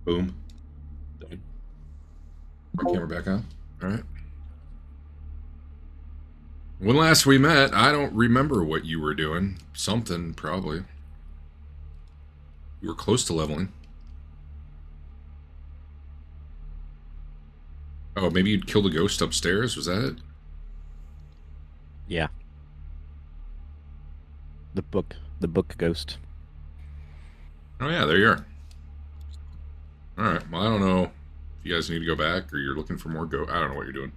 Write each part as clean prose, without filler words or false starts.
Boom. Done. My camera back on. All right. When last we met, I don't remember what you were doing. Something, probably. You were close to leveling. Oh, maybe you'd killed a ghost upstairs? Was that it? Yeah. The book ghost. Oh yeah, there you are. Alright, well I don't know if you guys need to go back or you're looking for more I don't know what you're doing.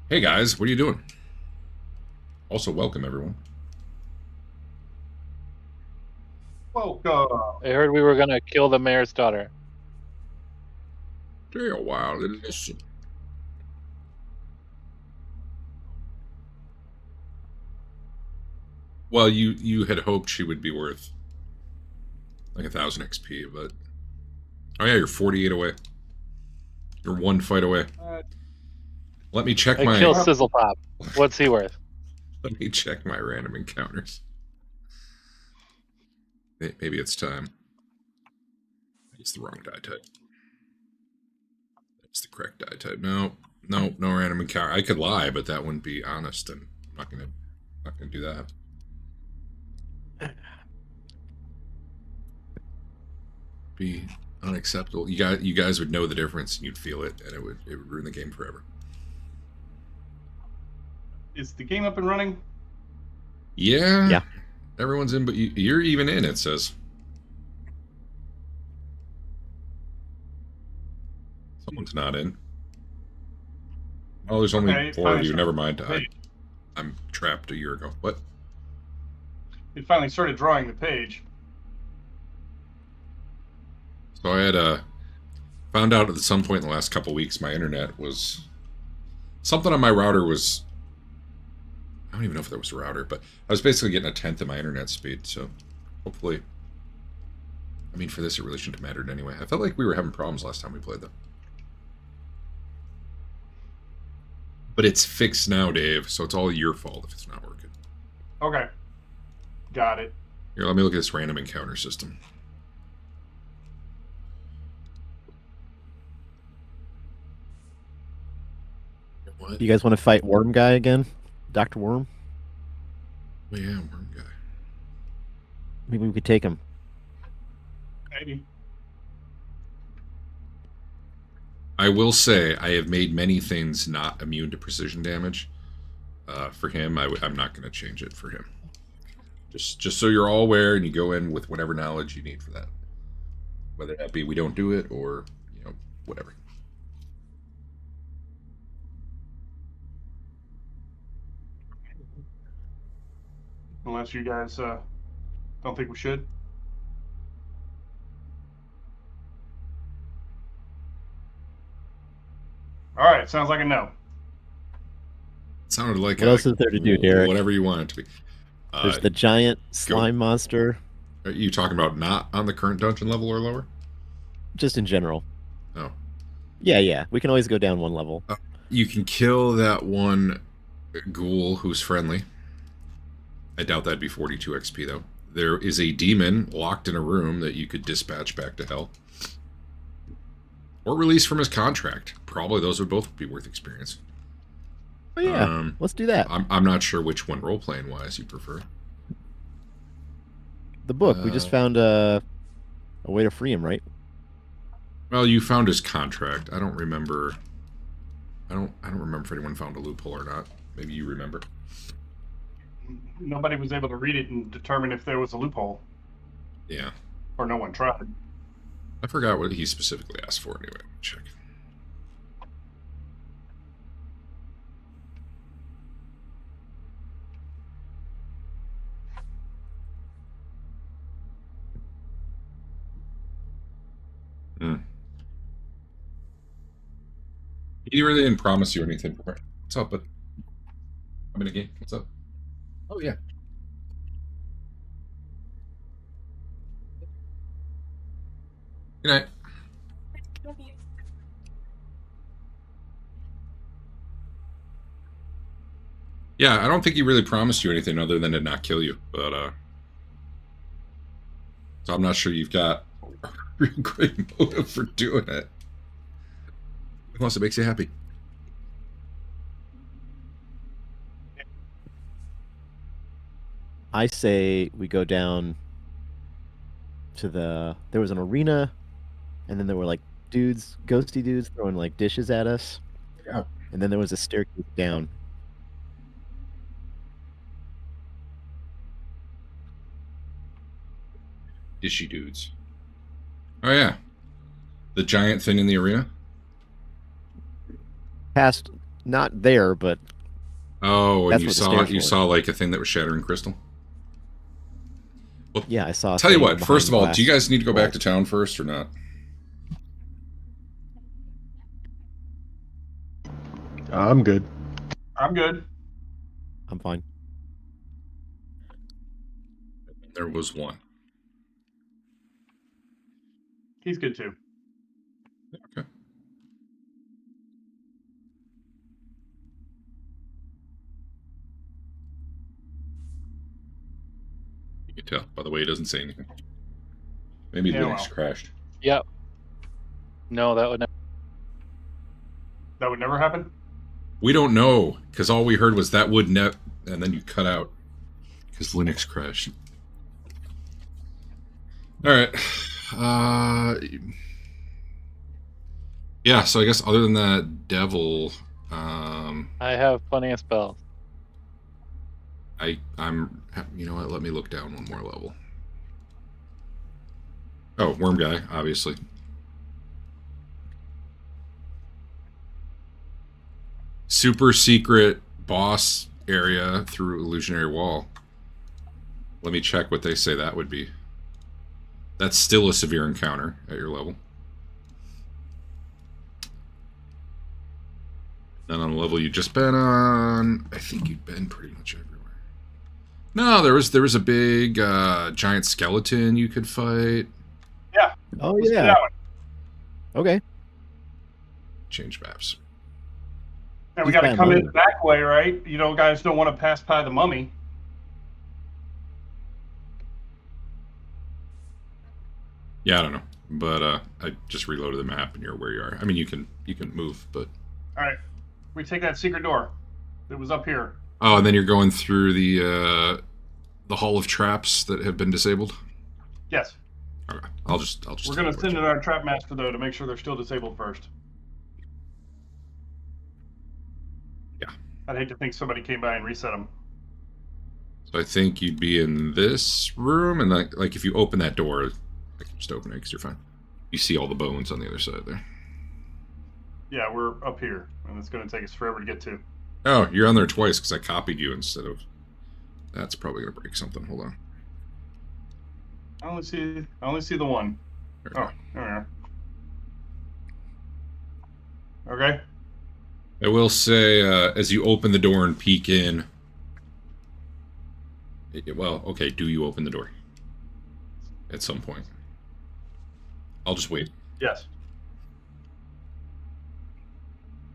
Hey guys, what are you doing? Also, welcome everyone. Welcome. I heard we were gonna kill the mayor's daughter. Stay a while and listen. Well, you had hoped she would be worth like 1,000 XP, but... Oh yeah, you're 48 away. You're one fight away. Let me check my... Kill Sizzlepop. What's he worth? Let me check my random encounters. Maybe it's time. It's the wrong die type. That's the correct die type. No random encounter. I could lie, but that wouldn't be honest, and I'm not gonna do that. Be unacceptable. You guys would know the difference, and you'd feel it, and it would ruin the game forever. Is the game up and running? Yeah. Yeah. Everyone's in, but you're even in, it says. Someone's not in. Oh, there's only 4 of you. Never mind. I'm trapped a year ago. What? It finally started drawing the page. So I had found out at some point in the last couple weeks my internet was... Something on my router was... I don't even know if there was a router, but I was basically getting 1/10 of my internet speed, so hopefully... I mean, for this it really shouldn't have mattered anyway. I felt like we were having problems last time we played, though. But it's fixed now, Dave, so it's all your fault if it's not working. Okay. Got it. Here, let me look at this random encounter system. What? You guys want to fight Worm Guy again? Dr. Worm? Oh yeah, Worm Guy. Maybe we could take him. Maybe. I will say, I have made many things not immune to precision damage. For him, I'm not going to change it for him. Just so you're all aware, and you go in with whatever knowledge you need for that. Whether that be we don't do it, or, you know, whatever. Unless you guys don't think we should. All right, sounds like a no. It sounded like What else is there to do, Derek? Whatever you want it to be. There's the giant slime monster. Are you talking about not on the current dungeon level or lower? Just in general. Oh. Yeah. We can always go down one level. You can kill that one ghoul who's friendly. I doubt that'd be 42 XP, though. There is a demon locked in a room that you could dispatch back to hell. Or release from his contract. Probably those would both be worth experience. Oh yeah, let's do that. I'm not sure which one role-playing wise you prefer. The book. We just found a way to free him, right? Well, you found his contract. I don't remember. I don't remember if anyone found a loophole or not. Maybe you remember. Nobody was able to read it and determine if there was a loophole. Yeah. Or no one tried. I forgot what he specifically asked for anyway. Check. He really didn't promise you anything. What's up, bud? I'm in a game. What's up? Oh, yeah. Good night. Yeah, I don't think he really promised you anything other than to not kill you, but, so I'm not sure you've got great motive for doing it. Unless it makes you happy. I say we go down to there was an arena, and then there were like ghosty dudes throwing like dishes at us. Yeah. And then there was a staircase down. Dishy dudes. Oh yeah. The giant thing in the arena? Past, not there, but Oh, and That's you what the saw stairs you were. saw like a thing that was shattering crystal? Well, yeah, I saw. a tell you thing what, first of all, behind do you guys need to go back glass to town first or not? I'm good. I'm good. I'm fine. There was one. He's good too. Okay. You can tell by the way he doesn't say anything. Maybe Yeah, Linux well. crashed. Yep. No, that would never. That would never happen. We don't know, because all we heard was that would net, and then you cut out because Linux crashed. All right. Yeah. So I guess other than that, devil. I have plenty of spells. I'm. You know what? Let me look down one more level. Oh, worm guy, obviously. Super secret boss area through illusionary wall. Let me check what they say that would be. That's still a severe encounter at your level. Then on the level you've just been on, I think you've been pretty much everywhere. No, there was a big giant skeleton you could fight. Oh Let's do yeah. that one. Okay. Change maps. And we He's got to bad come in mode. the back way, right? You know, guys don't want to pass by the mummy. Yeah, I don't know, but I just reloaded the map and you're where you are. I mean, you can move, but All right, we take that secret door that was up here. oh, and then you're going through the hall of traps that have been disabled. Yes, Okay, I'll just. we're gonna send in our trap master though to make sure they're still disabled first. Yeah. I'd hate to think somebody came by and reset them. So I think you'd be in this room, and like if you open that door, I can just open it because you're fine. You see all the bones on the other side there. Yeah, we're up here, and it's gonna take us forever to get to. Oh, you're on there twice because I copied you instead of. That's probably gonna break something. Hold on. I only see the one. There we Oh, there we are. Okay. I will say, as you open the door and peek in. Well, okay. Do you open the door? At some point. I'll just wait. Yes.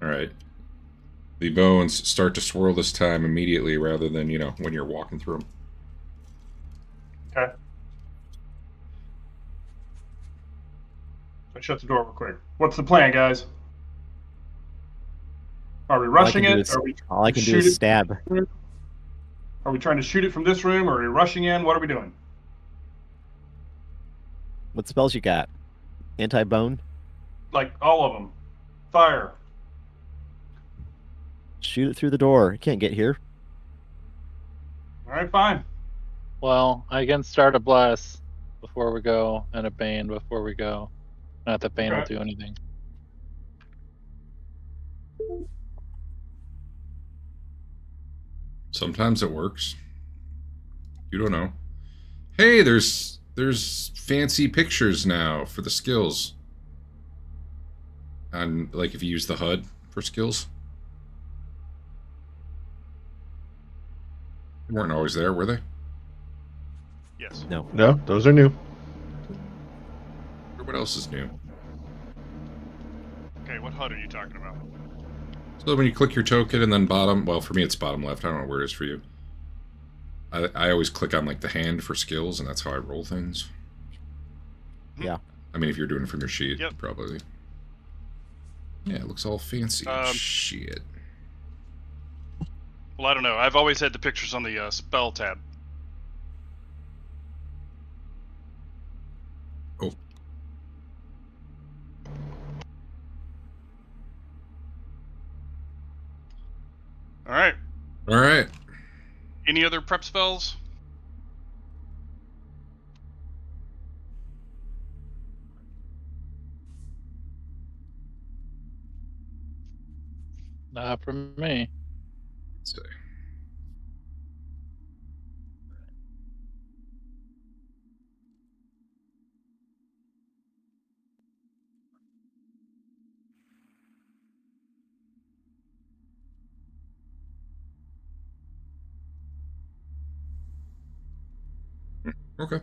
All right. The bones start to swirl this time immediately, rather than when you're walking through them. Okay. I shut the door real quick. What's the plan, guys? Are we rushing can do it? is- Are we All I can do shoot is it? stab. Are we trying to shoot it from this room, or are we rushing in? What are we doing? What spells you got? Anti-bone? Like all of them. Fire. Shoot it through the door. It can't get here. All right, fine. Well, I can start a bless before we go and a bane before we go. Not that bane will Okay. do anything. Sometimes it works. You don't know. Hey, there's fancy pictures now for the skills. And like if you use the HUD for skills. They weren't always there, were they? Yes. No. No, those are new. Or what else is new? Okay, what HUD are you talking about? So when you click your token and then bottom, well, for me it's bottom left. I don't know where it is for you. I always click on like the hand for skills, and that's how I roll things. Yeah. I mean, if you're doing it from your sheet, Yep. probably. Yeah, it looks all fancy and shit. Well, I don't know. I've always had the pictures on the spell tab. Oh. All right. All right. Any other prep spells? Not from me. Let's see. Okay.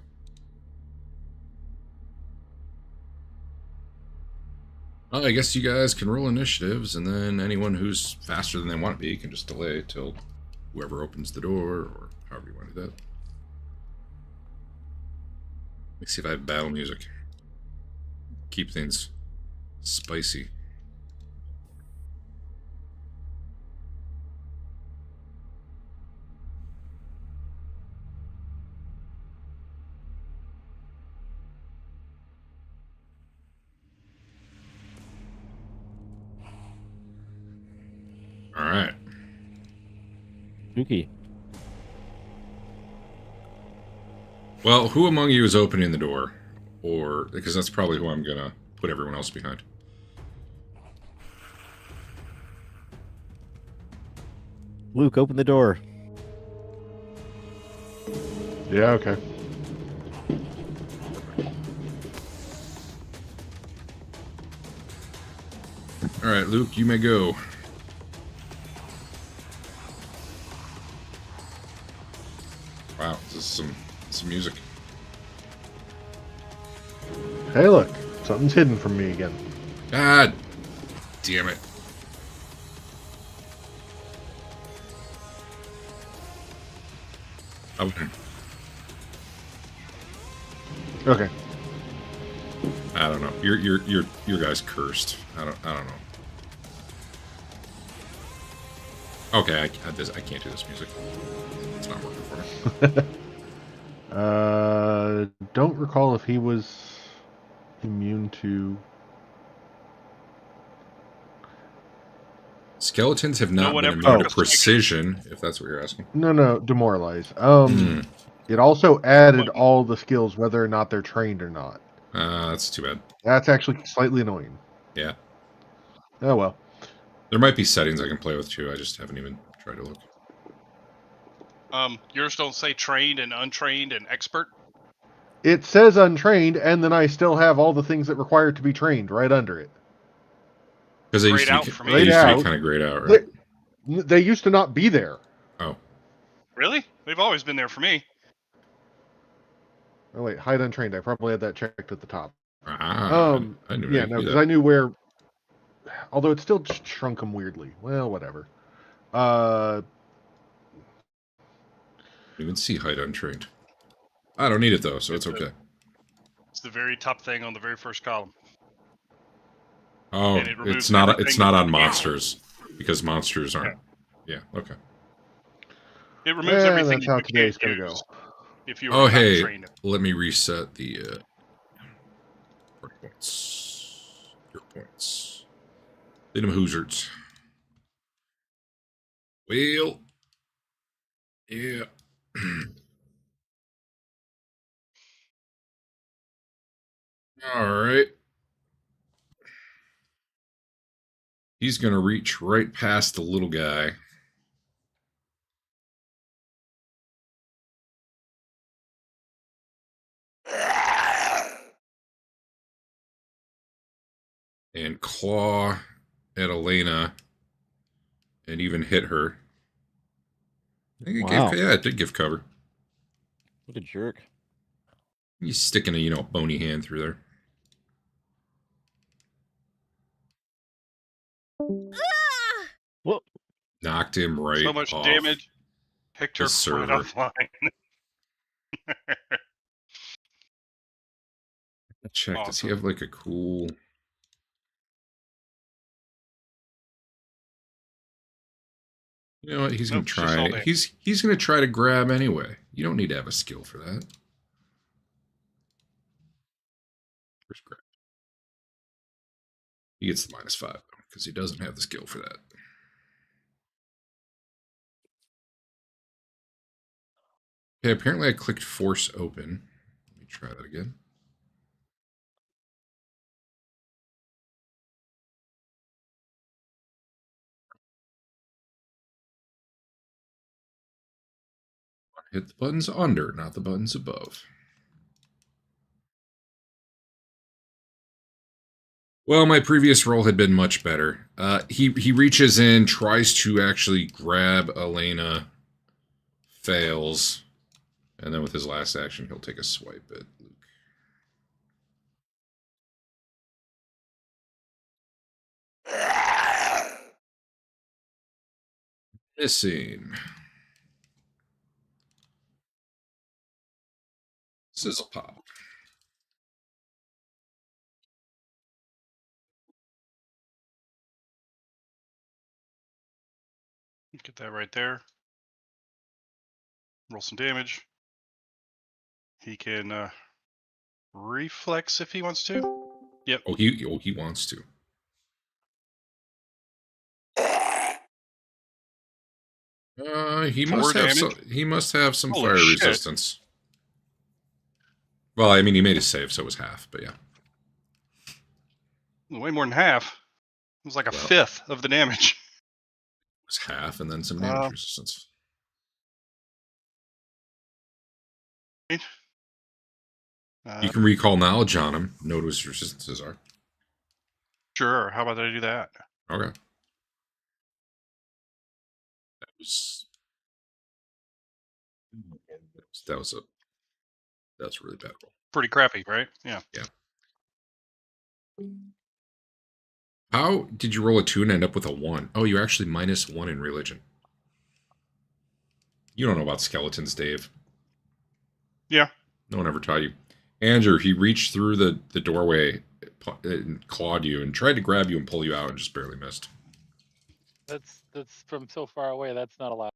Well, I guess you guys can roll initiatives, and then anyone who's faster than they want to be can just delay till whoever opens the door, or however you want to do that. Let me see if I have battle music. Keep things spicy. All right. Spooky. Well, who among you is opening the door? Or, because that's probably who I'm gonna put everyone else behind. Luke, open the door. Yeah, okay. All right, Luke, you may go. Wow, this is some music. Hey, look. Something's hidden from me again. God damn it. Okay. Okay. I don't know. Your guy's cursed. I don't know. Okay, I can't do this music. It's not working for me. Don't recall if he was immune to... Skeletons have No not one been ever immune took to a strike. precision, if that's what you're asking. No, demoralize. Hmm. It also added all the skills, whether or not they're trained or not. That's too bad. That's actually slightly annoying. Yeah. Oh, well. There might be settings I can play with too. I just haven't even tried to look. Yours don't say trained and untrained and expert? It says untrained, and then I still have all the things that require to be trained right under it. Because they Grayed used out to for be, me. they used to Grayed be out. kind of grayed out, right? They used to not be there. Oh. Really? They've always been there for me. Oh, wait. Hide untrained. I probably had that checked at the top. I knew Yeah, I could no, do because that. I knew where... Although it still shrunk them weirdly. Well, whatever. You can see hide untrained. I don't need it though, so it's okay. It's the very top thing on the very first column. Oh, And it removes it's not everything on that's- monsters because monsters aren't. Yeah, okay. It removes everything that's how you today's can't gonna use go. if you are Oh, not hey, trained. let me reset the points. Your points. Lead them Hoosers. Well, yeah. All right. He's going to reach right past the little guy. And claw at Elena. And even hit her. I think Wow. it did give cover. What a jerk. He's sticking a, bony hand through there. Whoa. Knocked him right So much off damage. Picked her the server. right offline. Check. Does he Awesome. have like a cool? You know what? He's Nope, gonna it's just all try. damage. He's gonna try to grab anyway. You don't need to have a skill for that. First grab. He gets the -5 because he doesn't have the skill for that. Okay, apparently I clicked force open. Let me try that again. Hit the buttons under, not the buttons above. Well, my previous roll had been much better. He reaches in, tries to actually grab Elena, fails, and then with his last action, he'll take a swipe at Luke. Missing. Sizzlepop. Get that right there. Roll some damage. He can reflex if he wants to. Yep. Oh, he wants to. He 4 must have damage. some. He must have some Holy fire shit. resistance. Well, I mean, he made a save, so it was half. But yeah, Way more than half. It was like a Well. fifth of the damage. it was half, and then some damage Uh, resistance. You can recall knowledge on him. Know what his resistances are. Sure. How about I do that? Okay. That was a really bad roll. Pretty crappy, right? Yeah. How did you roll a 2 and end up with a 1? Oh, you're actually -1 in religion. You don't know about skeletons, Dave. Yeah. No one ever taught you. Andrew, he reached through the doorway and clawed you and tried to grab you and pull you out and just barely missed. That's from so far away. That's not allowed.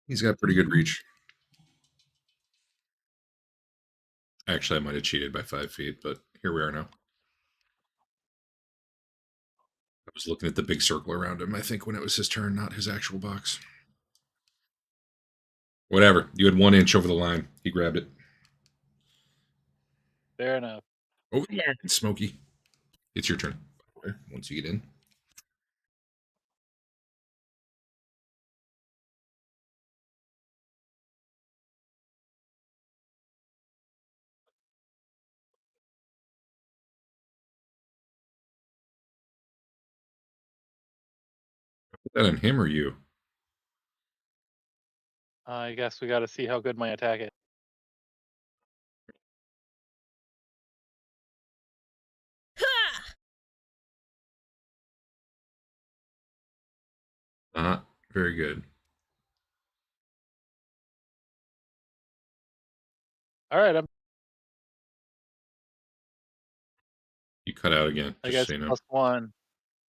He's got pretty good reach. Actually, I might have cheated by 5 feet, but here we are now. I was looking at the big circle around him, I think, when it was his turn, not his actual box. Whatever. You had 1 inch over the line. He grabbed it. Fair enough. Over the line, Smokey. It's your turn. Once you get in. Put that on him or you? I guess we got to see how good my attack is. Not very good. All right, You cut out again, I just guess so you know. +1.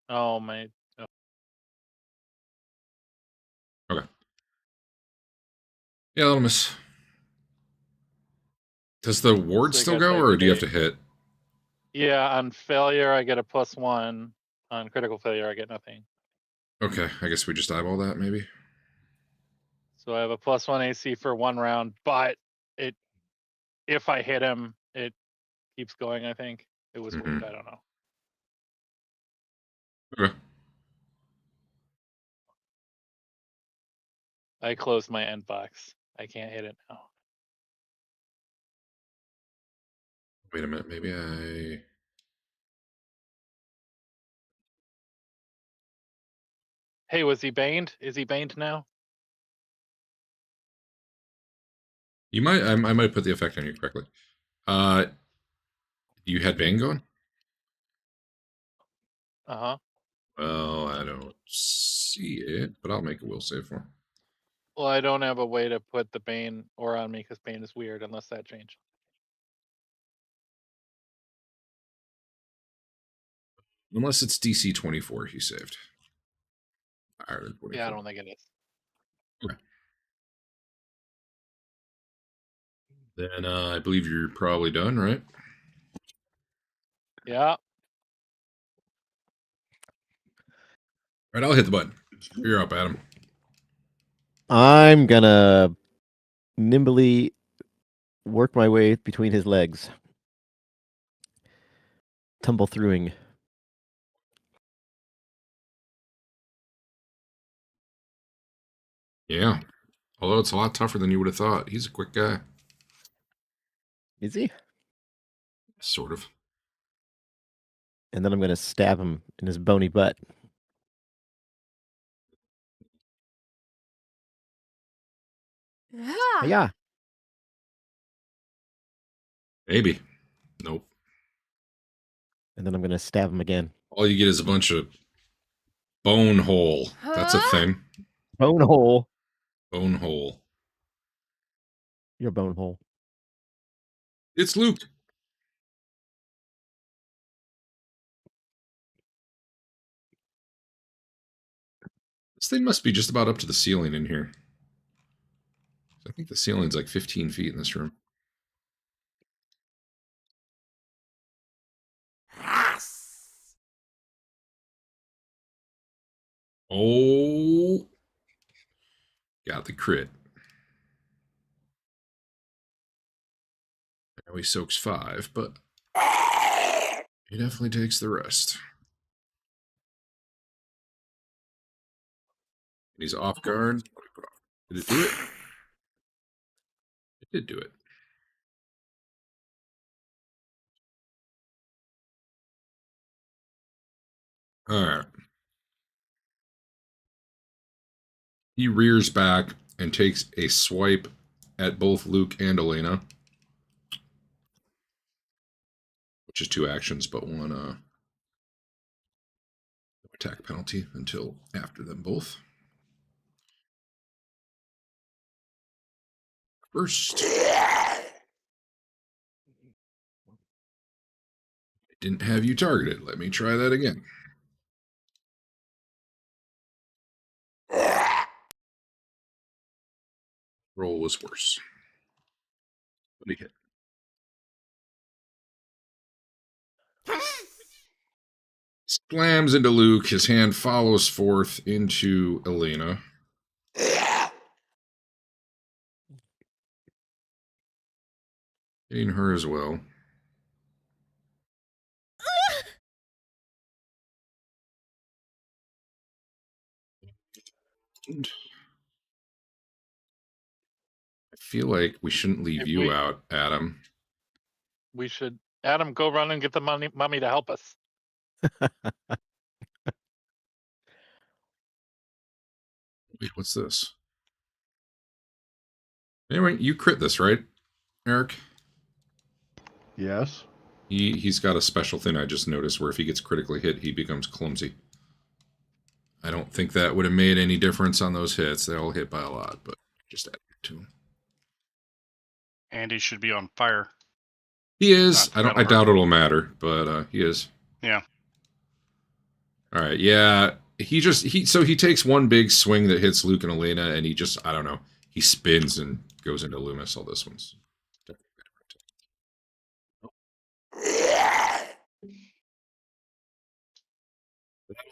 Oh my. Oh. Okay. Yeah, that'll miss. Does the ward So I still guess go, I or do you have take- to hit? Yeah, on failure I get a +1. On critical failure I get nothing. Okay, I guess we just eyeball that, maybe. So I have a +1 AC for 1 round, but if I hit him, it keeps going. I think it was weird. I don't know. Okay. I closed my end box. I can't hit it now. Wait a minute, maybe I... Hey, was he baned? Is he baned now? You might... I might have put the effect on you correctly. You had Bane going? Uh-huh. Well, I don't see it, but I'll make a will save for him. Well, I don't have a way to put the bane or on me because bane is weird unless that changed. Unless it's DC 24 he saved. Higher than 24. Yeah, I don't think it is. Then I believe you're probably done, right? Yeah. Right, I'll hit the button. You're up, Adam. I'm gonna nimbly work my way between his legs. Tumble throughing. Yeah. Although it's a lot tougher than you would have thought. He's a quick guy. Is he? Sort of. And then I'm gonna stab him in his bony butt. Yeah. Maybe. Nope. And then I'm gonna stab him again. All you get is a bunch of bone hole. That's a thing. Bone hole. Bone hole. Your bone hole. It's Luke. This thing must be just about up to the ceiling in here. I think the ceiling's like 15 feet in this room. Oh. Got the crit. Now he soaks 5, but he definitely takes the rest. He's off guard. Did it do it? It did do it. Alright. He rears back and takes a swipe at both Luke and Elena. Which is 2 actions, but 1 attack penalty until after them both. First. I didn't have you targeted. Let me try that again. Roll was worse. But he hit. Slams into Luke. His hand follows forth into Elena. Hitting her as well. I feel like we shouldn't leave you out, Adam. We should. Adam, go run and get the mummy to help us. Wait, what's this? Anyway, you crit this, right, Eric? Yes. He's got a special thing I just noticed where if he gets critically hit, he becomes clumsy. I don't think that would have made any difference on those hits. They all hit by a lot, but just add it to him. Andy should be on fire. He is. Not I doubt it'll matter, but he is. Yeah. All right. Yeah. So he takes one big swing that hits Luke and Elena, and he just, I don't know, he spins and goes into Loomys. All this one's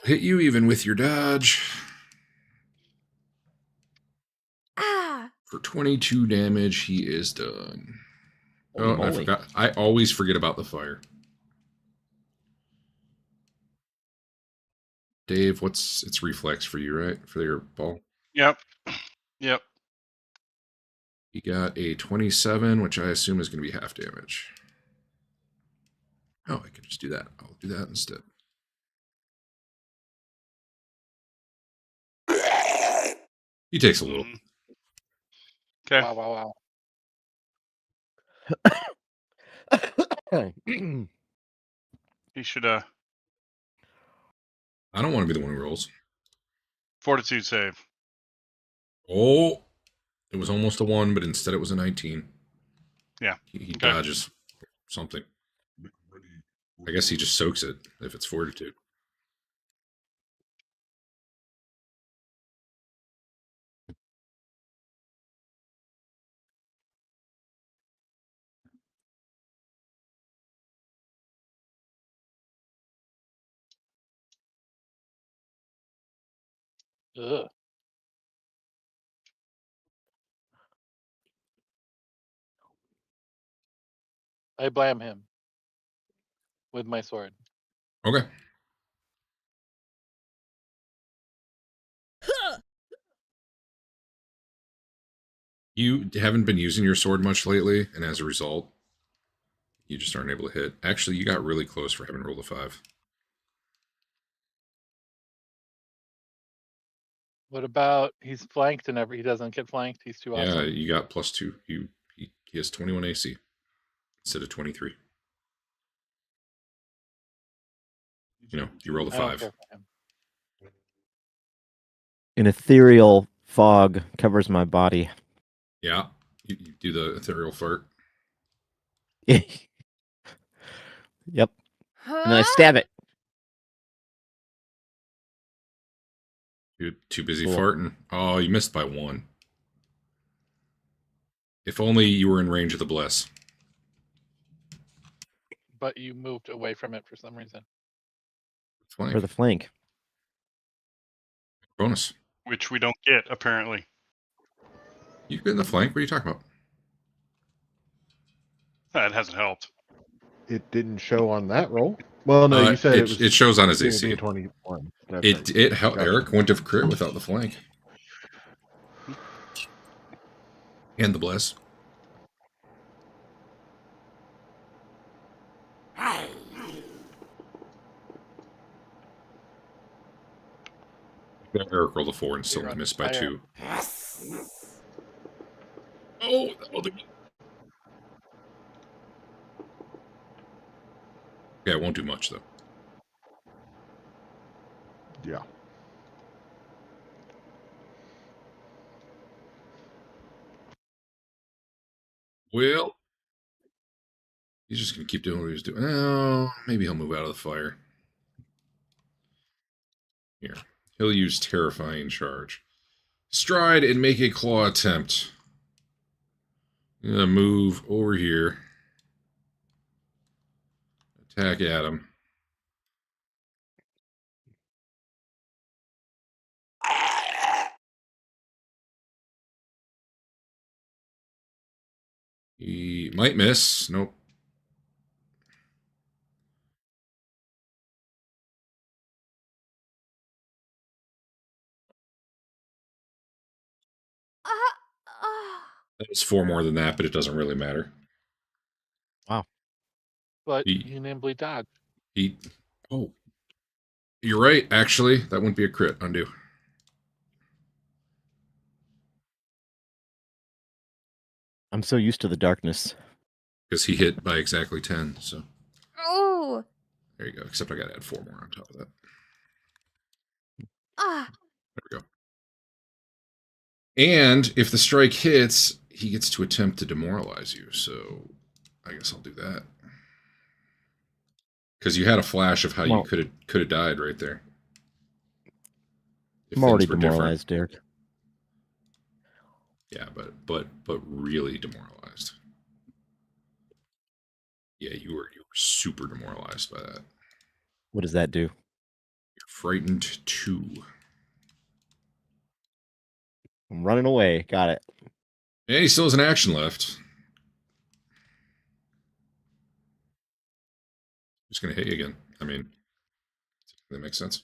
hit you even with your dodge. For 22 damage, he is done. Holy Oh, I moly. forgot. I always forget about the fire. Dave, it's reflex for you, right? For your ball? Yep. Yep. You got a 27, which I assume is going to be half damage. Oh, I can just do that. I'll do that instead. He takes a little. Okay. Wow. He should I don't want to be the one who rolls. fortitude save. Oh, it was almost a 1, but instead it was a 19. Yeah. He Okay. dodges something. I guess he just soaks it if it's fortitude. Ugh. I blam him with my sword. Okay. You haven't been using your sword much lately, and as a result, you just aren't able to hit. Actually, you got really close for having rolled a 5. What about he's flanked and he doesn't get flanked? He's too Yeah, awesome. you got +2. He has 21 AC instead of 23. You know, you rolled a I don't 5. care for him. An ethereal fog covers my body. Yeah, you do the ethereal fart. Yep. And then I stab it. You're too busy Cool. farting. Oh, you missed by 1. If only you were in range of the bless. But you moved away from it for some reason. Flank. For the flank. Bonus. Which we don't get, apparently. You get in the flank? What are you talking about? That hasn't helped. It didn't show on that roll. Well, no, you said it was. It shows on his going to be AC. a 21. That's It right. it Gotcha. Eric wouldn't have crit without the flank. And the bless. Eric rolled a 4 and still You're only on missed by fire. 2. Oh, yeah, it won't do much though. Yeah. Well, he's just gonna keep doing what he's doing. Oh, maybe he'll move out of the fire. Here, he'll use terrifying charge. Stride and make a claw attempt. I'm gonna move over here. Attack at him. He might miss. Nope. That was 4 more than that, but it doesn't really matter. But He- you nimbly dodge. Oh, you're right. Actually, that wouldn't be a crit. Undo. I'm so used to the darkness. Because he hit by exactly 10. So Oh. there you go. Except I got to add 4 more on top of that. Ah. There we go. And if the strike hits, he gets to attempt to demoralize you. So I guess I'll do that. Because you had a flash of how you Well- could have died right there. If I'm already things were different. demoralized, Derek. Yeah, but really demoralized. Yeah, you were super demoralized by that. What does that do? You're frightened 2. I'm running away. Got it. And he still has an action left. Just gonna hit you again. I mean, that makes sense.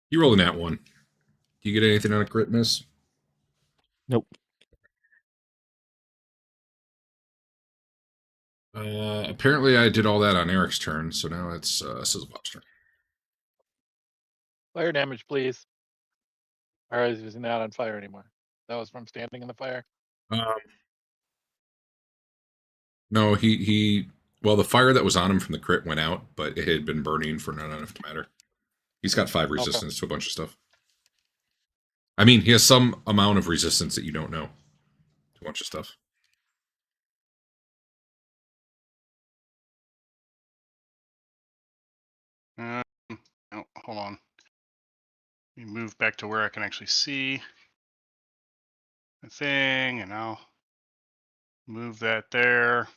You roll a nat 1. Do you get anything on a crit miss? Nope. Apparently I did all that on Eric's turn, so now it's Sizzlepop's turn. Fire damage, please. Or is he not on fire anymore? That was from standing in the fire. No, well, the fire that was on him from the crit went out, but it had been burning for not enough to matter. He's got 5 resistance to a bunch of stuff. I mean, he has some amount of resistance that you don't know to a bunch of stuff. No, hold on. Let me move back to where I can actually see the thing, and I'll move that there.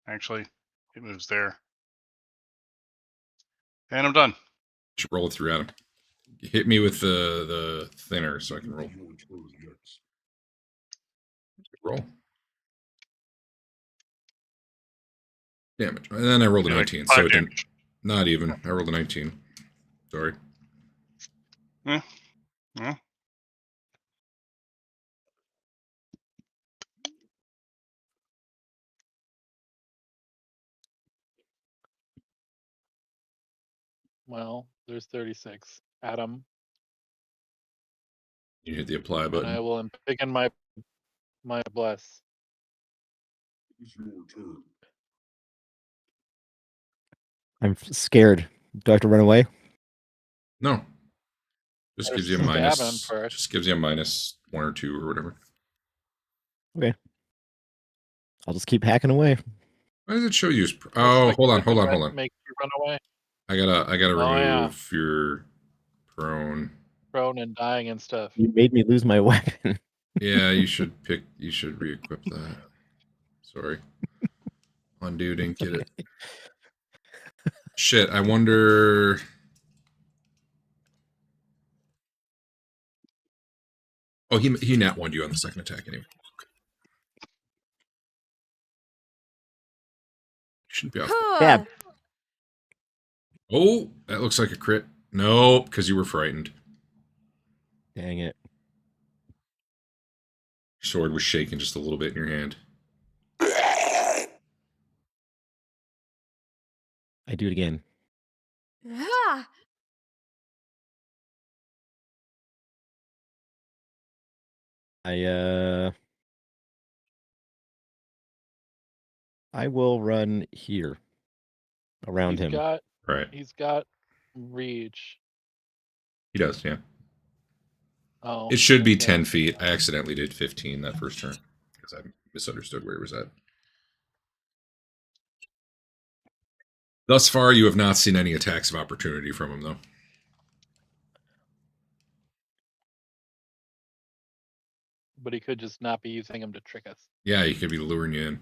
Actually, it moves there. And I'm done. Should roll it through Adam. Hit me with the thinner so I can roll. Roll. Damage. And then I rolled a You're like 19, 5 so it didn't. damage. Not even. I rolled a 19. Sorry. Yeah. Well, there's 36. Adam, You hit the apply and I button. will begin my bless. I'm scared. Do I have to run away? No. Just Better gives you a stab him minus. first. Just gives you a minus 1 or 2 or whatever. Okay. I'll just keep hacking away. Why does it show you? Looks like Hold on. Make you run away. I gotta Oh, yeah. remove your prone. Prone and dying and stuff. You made me lose my weapon. Yeah, you should re-equip that. Sorry. Undo, didn't get it. Shit, I wonder. Oh, he nat one you on the second attack anyway. Shouldn't be off. Stab. Oh, that looks like a crit. Nope, because you were frightened. Dang it. Your sword was shaking just a little bit in your hand. I do it again. I will run here around him. Right. He's got reach. He does, yeah. Oh. It should be okay. 10 feet. I accidentally did 15 that first turn because I misunderstood where he was at. Thus far, you have not seen any attacks of opportunity from him, though. But he could just not be using him to trick us. Yeah, he could be luring you in.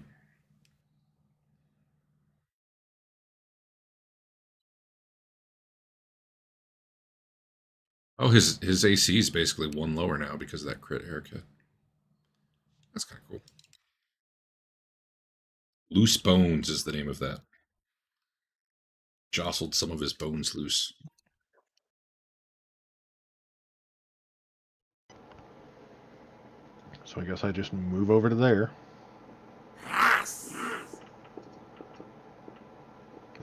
Oh, his AC is basically 1 lower now because of that crit haircut. That's kind of cool. Loose Bones is the name of that. Jostled some of his bones loose. So I guess I just move over to there.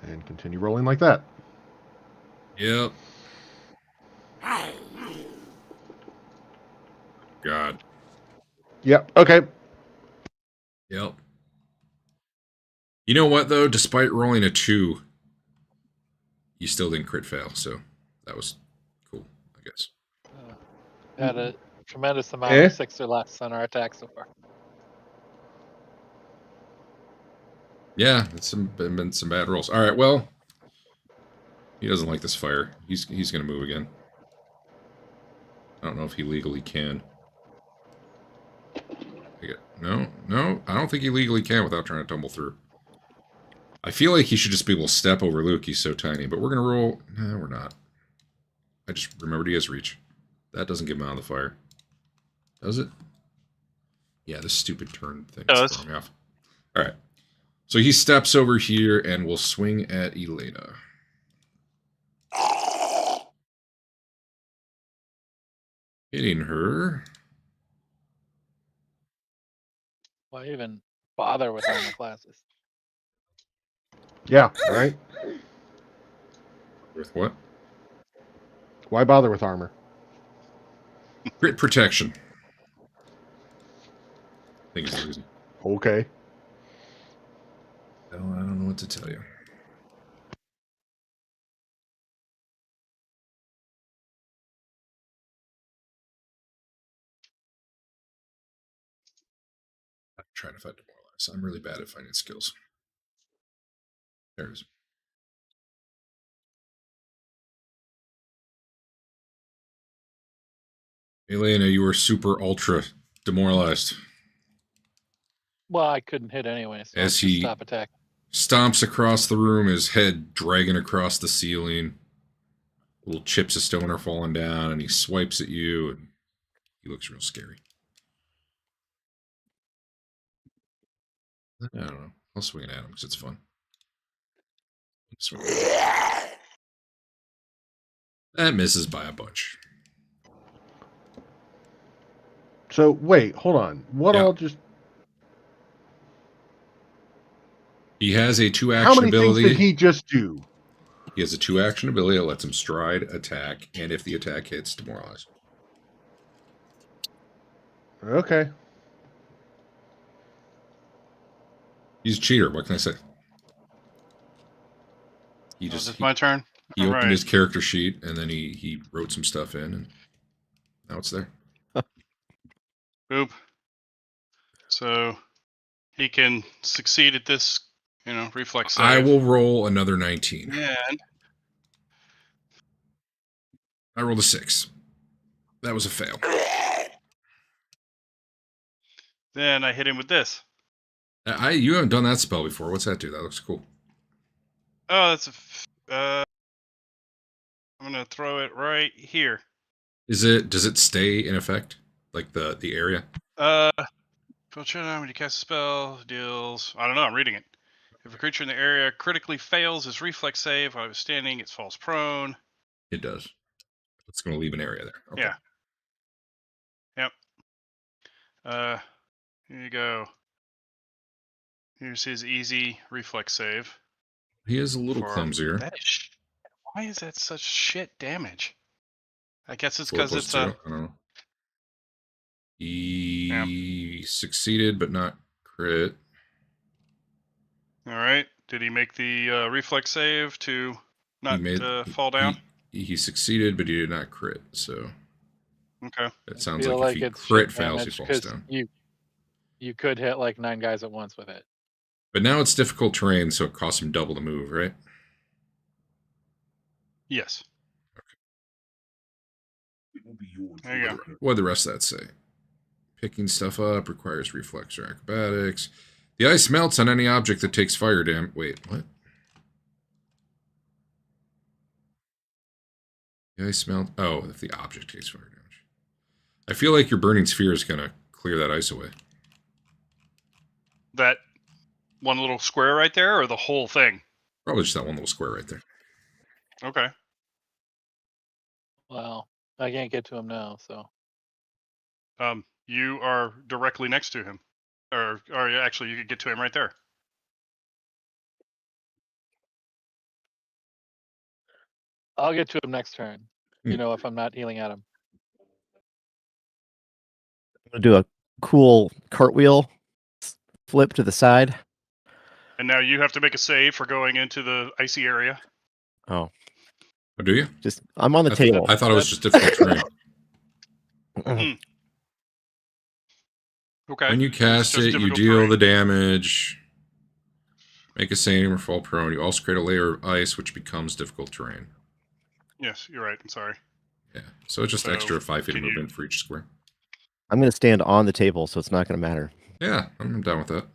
And continue rolling like that. Yep. God. Yep. Okay. Yep. You know what, though? Despite rolling a 2, you still didn't crit fail, so that was cool, I guess. Had a tremendous amount of 6 or less on our attack so far. Yeah, it's been some bad rolls. All right, well, he doesn't like this fire. He's going to move again. I don't know if he legally can. No, I don't think he legally can without trying to tumble through. I feel like he should just be able to step over Luke. He's so tiny, but we're going to roll. No, we're not. I just remembered he has reach. That doesn't get him out of the fire. Does it? Yeah, this stupid turn thing is throwing me off. All right. So he steps over here and will swing at Elena. Hitting her. Why even bother with armor classes? Yeah, right? With what? Why bother with armor? Crit protection. I think is the reason. Okay. I don't know what to tell you. I'm trying to find demoralize. I'm really bad at finding skills. There it is. Elena, you were super ultra demoralized. Well, I couldn't hit anyway, so As just he- stop attacking. stomps across the room, his head dragging across the ceiling. Little chips of stone are falling down, and he swipes at you, and he looks real scary. I don't know. I'll swing it at him because it's fun. Swing it. That misses by a bunch. So wait, hold on. What Yeah. all just? He has a How two-action many ability. things did he just do? He has a two-action ability that lets him stride, attack, and if the attack hits, demoralize. Okay. He's a cheater. What can I say? He Is just it my turn? he All opened right. his character sheet and then he wrote some stuff in, and now it's there. Boop. So he can succeed at this, reflex save. I will roll another 19. And I rolled a 6. That was a fail. then I hit him with this. You haven't done that spell before. What's that do? That looks cool. Oh, that's I'm gonna throw it right here. Does it stay in effect? Like the area? When you cast a spell, deals. I don't know. I'm reading it. If a creature in the area critically fails his reflex save while it was standing, it falls prone. It does. It's going to leave an area there. Okay. Yeah. Yep. Here you go. Here's his easy reflex save. He is a little for- clumsier. Why is that such shit damage? I guess it's 4 because plus it's 2. I don't know. He succeeded, but not crit. all right. Did he make the reflex save to not fall down? He succeeded, but he did not crit. So Okay. it sounds Feel like if he it's crit shit fails, he damage, falls 'cause down. You could hit like 9 guys at once with it. But now it's difficult terrain, so it costs him double the move, right? Yes. There you go. What did the rest of that say? Picking stuff up requires reflex or acrobatics. The ice melts on any object that takes fire damage. Wait, what? The ice melt. Oh, if the object takes fire damage. I feel like your burning sphere is going to clear that ice away. That one little square right there, or the whole thing? Probably just that one little square right there. Okay. Well, I can't get to him now, so. You are directly next to him, or actually, you could get to him right there. I'll get to him next turn. Hmm. If I'm not healing at him. I'm gonna do a cool cartwheel flip to the side. And now you have to make a save for going into the icy area. Oh, Oh, do you? just I'm on the table. I thought it was just difficult terrain. Okay. When you cast just it, you difficult deal terrain. the damage. Make a save or fall prone. You also create a layer of ice, which becomes difficult terrain. Yes, you're right. I'm sorry. Yeah. So it's just So, extra 5 feet of can you- movement for each square. I'm gonna stand on the table, so it's not gonna matter Yeah, I'm down with that.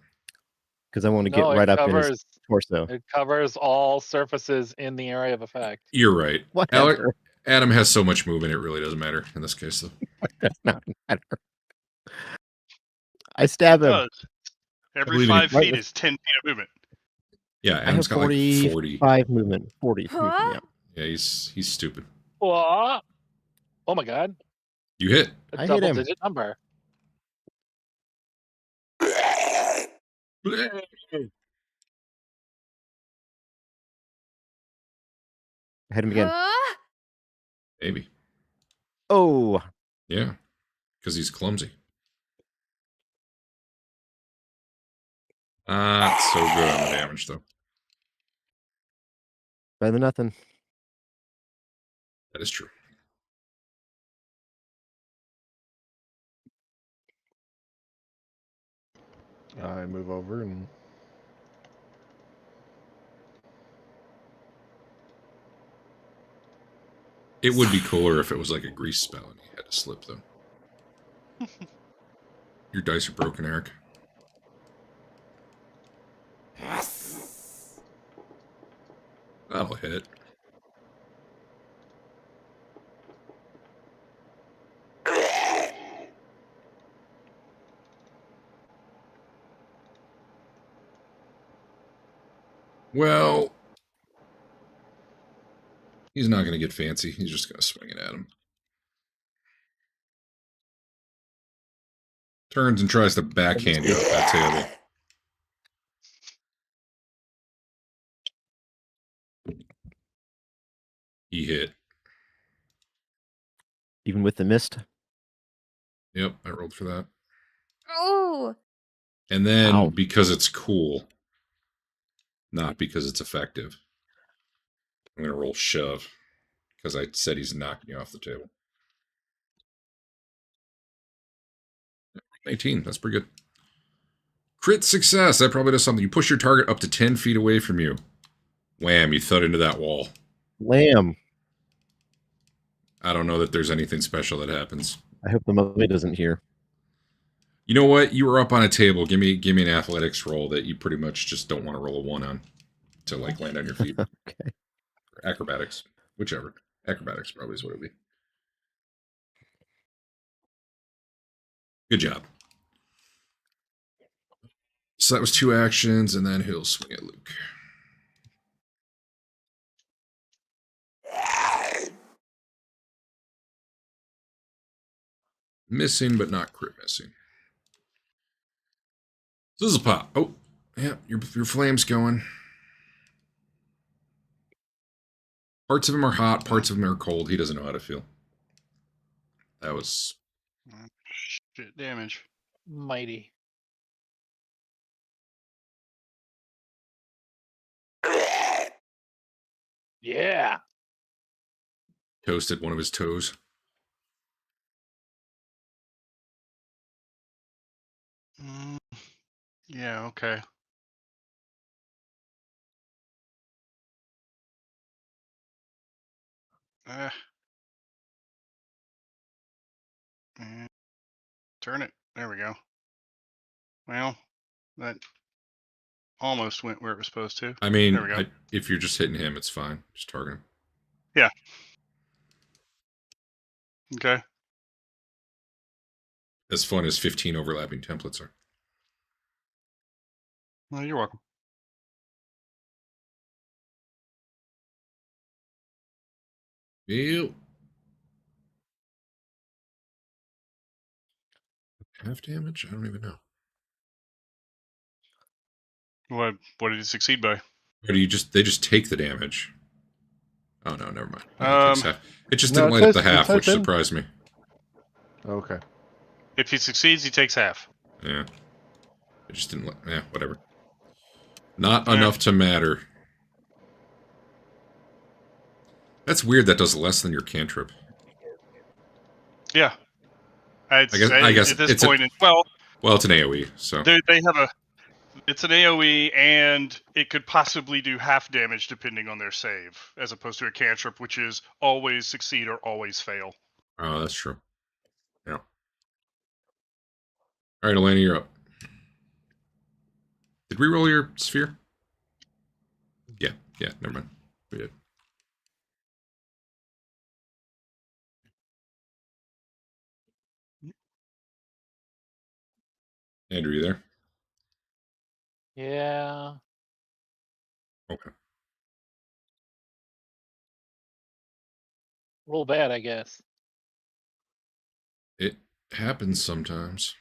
because I want to get No, right it up in his covers, torso. it covers all surfaces in the area of effect. You're right. Whatever. Adam has so much movement, it really doesn't matter in this case, though. Does not matter. I stab It him. does. Every believe in 5 you. feet is 10 feet of movement. Yeah, I have Adam's got like 40. 45 movement. 40. Huh? Yeah. Yeah, he's stupid. Oh my god. You hit. A I hit double him. digit number. I hit him again. Huh? Maybe. Oh, Yeah, because he's clumsy. Not so good on the damage, though. better than nothing. That is true. I move over and It would be cooler if it was like a grease spell and he had to slip, though. Your dice are broken, Eric. That'll hit. Well, he's not going to get fancy. He's just going to swing it at him. Turns and tries to backhand you off that table. He hit. Even with the mist? Yep, I rolled for that. Oh. And then, Ow. because it's cool, not because it's effective, I'm going to roll shove, because I said he's knocking you off the table. 19, that's pretty good. Crit success, that probably does something. You push your target up to 10 feet away from you. Wham, you thud into that wall. Lamb. I don't know that there's anything special that happens. I hope the mummy doesn't hear. You know what? You were up on a table. Give me an athletics roll that you pretty much just don't want to roll a 1 on to like land on your feet. Okay. Or acrobatics, whichever. Acrobatics probably is what it would be. Good job. So that was 2 actions, and then he'll swing at Luke. Missing, but not crit missing. Sizzlepop. Oh, yeah, your flame's going. Parts of him are hot, parts of him are cold. He doesn't know how to feel. That was... Shit damage. Mighty. Yeah. toasted one of his toes. Yeah, okay. And turn it. There we go. Well, that almost went where it was supposed to. I mean, There we go. if you're just hitting him, it's fine. Just target him. Yeah. Okay. As fun as 15 overlapping templates are. Well, you're welcome. Ew. Half damage? I don't even know. What did he succeed by? Or do you they just take the damage? Oh no, never mind. It just No, didn't it light up says- the it half, says which in- surprised me. Okay. If he succeeds, he takes half. Yeah. It just didn't whatever. Not enough to matter. That's weird that does less than your cantrip. Yeah. I guess at this it's point, well, it's an AoE, so they have it's an AoE, and it could possibly do half damage depending on their save, as opposed to a cantrip, which is always succeed or always fail. oh, that's true. Yeah. All right, Elena, you're up. Did we roll your sphere? Yeah, never mind. We did. Andrew, you there? Yeah. Okay. Roll bad, I guess. It happens sometimes.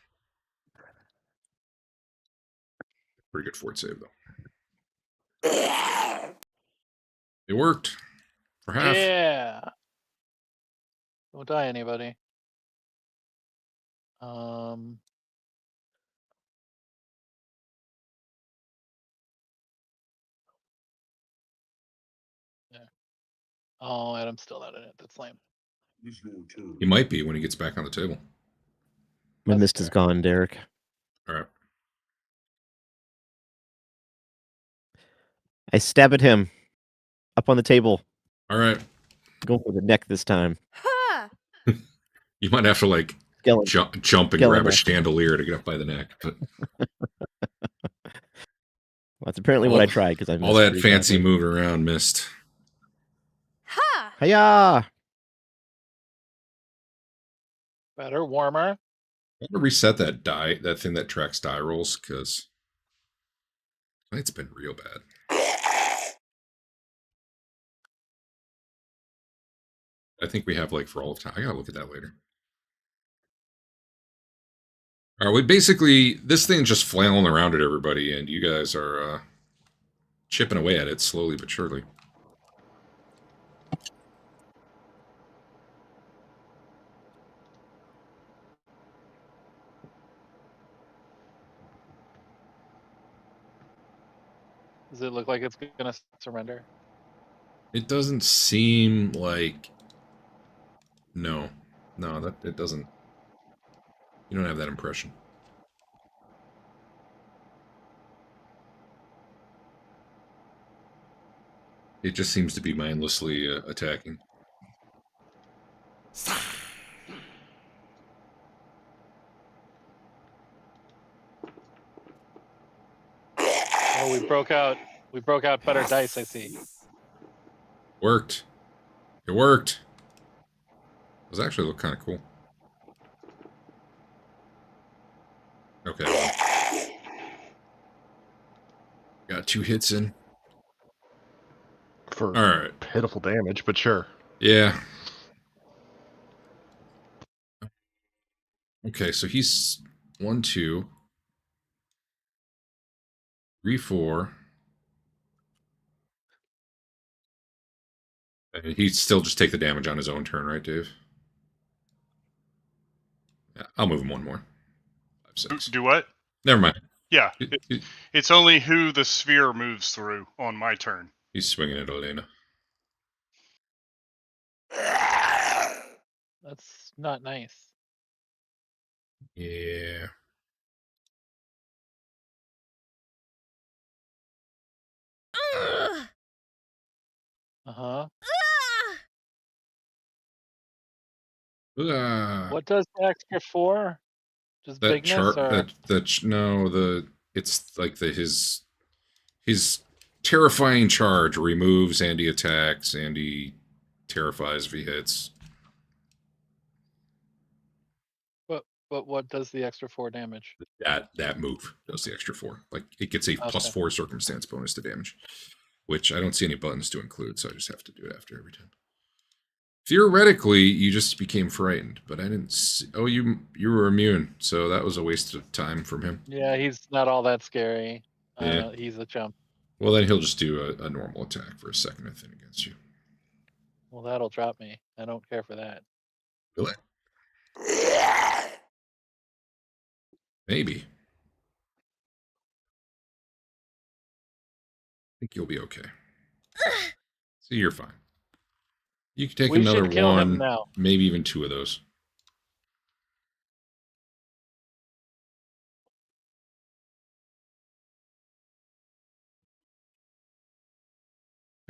Pretty good fort save, though. It worked. For half. Yeah. Don't die anybody. Yeah. Oh, Adam's still not in it. That's lame. He might be when he gets back on the table. My That's mist is fair. gone, Derek. All right. I stab at him. Up on the table. All right. Go for the neck this time. Ha! You might have to, like, Skeleton. jump and grab a Skeleton. chandelier to get up by the neck. But Well, that's apparently what I tried because I all that fancy moving around missed. Hiya! Better, warmer. I want to reset that thing that tracks die rolls, because it's been real bad. I think we have, like, for all of time. I gotta look at that later. All right, we basically, this thing's just flailing around at everybody, and you guys are chipping away at it slowly but surely. Does it look like it's gonna surrender? It doesn't seem like... No, that it doesn't. You don't have that impression. It just seems to be mindlessly attacking. Oh, we broke out better dice, I see. Worked. It worked. Those actually look kind of cool. Okay. Well. Got 2 hits in. For All right. pitiful damage, but sure. Yeah. Okay, so he's 1, 2, 3, 4. And he'd still just take the damage on his own turn, right, Dave? Yeah, I'll move him 1 more. 5, 6. Do what? Never mind. Yeah, it's only who the sphere moves through on my turn. He's swinging at Elena. That's not nice. Yeah. Uh-huh. What What does the extra 4? Just that bigness chart? or It's like his terrifying charge removes and he attacks and he terrifies if he hits. but what does the extra 4 damage? That move does the extra 4. Like, it gets a +4 circumstance bonus to damage, which I don't see any buttons to include, so I just have to do it after every time. Theoretically, you just became frightened, but I didn't see... Oh, you were immune, so that was a waste of time from him. Yeah, he's not all that scary. Yeah. He's a chump. Well, then he'll just do a normal attack for a second, I think, against you. Well, that'll drop me. I don't care for that. Will it? Maybe. I think you'll be okay. See, you're fine. You can take We another should kill him 1, now. maybe even 2 of those.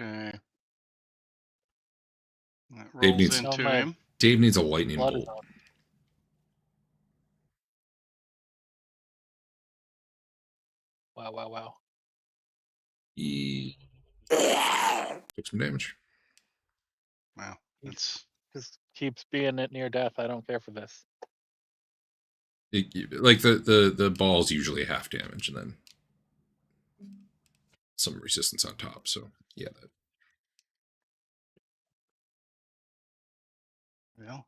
Okay. That Dave rolls needs- into Oh, my- him. Dave needs a lightning Blood is bolt. on. Wow. He took some damage. Wow, that's Just keeps being at near death. I don't care for this. Like the ball's usually half damage and then some resistance on top. So yeah, well.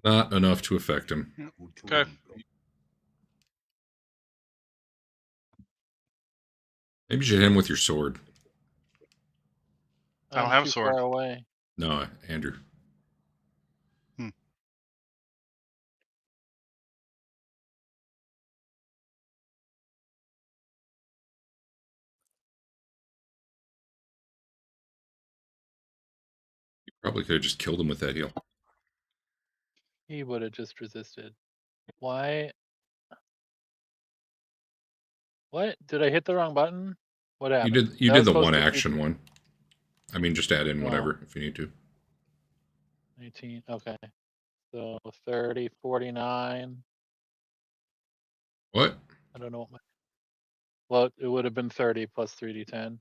not enough to affect him. Okay. Maybe you should hit him with your sword. I don't I'm have a too sword. Far away. No, Andrew. You probably could have just killed him with that heal. He would have just resisted. Why? What? Did I hit the wrong button? What You happened? did That was the supposed one to be action one. I mean, just add in Oh. whatever if you need to. 19. Okay. So 30, 49. What? I don't know what my. Well, it would have been 30 plus 3d10.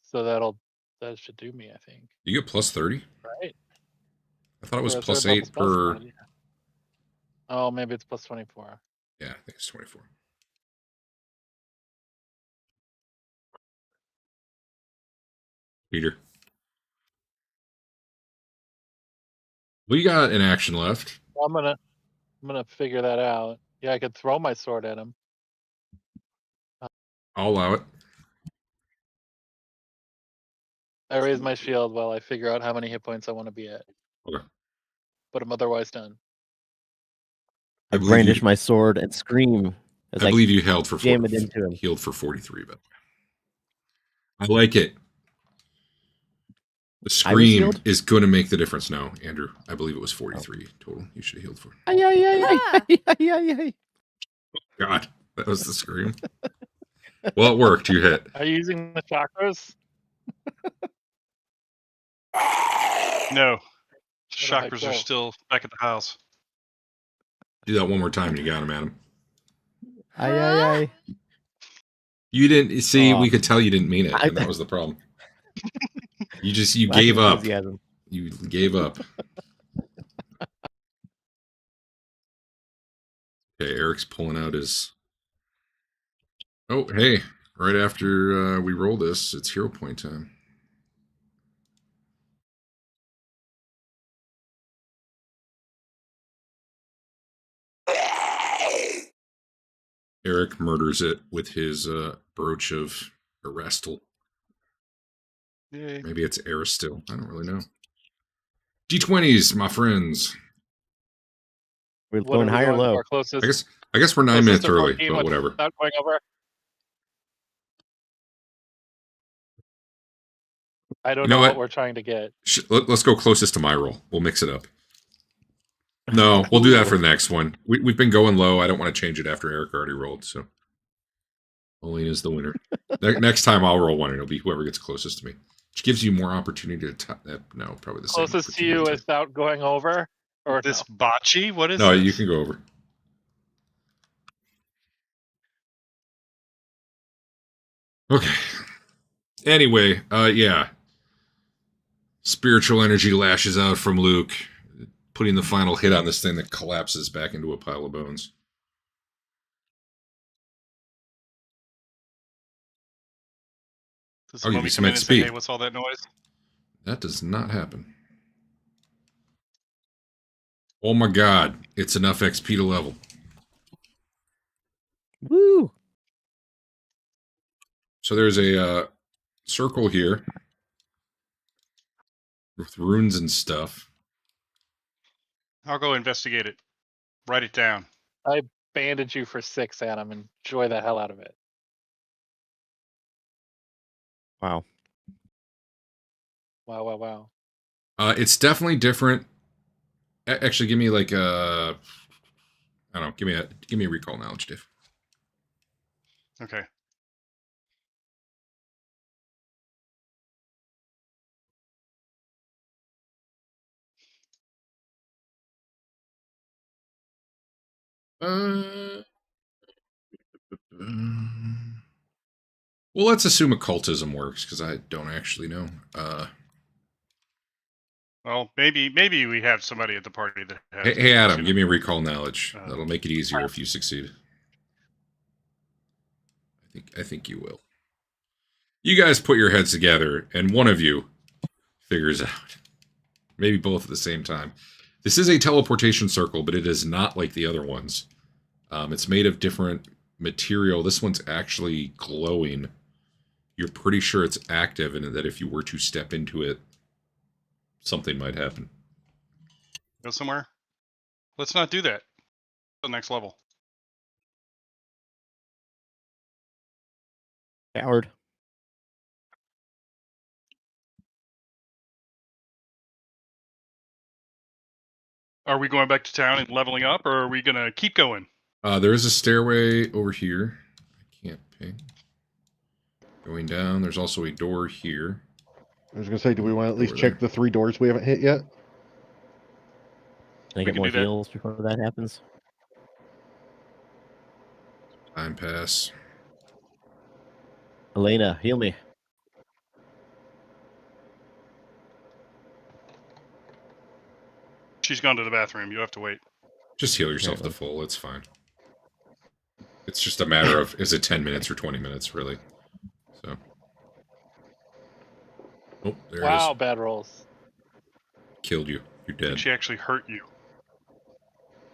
So that should do me, I think. You get plus 30? Right? I thought it was For a plus third level 8 spell per. slot, yeah. Oh, maybe it's plus 24. Yeah, I think it's 24. Peter. We got an action left. Well, I'm gonna figure that out. Yeah, I could throw my sword at him. I'll allow it. I raise my shield while I figure out how many hit points I want to be at. Okay. But I'm otherwise done. I brandish my sword and scream as I believe you held for jam it into him. healed for 43, but I like it. The scream healed? is going to make the difference now, Andrew. I believe it was 43 total. You should have healed for. Ay, ay, ay, ay, ay, ay, ay. God, that was the scream. Well, it worked. You hit. Are you using the chakras? No. did I Chakras go? are still back at the house. Do that one more time and you got him, Adam. Ay, ay, ay. You didn't see. Aw. We could tell you didn't mean it, and that was the problem. You Lack gave of up. enthusiasm. You gave up. Okay, Eric's pulling out his. Oh, hey! Right after we roll this, it's hero point time. Eric murders it with his brooch of Arestal. Yay. Maybe it's Aristil. I don't really know. D20s, my friends. We're What are going we high or going low? for? Closest. I guess we're 9 closest minutes to early, 14 but whatever. without going over. I don't You know know what? what we're trying to get. Let's go closest to my roll. We'll mix it up. No, we'll do that for the next one. We've been going low. I don't want to change it after Eric already rolled. So, Elena's the winner. Next time I'll roll one, and it'll be whoever gets closest to me, which gives you more opportunity to. No, probably the same. Closest to you without going over, or This no? bocce? What is No, this? you can go over. Okay. Anyway, yeah. Spiritual energy lashes out from Luke, putting the final hit on this thing that collapses back into a pile of bones. Does I'll give Loomys you some come in and say, XP. hey, what's all that noise? That does not happen. Oh my god, it's enough XP to level. Woo! So there's a circle here with runes and stuff. I'll go investigate it. Write it down. I banded you for 6, Adam. Enjoy the hell out of it. Wow. Wow, wow, wow. It's definitely different. Actually, give me like a. I don't know. Give me a recall knowledge, Dave. Okay. Well, let's assume occultism works because I don't actually know. Well, maybe we have somebody at the party that has. Hey, Adam, give me a recall knowledge. That'll make it easier pass. if you succeed. I think you will. You guys put your heads together, and one of you figures out. Maybe both at the same time. This is a teleportation circle, but it is not like the other ones. It's made of different material. This one's actually glowing. You're pretty sure it's active, and that if you were to step into it, something might happen. Go somewhere. Let's not do that. The next level. Coward. Are we going back to town and leveling up, or are we gonna keep going? There is a stairway over here. I can't ping. Going down, there's also a door here. I was going to say, do we want to at least Over check the 3 doors we haven't hit yet? Can I We get can more do that. heals before that happens? Time pass. Elena, heal me. She's gone to the bathroom. You have to wait. Just heal yourself to full. It's fine. It's just a matter of, is it 10 minutes or 20 minutes, really? So. Oh, there Wow, it is. bad rolls. Killed you. You're dead. She actually hurt you.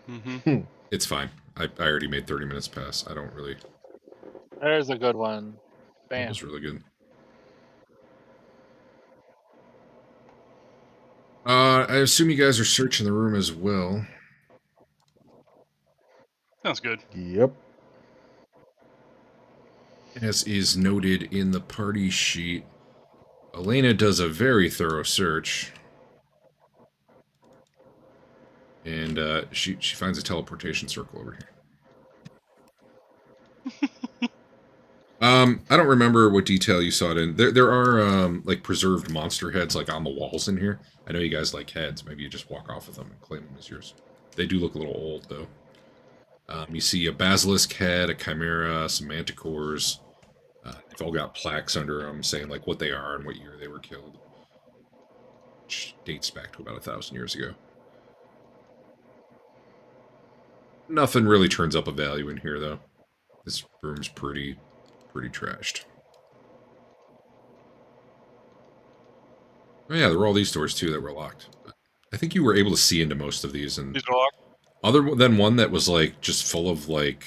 Mm-hmm. It's fine. I already made 30 minutes pass. I don't really... There's a good one. That Bam. was really good. I assume you guys are searching the room as well. Sounds good. Yep. As is noted in the party sheet, Elena does a very thorough search. And she finds a teleportation circle over here. I don't remember what detail you saw it in. There are like preserved monster heads like on the walls in here. I know you guys like heads. Maybe you just walk off with them and claim them as yours. They do look a little old though. You see a basilisk head, a chimera, some manticores. They've all got plaques under them saying like what they are and what year they were killed, which dates back to about 1,000 years ago. Nothing really turns up a value in here though. This room's pretty trashed. Oh yeah, there were all these doors too that were locked. I think you were able to see into most of these, and These are locked. other than one that was like just full of like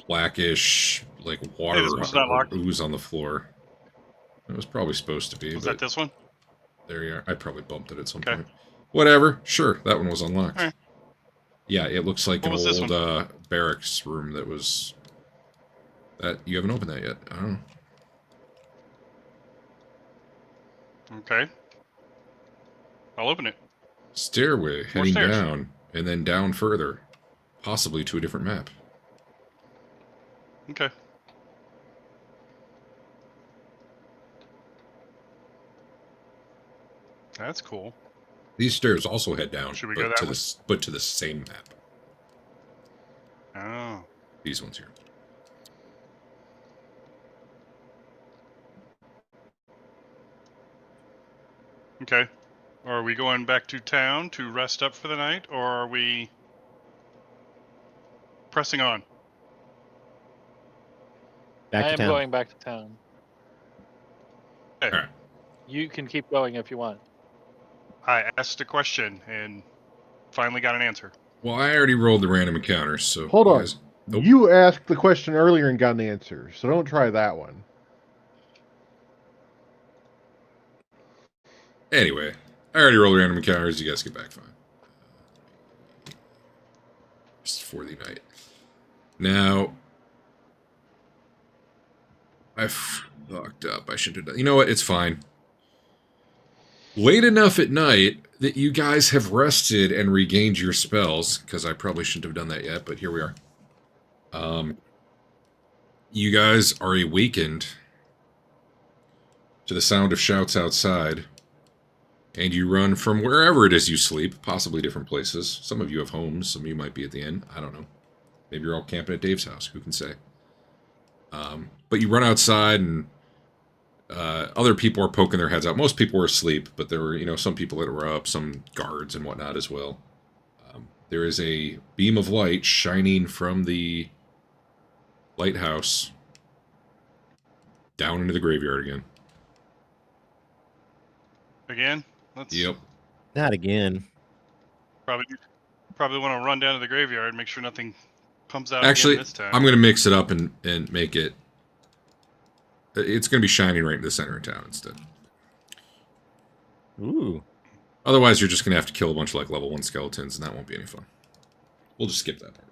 blackish like water Hey, this one's not or locked. ooze on the floor. It was probably supposed to be. Was but that this one? there you are. I probably bumped it at some Okay. point. Whatever. Sure, that one was unlocked. Alright. Yeah, it looks like What an was this old barracks room that was... That you haven't opened that yet. I don't know. Okay. I'll open it. Stairway heading stairs. down, and then down further. Possibly to a different map. Okay. That's cool. These stairs also head down, Should we but go that to way? but to the same map. Oh. These ones here. Okay. Are we going back to town to rest up for the night, or are we pressing on? Back I to am town. going back to town. Okay. Alright. You can keep going if you want. I asked a question and finally got an answer. Well, I already rolled the random encounters, so... Hold you on. guys- Nope. You asked the question earlier and got an answer, so don't try that one. Anyway, I already rolled random encounters. You guys get back fine. Just for the night. Now, I fucked up. I should have done... You know what? It's fine. Late enough at night that you guys have rested and regained your spells, because I probably shouldn't have done that yet, but here we are. You guys are awakened to the sound of shouts outside, and you run from wherever it is you sleep, possibly different places. Some of you have homes, some of you might be at the inn, I don't know. Maybe you're all camping at Dave's house, who can say? But you run outside, and other people are poking their heads out. Most people were asleep, but there were, some people that were up, some guards and whatnot as well. There is a beam of light shining from the lighthouse down into the graveyard again. Again? Let's Yep. Not again. probably want to run down to the graveyard, make sure nothing comes out Actually, again this time. I'm going to mix it up and make it... It's going to be shining right in the center of town instead. Ooh. Otherwise, you're just going to have to kill a bunch of like level 1 skeletons, and that won't be any fun. We'll just skip that part.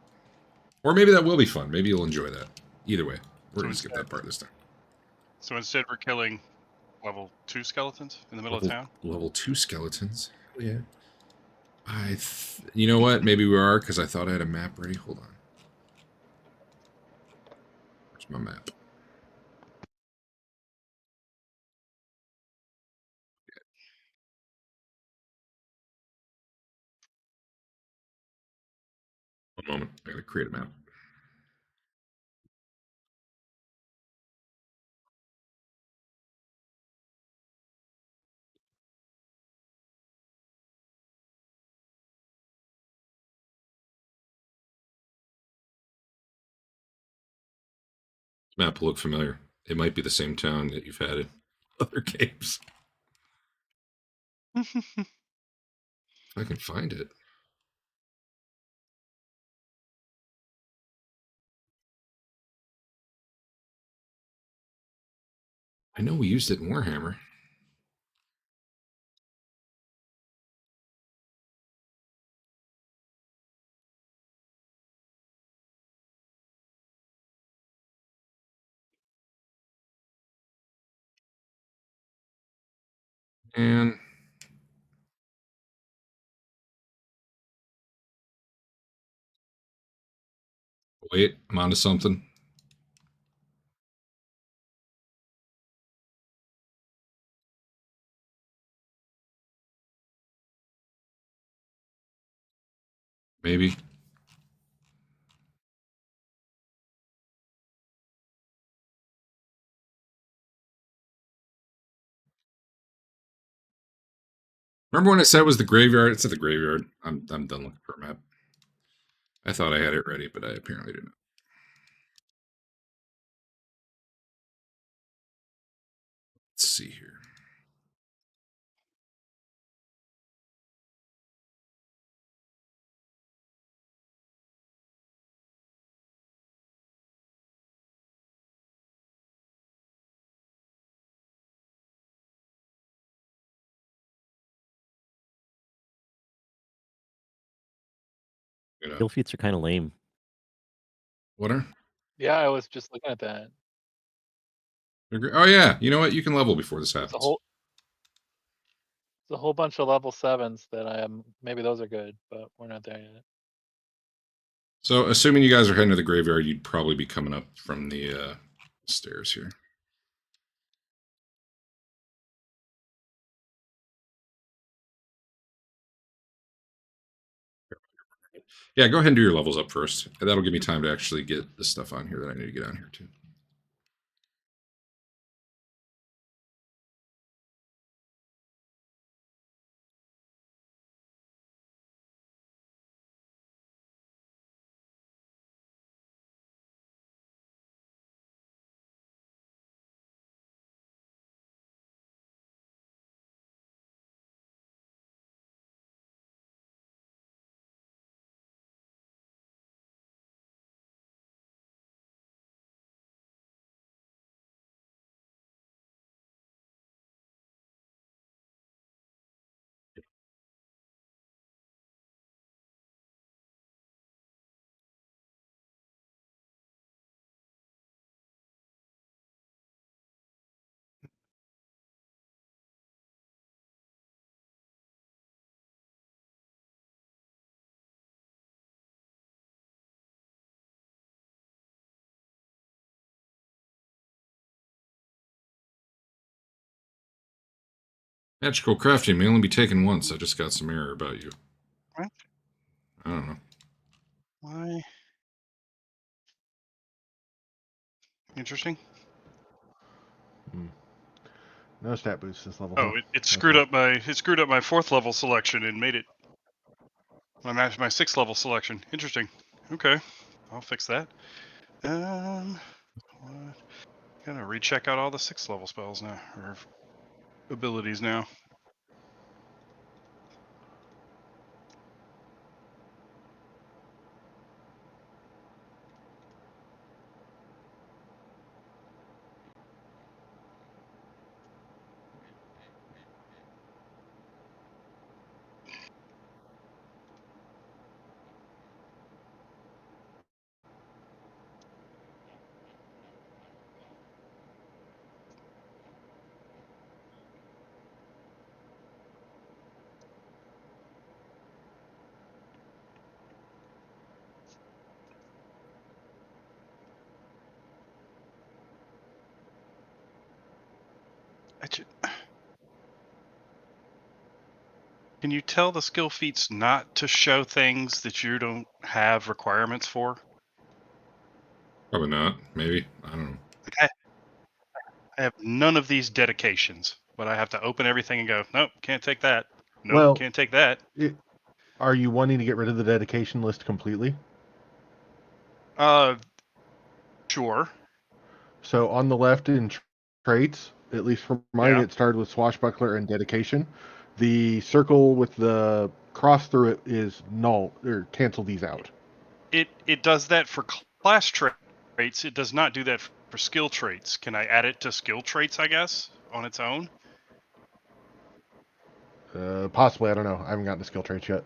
Or maybe that will be fun. Maybe you'll enjoy that. Either way, we're going to skip that part this time. So instead we're killing level 2 skeletons in the middle of town? Level 2 skeletons? Hell yeah. You know what? Maybe we are, because I thought I had a map ready. Hold on. Where's my map? Moment, I gotta create a map. This map will look familiar. It might be the same town that you've had in other games. If I can find it. I know we used it in Warhammer. And wait, I'm onto something. Maybe. Remember when I said it was the graveyard? It's at the graveyard. I'm done looking for a map. I thought I had it ready, but I apparently didn't. Let's see here. You know, Kill feats are kind of lame. what are? Yeah, I was just looking at that. Oh yeah, you know what? You can level before this There's happens. a whole bunch of level 7s that I am. Maybe those are good, but we're not there yet. So, assuming you guys are heading to the graveyard, you'd probably be coming up from the stairs here. Yeah, go ahead and do your levels up first. That'll give me time to actually get the stuff on here that I need to get on here too. Magical crafting may only be taken once. I just got some error about you. What? I don't know. Why? Interesting. No stat boost this level. Oh, huh? it screwed up my 4th level selection and made it my 6th level selection. Interesting. Okay, I'll fix that. What? Gotta recheck out all the 6th level spells now, or abilities now. Can you tell the skill feats not to show things that you don't have requirements for? Probably not. Maybe. I don't know. I have none of these dedications, but I have to open everything and go, nope, can't take that. Nope, Well, can't take that. Are you wanting to get rid of the dedication list completely? Sure. So on the left in traits, at least for mine, Yeah. it started with Swashbuckler and dedication. The circle with the cross through it is null, or cancel these out. It does that for class traits. It does not do that for skill traits. Can I add it to skill traits, I guess, on its own? Possibly, I don't know. I haven't gotten to skill traits yet.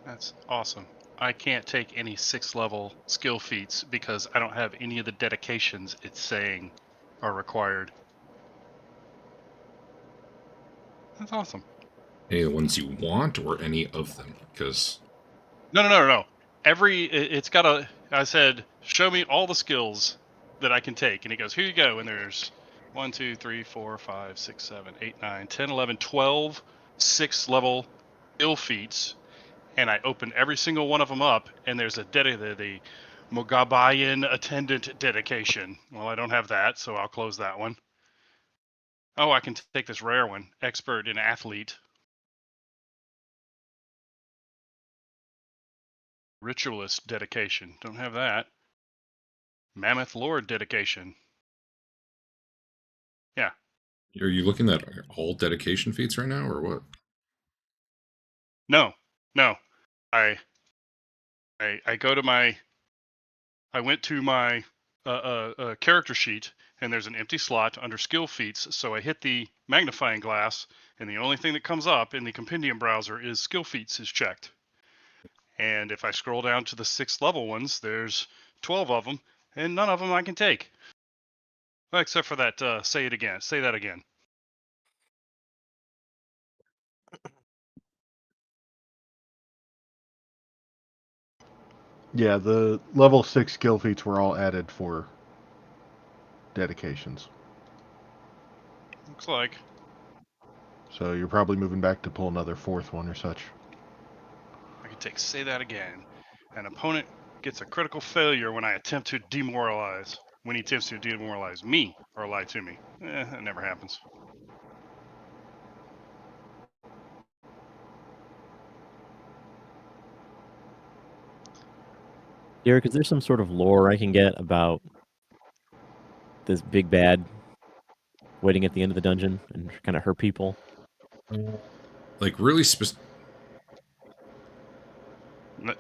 That's awesome. I can't take any 6th level skill feats because I don't have any of the dedications it's saying are required. That's awesome. Any of the ones you want, or any of them? Because No. It's got a. I said, show me all the skills that I can take, and he goes, here you go. And there's 1, 2, 3, 4, 5, 6, 7, 8, 9, 10, 11, 12 6th level skill feats, and I open every single one of them up, and there's the Mogabayan attendant dedication. Well, I don't have that, so I'll close that one. Oh, I can take this rare one, expert in athlete. Ritualist dedication. Don't have that. Mammoth Lord dedication. Yeah. are you looking at all dedication feats right now, or what? No. I go to my. I went to my character sheet, and there's an empty slot under skill feats. So I hit the magnifying glass, and the only thing that comes up in the compendium browser is skill feats is checked. And if I scroll down to the 6th level ones, there's 12 of them, and none of them I can take. Well, except for that, say it again. Say that again. Yeah, the level 6 skill feats were all added for dedications. Looks like. So you're probably moving back to pull another 4th one or such. I can take say that again. An opponent gets a critical failure when I attempt to demoralize. When he attempts to demoralize me or lie to me. That never happens. Derek, is there some sort of lore I can get about this big bad waiting at the end of the dungeon and kind of hurt people? Like really specific.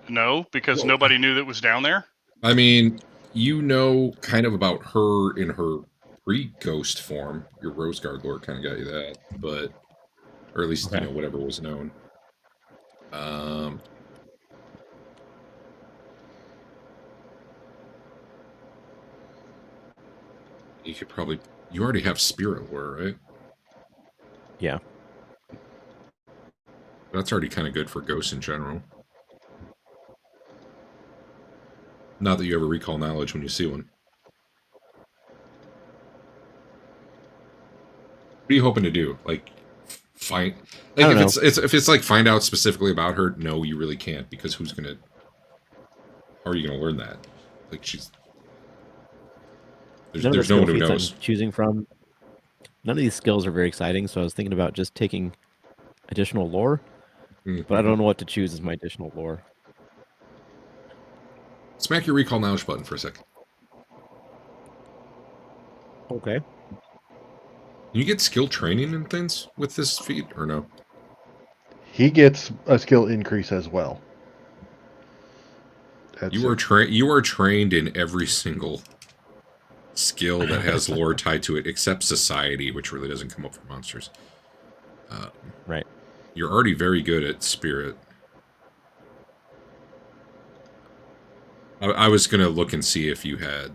No, because Whoa. nobody knew that was down there. I mean, you know kind of about her in her pre-ghost form. Your Rose Guard lore kind of got you that, but or at least Okay. you know whatever was known. You could probably you already have spirit lore, right? Yeah. That's already kind of good for ghosts in general. Not that you ever recall knowledge when you see one. What are you hoping to do? Like find I like don't if it's like find out specifically about her, no, you really can't, because how are you gonna learn that? Like None of the there's no skill one who feats knows. I'm choosing from. None of these skills are very exciting, so I was thinking about just taking additional lore, but I don't know what to choose as my additional lore. Smack your recall knowledge button for a second. Okay. Can you get skill training and things with this feat, or no? He gets a skill increase as well. That's You are trained in every single skill that has lore tied to it, except society, which really doesn't come up for monsters. Right. You're already very good at spirit. I was gonna look and see if you had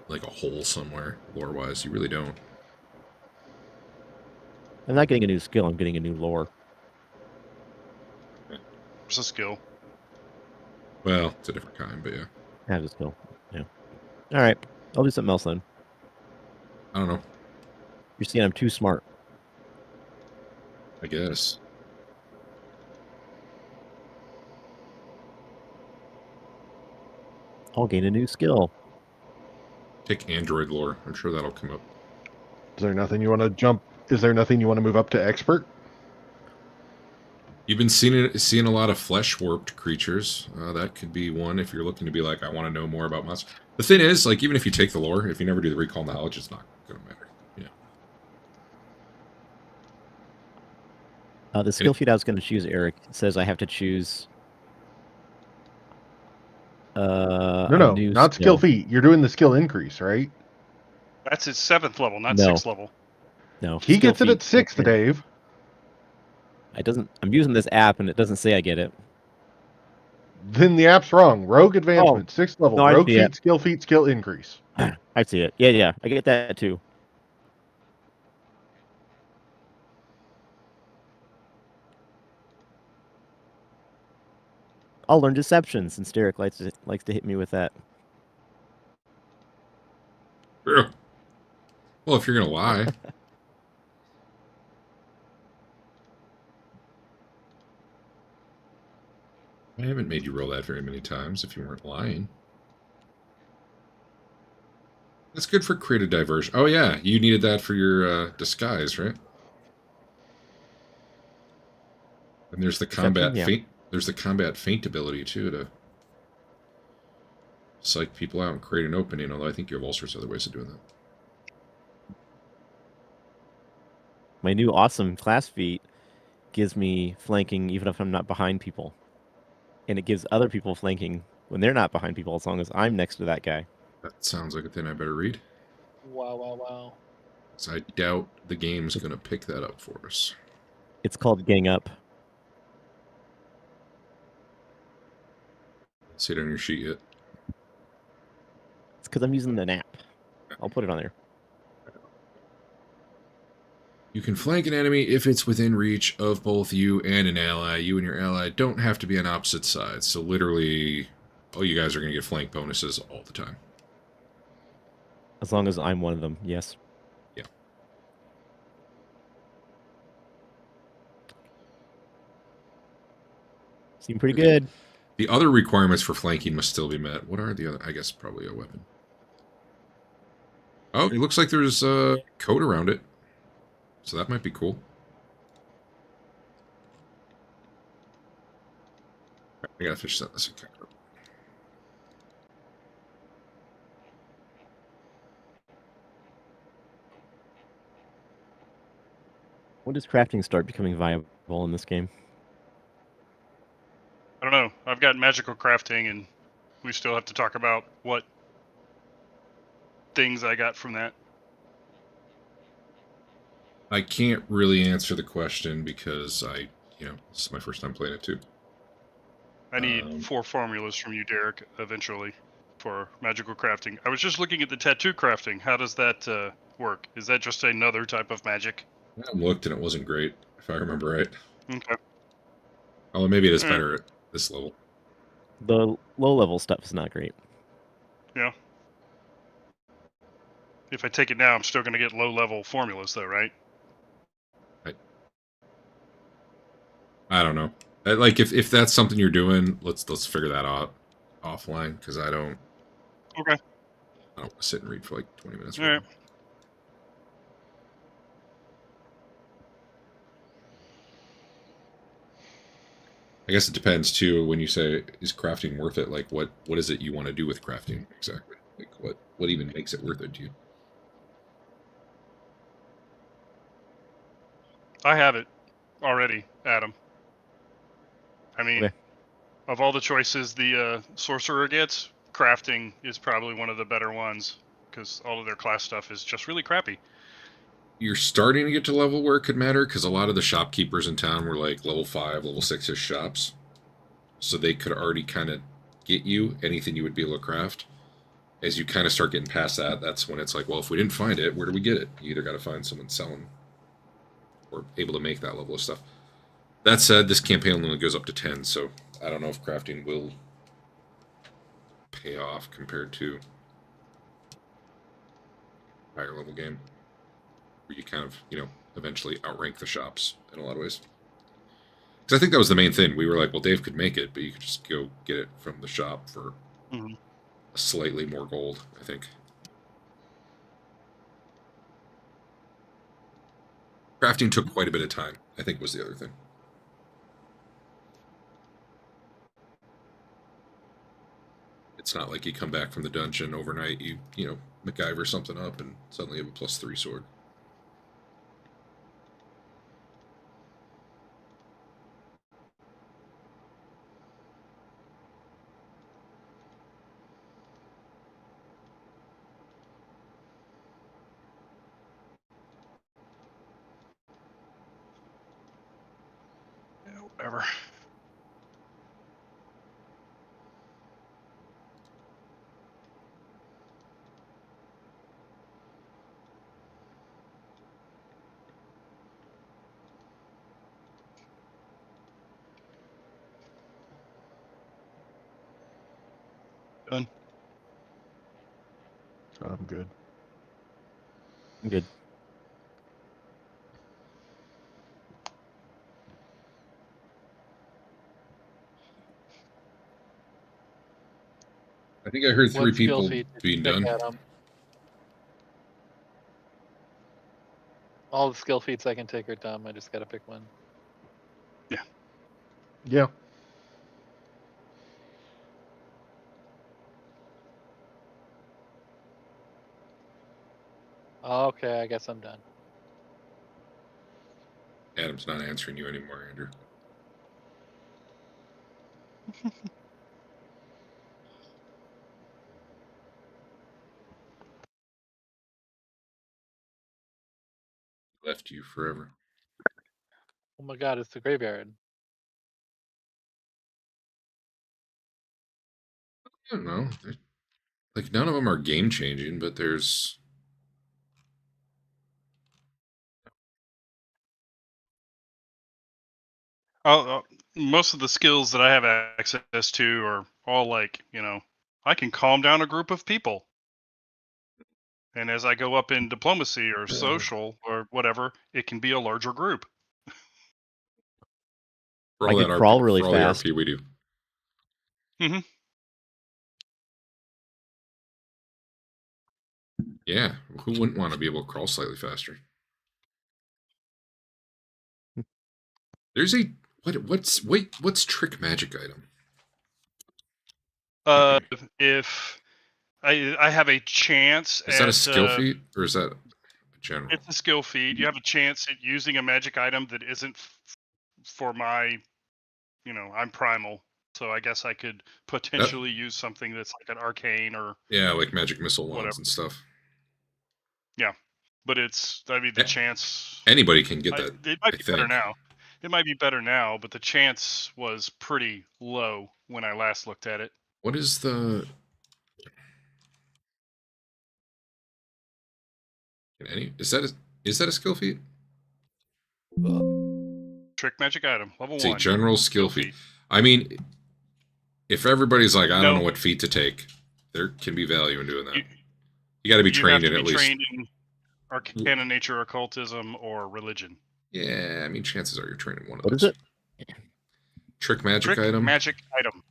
like a hole somewhere lore-wise. You really don't. I'm not getting a new skill. I'm getting a new lore. It's a skill. Well, it's a different kind, but yeah. I have a skill. Yeah. All right. I'll do something else then. I don't know. You're seeing I'm too smart. I guess. I'll gain a new skill. Take android lore. I'm sure that'll come up. Is there nothing you want to jump? Is there nothing you want to move up to expert? You've been seeing a lot of flesh warped creatures. That could be one if you're looking to be like, I want to know more about monsters. The thing is, like, even if you take the lore, if you never do the recall knowledge, it's not going to matter. Yeah. The skill feed I was going to choose, Eric, says I have to choose. No, a new not skill feat. You're doing the skill increase, right? That's his 7th level, not No. 6th level. No, He skill gets it at feat. 6th, Dave. It doesn't. I'm using this app, and it doesn't say I get it. Then the app's wrong. Rogue advancement, 6th level. No, I Rogue see it. feat, skill increase. I see it. Yeah, I get that too. I'll learn deception since Derek likes to hit me with that. Well, if you're going to lie. I haven't made you roll that very many times if you weren't lying. That's good for creative diversion. Oh yeah, you needed that for your disguise, right? And there's the combat Deception, yeah. feint. There's the combat feint ability too to psych people out and create an opening. Although I think you have all sorts of other ways of doing that. My new awesome class feat gives me flanking even if I'm not behind people. And it gives other people flanking when they're not behind people as long as I'm next to that guy. That sounds like a thing I better read. Wow. So I doubt the game's going to pick that up for us. It's called Gang Up. See it on your sheet yet? It's because I'm using an app. I'll put it on there. You can flank an enemy if it's within reach of both you and an ally. You and your ally don't have to be on opposite sides. So literally, oh, you guys are going to get flank bonuses all the time. As long as I'm one of them, yes. Yeah. Seem pretty good. The other requirements for flanking must still be met. What are the other? I guess probably a weapon. Oh, it looks like there's a coat around it. So that might be cool. I gotta fish this. When does crafting start becoming viable in this game? I don't know. I've got magical crafting, and we still have to talk about what things I got from that. I can't really answer the question because this is my first time playing it too. I need 4 formulas from you, Derek, eventually, for magical crafting. I was just looking at the tattoo crafting. How does that work? Is that just another type of magic? I looked and it wasn't great, if I remember right. Okay. Although maybe it is better at this level. The low-level stuff is not great. Yeah. If I take it now, I'm still going to get low-level formulas, though, right? I don't know. Like if that's something you're doing, let's figure that out offline because I don't. Okay. I don't want to sit and read for like 20 minutes. All right. I guess it depends too. When you say is crafting worth it, like what is it you want to do with crafting exactly? Like what even makes it worth it to you? I have it already, Adam. I mean, Okay. of all the choices the Sorcerer gets, crafting is probably one of the better ones because all of their class stuff is just really crappy. You're starting to get to level where it could matter, because a lot of the shopkeepers in town were like level 5, level 6-ish shops. So they could already kind of get you anything you would be able to craft. As you kind of start getting past that, that's when it's like, well, if we didn't find it, where do we get it? You either got to find someone selling or able to make that level of stuff. That said, this campaign only goes up to 10, so I don't know if crafting will pay off compared to a higher level game, where you kind of, eventually outrank the shops in a lot of ways. Because I think that was the main thing. We were like, well, Dave could make it, but you could just go get it from the shop for slightly more gold, I think. Crafting took quite a bit of time, I think, was the other thing. It's not like you come back from the dungeon overnight, you MacGyver something up and suddenly you have a +3 sword. Yeah, whatever. Done. I'm good. I'm good. I think I heard 3 What skill people feat did being you pick, done. Adam? All the skill feats I can take are dumb. I just gotta pick one. Yeah. Okay, I guess I'm done. Adam's not answering you anymore, Andrew. Left you forever. Oh my god, it's the graveyard. I don't know. Like, none of them are game changing, but there's. Most of the skills that I have access to are all like, I can calm down a group of people. And as I go up in diplomacy or social or whatever, it can be a larger group. For I all could that crawl RP, really for all the fast. RP we do. Mm-hmm. Yeah, who wouldn't want to be able to crawl slightly faster? There's a what's trick magic item? If I have a chance Is that a at, skill feat or is that a general? it's a skill feat. You have a chance at using a magic item that isn't for my, I'm primal. So I guess I could potentially use something that's like an arcane or Yeah, like magic missile wands whatever. and stuff. Yeah, but the Yeah. chance. Anybody can get that. It might I be better think. now. It might be better now, but the chance was pretty low when I last looked at it. What is the? Is that a skill feat? Trick magic item, level It's 1. a general skill feat. I mean, if everybody's like, I don't know what feat to take, there can be value in doing that. You got to be trained in at least. Trained in arcana, nature, occultism, or religion. Yeah, I mean, chances are you're trained in one of What those. is it? Trick magic Trick item. magic item.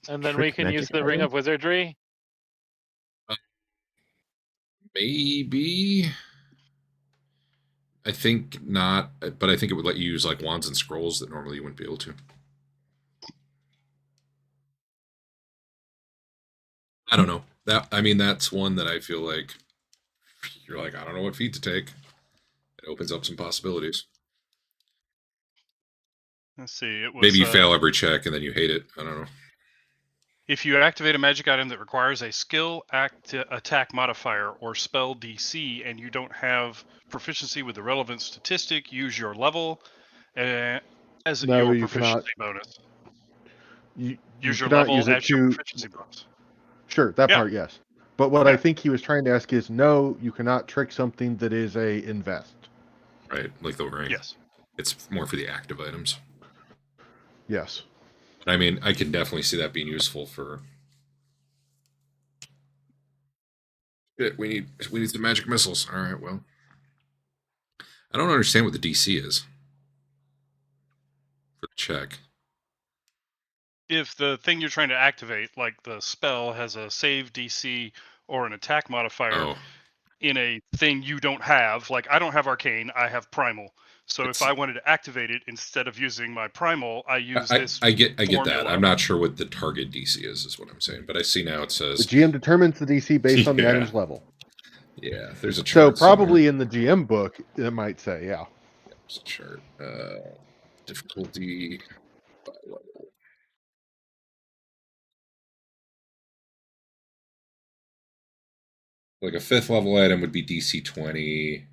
And then Trick we can use magic the Ring item? of Wizardry. Maybe. I think not, but I think it would let you use like wands and scrolls that normally you wouldn't be able to. I don't know. That's one that I feel like you're like, I don't know what feat to take. It opens up some possibilities. Let's see. It was Maybe you fail every check and then you hate it. I don't know. If you activate a magic item that requires a skill, attack modifier, or spell DC, and you don't have proficiency with the relevant statistic, use your level as No, your you proficiency cannot. bonus. You Use your cannot level use it as your to. proficiency bonus. Sure, that Yeah. part, yes. But what I Yeah. think he was trying to ask is, no, you cannot trick something that is a invest. Right, like the ring. Yes. It's more for the active items. Yes. I mean, I can definitely see that being useful for. We need some magic missiles. All right, well, I don't understand what the DC is for the check. If the thing you're trying to activate, like the spell, has a save DC or an attack modifier Oh, in a thing you don't have, like I don't have arcane, I have primal. So if I wanted to activate it instead of using my primal, I use this. I get that. formula. I'm not sure what the target DC is what I'm saying. But I see now it The says GM determines the DC based on the Yeah. item's level. yeah. There's a So chart. probably in the GM book, it might say, yeah. There's a chart. Difficulty by level. Like a 5th level item would be DC 20.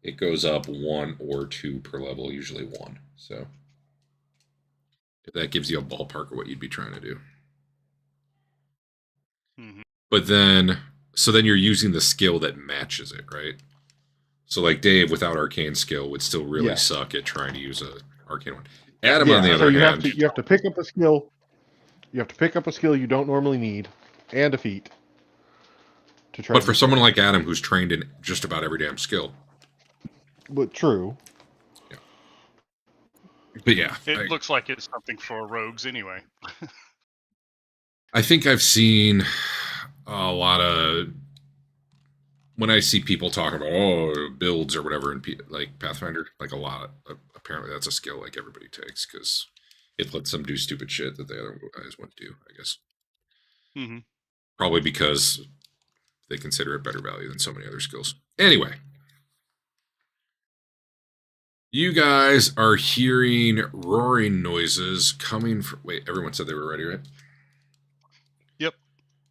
It goes up 1 or 2 per level, usually 1. So if that gives you a ballpark of what you'd be trying to do. Mm-hmm. But then, so then you're using the skill that matches it, right? So like Dave without arcane skill would still really Yes. suck at trying to use a arcane one. Yeah. Adam, on the Yeah, other so hand, you have to pick up a skill. You have to pick up a skill you don't normally need, and a feat. To try but to for use someone it. like Adam who's trained in just about every damn skill. But true. But yeah, It looks like it's something for rogues anyway. I think I've seen a lot of when I see people talking about builds or whatever in like Pathfinder, like a lot. Apparently, that's a skill like everybody takes because it lets them do stupid shit that the other guys wouldn't do. I guess Mm-hmm. probably because they consider it better value than so many other skills. Anyway, you guys are hearing roaring noises coming from. Wait, everyone said they were ready, right? Yep.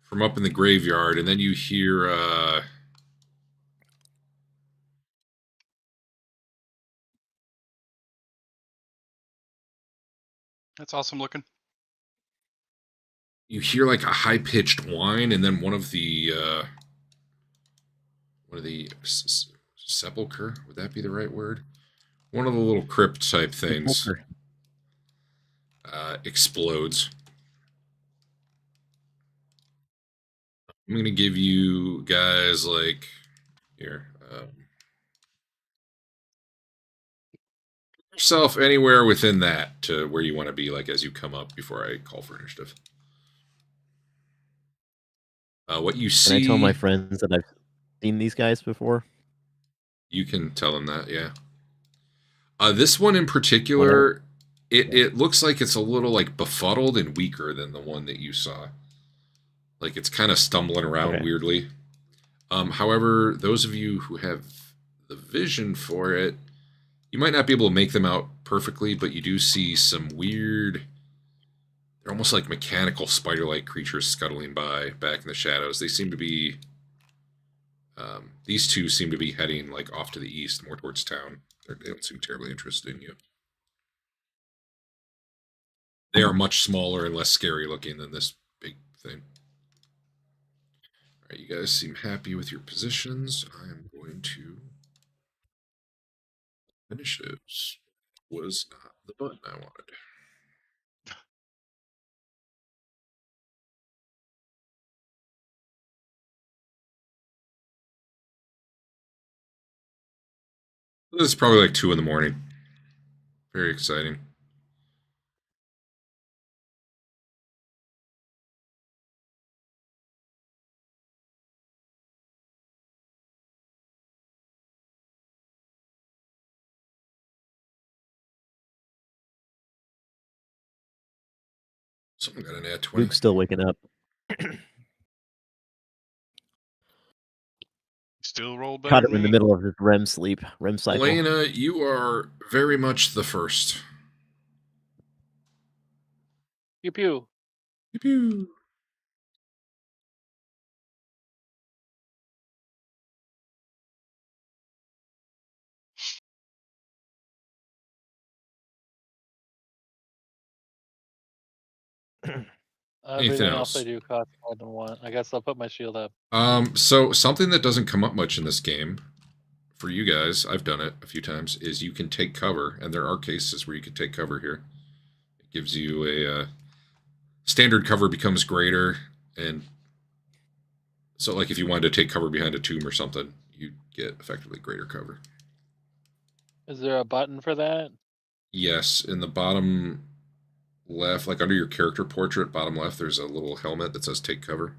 From up in the graveyard, and then you hear. That's awesome looking. You hear like a high-pitched whine, and then one of the sepulcher, would that be the right word? One of the little crypt type things explodes. I'm gonna give you guys like here. Yourself anywhere within that to where you want to be, like as you come up before I call for initiative. What you see? Can I tell my friends that I've seen these guys before? You can tell them that, yeah. This one in particular, it looks like it's a little like befuddled and weaker than the one that you saw. Like it's kind of stumbling around weirdly. However, those of you who have the vision for it, you might not be able to make them out perfectly, but you do see some weird, they're almost like mechanical spider-like creatures scuttling by back in the shadows. They seem to be, these two seem to be heading like off to the east, more towards town. They don't seem terribly interested in you. They are much smaller and less scary looking than this big thing. All right, you guys seem happy with your positions. I am going to initiatives. Was not the button I wanted. This is probably like 2 in the morning. Very exciting. Someone got an ad 20. Luke's still waking up. Still roll better. Caught him in the middle of his REM cycle. Elena, you are very much the first. Pew pew. Pew pew. Anything Everything else I else? do costs more than one. I guess I'll put my shield up. So something that doesn't come up much in this game, for you guys, I've done it a few times, is you can take cover, and there are cases where you can take cover here. It gives you a standard cover becomes greater, and so like if you wanted to take cover behind a tomb or something, you get effectively greater cover. Is there a button for that? Yes, in the bottom left, like under your character portrait, bottom left, there's a little helmet that says "Take cover,"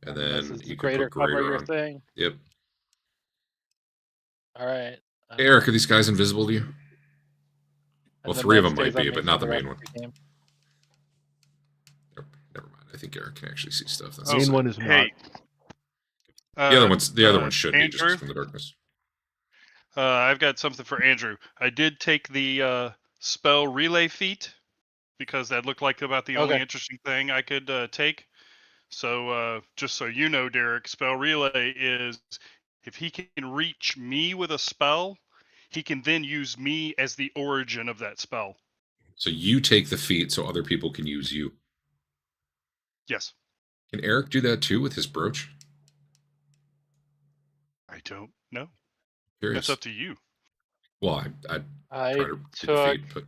and This then is the you can greater put cover greater you're on. saying? Yep. All right. Hey, Eric, are these guys invisible to you? Well, And then 3 of that them might stays on be, me but for not the rest main one. of the game. Nope, never mind. I think Eric can actually see stuff. That's The main insane. one is not. Hey, The other ones should be Andrew, just from the darkness. I've got something for Andrew. I did take the spell relay feat because that looked like about the only Okay. interesting thing I could take. So just so you know, Derek, spell relay is if he can reach me with a spell, he can then use me as the origin of that spell. So you take the feat so other people can use you. Yes. Can Eric do that too with his brooch? I don't know. Curious. That's up to you. Well, I I try to do the took. feat, but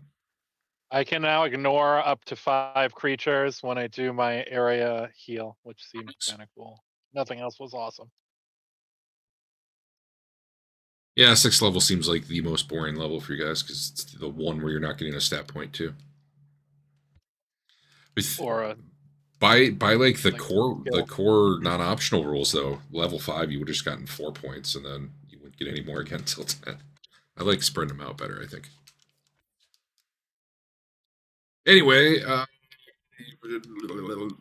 I can now ignore up to 5 creatures when I do my area heal, which seems kind of cool. Nothing else was awesome. yeah, 6th level seems like the most boring level for you guys because it's the one where you're not getting a stat point too. Or a By like the like core skill. non-optional rules though, level 5 you would have just gotten 4 points and then you wouldn't get any more again until 10. I like spreading them out better, I think. Anyway,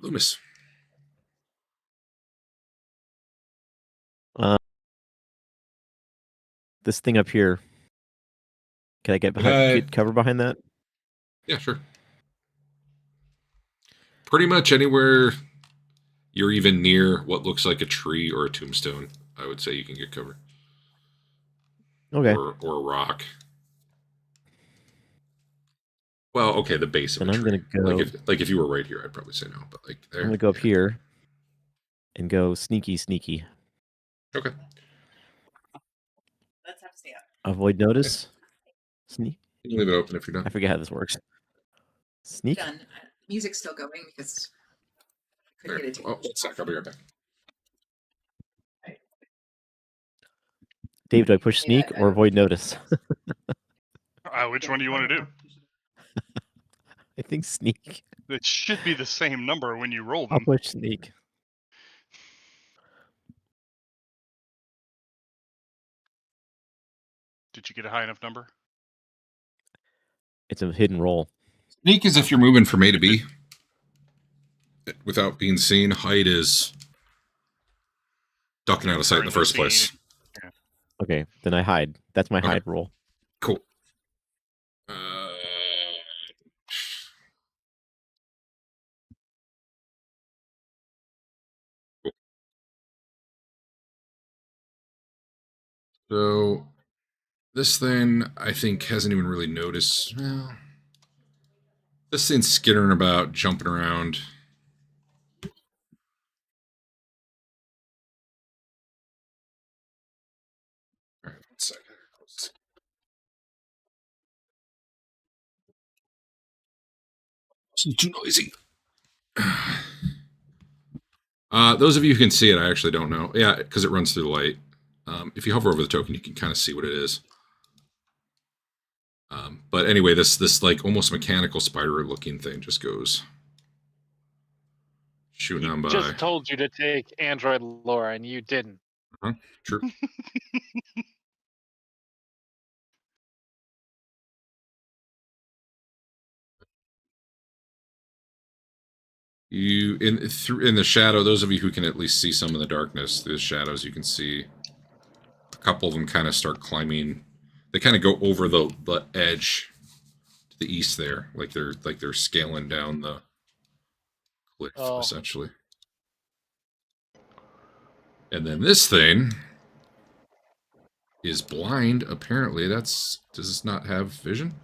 Loomys. This thing up here. Can I get get cover behind that? Yeah, sure. Pretty much anywhere you're even near what looks like a tree or a tombstone, I would say you can get cover. Okay. Or a rock. Well, okay, the base of Then a I'm tree. gonna go. Like if you were right here, I'd probably say no. But like there, I'm gonna go up here and go sneaky. Okay. Let's have to stay up. Avoid notice. Sneak. You can leave it open if you're done. I forget how this works. Sneak. Done. Music's still going because I couldn't There. get it to. Oh, 1 sec. I'll be right back. Dave, do I push sneak or avoid notice? Which one do you want to do? I think sneak. It should be the same number when you roll I'll them. push sneak. Did you get a high enough number? It's a hidden roll. Sneak is if you're moving from A to B without being seen. Height is ducking out of sight in the first place. Yeah. Okay, then I hide. That's my Okay. hide roll. Cool. So this thing, I think, hasn't even really noticed. Well, this thing's skittering about, jumping around. All right, 1 second. It's too noisy. Those of you who can see it, I actually don't know. Yeah, because it runs through the light. If you hover over the token, you can kind of see what it is. But anyway, this like almost mechanical spider-looking thing just goes shooting on by. Just told you to take Android lore and you didn't. True. You in the shadow. Those of you who can at least see some in the darkness, through the shadows, you can see a couple of them kind of start climbing. They kind of go over the edge to the east there, like they're scaling down the cliff essentially. And then this thing is blind. Apparently, does this not have vision?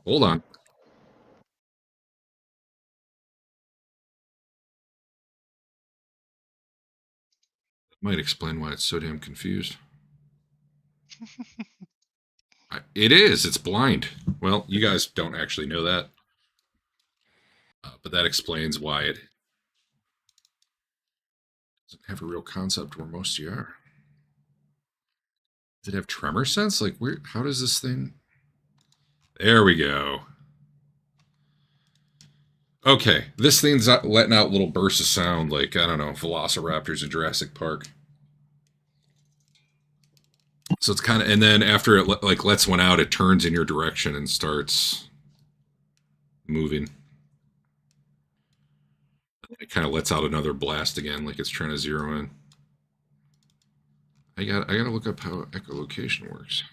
Hold on. Might explain why it's so damn confused. It is. It's blind. Well, you guys don't actually know that. But that explains why it doesn't have a real concept where most of you are. Does it have tremor sense? Like, where? How does this thing... There we go. Okay, this thing's not letting out little bursts of sound like, I don't know, velociraptors in Jurassic Park. So it's kind of... And then after it like lets one out, it turns in your direction and starts moving. It kind of lets out another blast again, like it's trying to zero in. I gotta look up how echolocation works.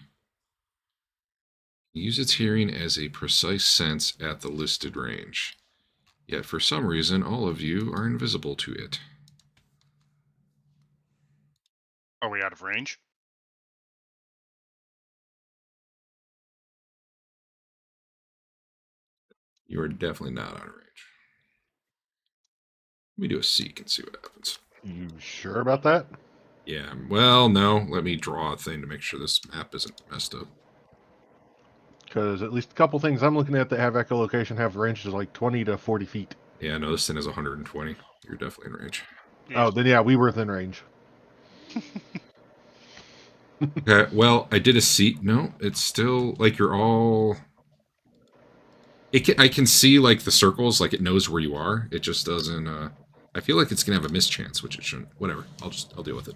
Use its hearing as a precise sense at the listed range. Yet for some reason, all of you are invisible to it. Are we out of range? You are definitely not out of range. Let me do a seek and see what happens. You sure about that? Yeah, well, no. Let me draw a thing to make sure this map isn't messed up. Because at least a couple things I'm looking at that have echolocation have ranges of like 20 to 40 feet. Yeah, no, this thing is 120. You're definitely in range. Yeah. Oh, then yeah, we were within range. Okay, well, I did a seek. No, it's still, like, you're all... I can see, like, the circles, like, it knows where you are. It just doesn't, I feel like it's going to have a mischance, which it shouldn't. Whatever, I'll deal with it.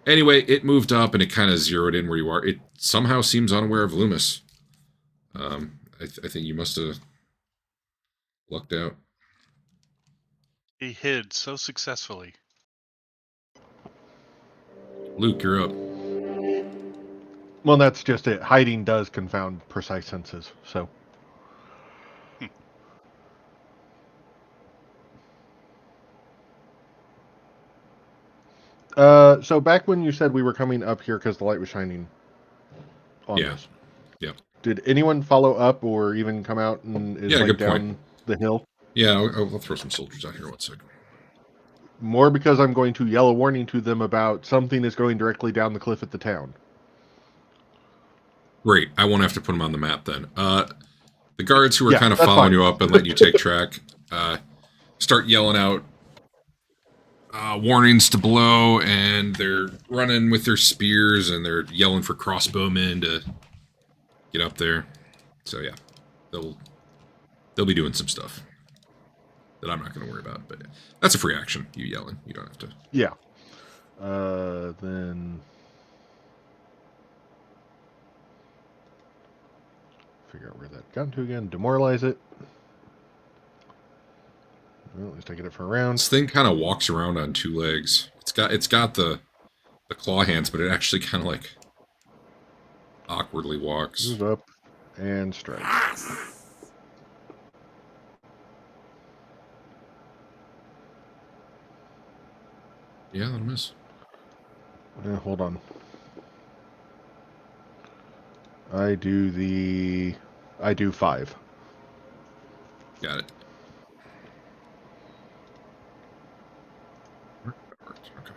Anyway, it moved up, and it kind of zeroed in where you are. It somehow seems unaware of Loomys. I think you must have lucked out. He hid so successfully. Luke, you're up. Well, that's just it. Hiding does confound precise senses, so... So back when you said we were coming up here because the light was shining on us. Yep. Did anyone follow up or even come out and is Yeah, like good down point. the hill? Yeah, I'll throw some soldiers out here. 1 second. More because I'm going to yell a warning to them about something is going directly down the cliff at the town. Great. I won't have to put them on the map then. The guards who are Yeah, kind of that's following fine. you up and letting you take track start yelling out warnings to blow, and they're running with their spears, and they're yelling for crossbowmen to get up there. So yeah, they'll be doing some stuff that I'm not going to worry about. But that's a free action. You yelling. You don't have to. Yeah. Then figure out where that got to again. Demoralize it. Well, at least I get it for a round. This thing kind of walks around on 2 legs. It's got the claw hands, but it actually kind of like awkwardly walks. Move up and strike. Yeah, that'll miss. Hold on. I do 5. Got it. That worked. Okay.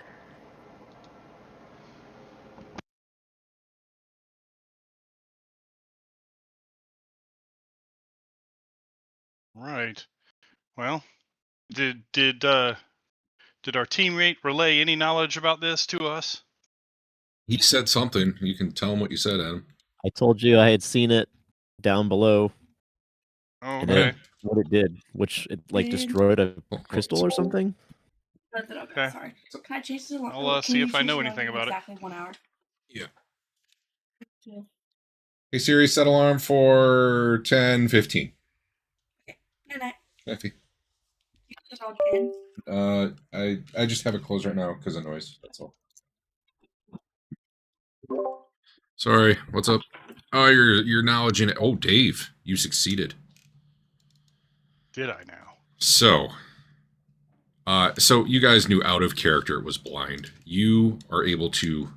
Right. Well, did our teammate relay any knowledge about this to us? He said something. You can tell him what you said, Adam. I told you I had seen it down below, and Okay. then what it did, which it like And- destroyed a crystal or something. That's it, okay, Okay. sorry. Can I change it? I'll see if I know anything about it. Exactly 1 hour. Yeah. Yeah. Hey Siri, set alarm for 10:15. Night-night. Effie. You can talk again. I just have it closed right now because of noise. That's all. Sorry. What's up? Oh, you're acknowledging it. Oh, Dave, you succeeded. Did I now? So you guys knew out of character it was blind. You are able to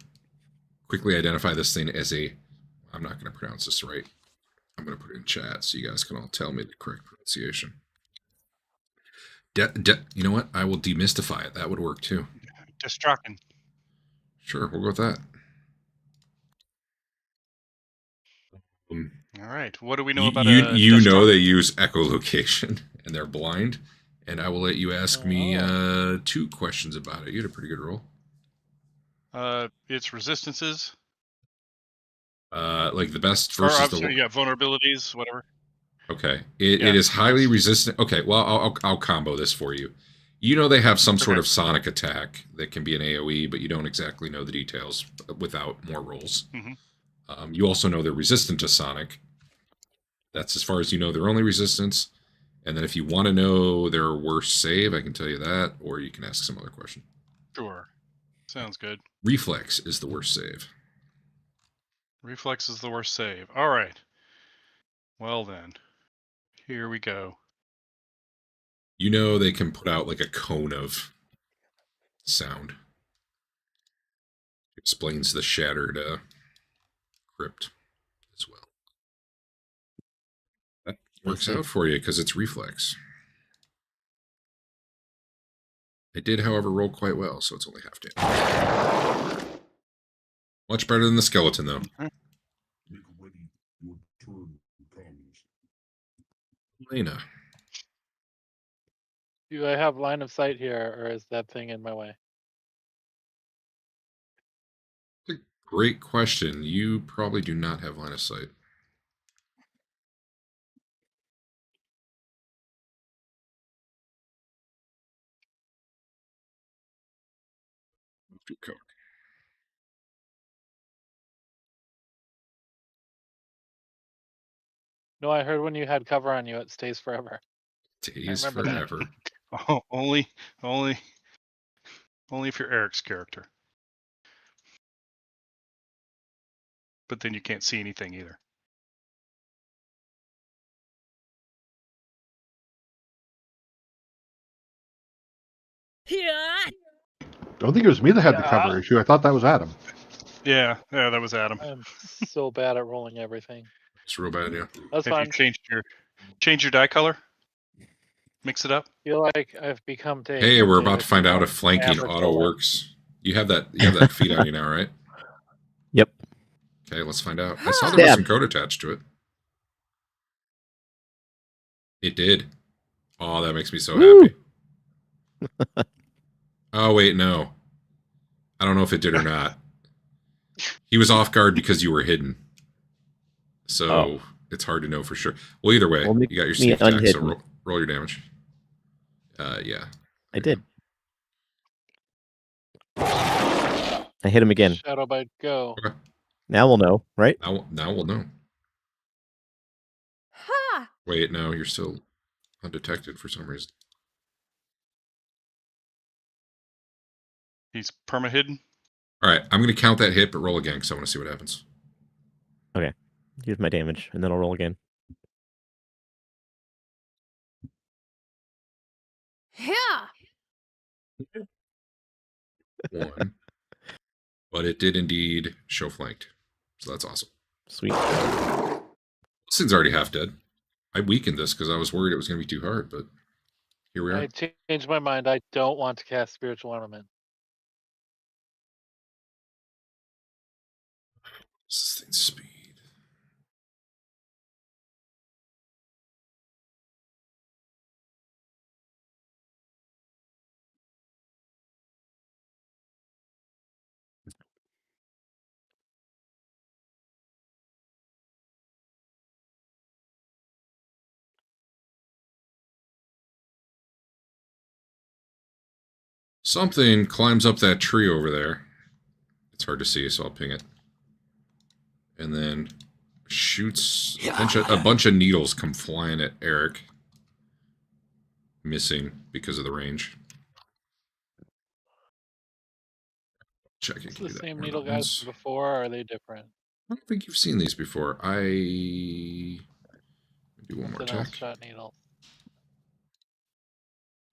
quickly identify this thing as I'm not going to pronounce this right. I'm going to put it in chat so you guys can all tell me the correct pronunciation. You know what? I will demystify it. That would work too. Distracting. Sure, we'll go with that. All right. What do we know You about you know Deathstalker? they use echolocation and they're blind, and I will let you ask me 2 questions about it. You had a pretty good roll. Its resistances, Like the best or versus I'm the sorry, yeah, vulnerabilities, whatever. Okay, it Yeah, is highly yes. resistant. Okay, well I'll combo this for you. You know they have some sort Okay. of sonic attack that can be an AOE, but you don't exactly know the details without more rolls. Mhm. You also know they're resistant to sonic. That's as far as you know their only resistance. And then if you want to know their worst save, I can tell you that, or you can ask some other question. Sure. Sounds good. Reflex is the worst save. Reflex is the worst save. All right. Well then, here we go. You know they can put out like a cone of sound. Explains the shattered crypt as well. That works out for you because it's reflex. I did, however, roll quite well, so it's only half damage. Much better than the skeleton, though. Elena. Do I have line of sight here, or is that thing in my way? That's a great question. You probably do not have line of sight. No, I heard when you had cover on you, it stays forever. Days remember that. forever. Oh, only if you're Eric's character. But then you can't see anything either. Don't think it was me that had the cover issue. I thought that was Adam. Yeah, that was Adam. I'm so bad at rolling everything. It's real bad, yeah. That's Have fine. you changed your die color? Mix it up. Feel like I've become Hey, we're about to find out if flanking auto works. You have that feed on you now, right? Yep. Okay, let's find out. I saw there was some code attached to it. It did. Oh, that makes me so happy. Oh, wait, no. I don't know if it did or not. He was off guard because you were hidden. So it's hard to know for sure. Well, either way, you got your sneak attack, so roll your damage. Yeah. I did. I hit him again. Shadow Bite, go. Okay. Now we'll know, right? Now we'll know. Ha! Wait, no, you're still undetected for some reason. He's perma-hidden. All right, I'm going to count that hit, but roll again because I want to see what happens. Okay. Here's my damage, and then I'll roll again. Yeah. 1. But it did indeed show flanked. So that's awesome. Sweet. This thing's already half dead. I weakened this because I was worried it was going to be too hard, but here we are. I changed my mind. I don't want to cast Spiritual Ornament. What's this thing's speed? Something climbs up that tree over there. It's hard to see, so I'll ping it. And then shoots a bunch of needles come flying at Eric. Missing because of the range. Check it. Is the same needle guys from before, or are they different? I don't think you've seen these before. Do one more check. Shot needle.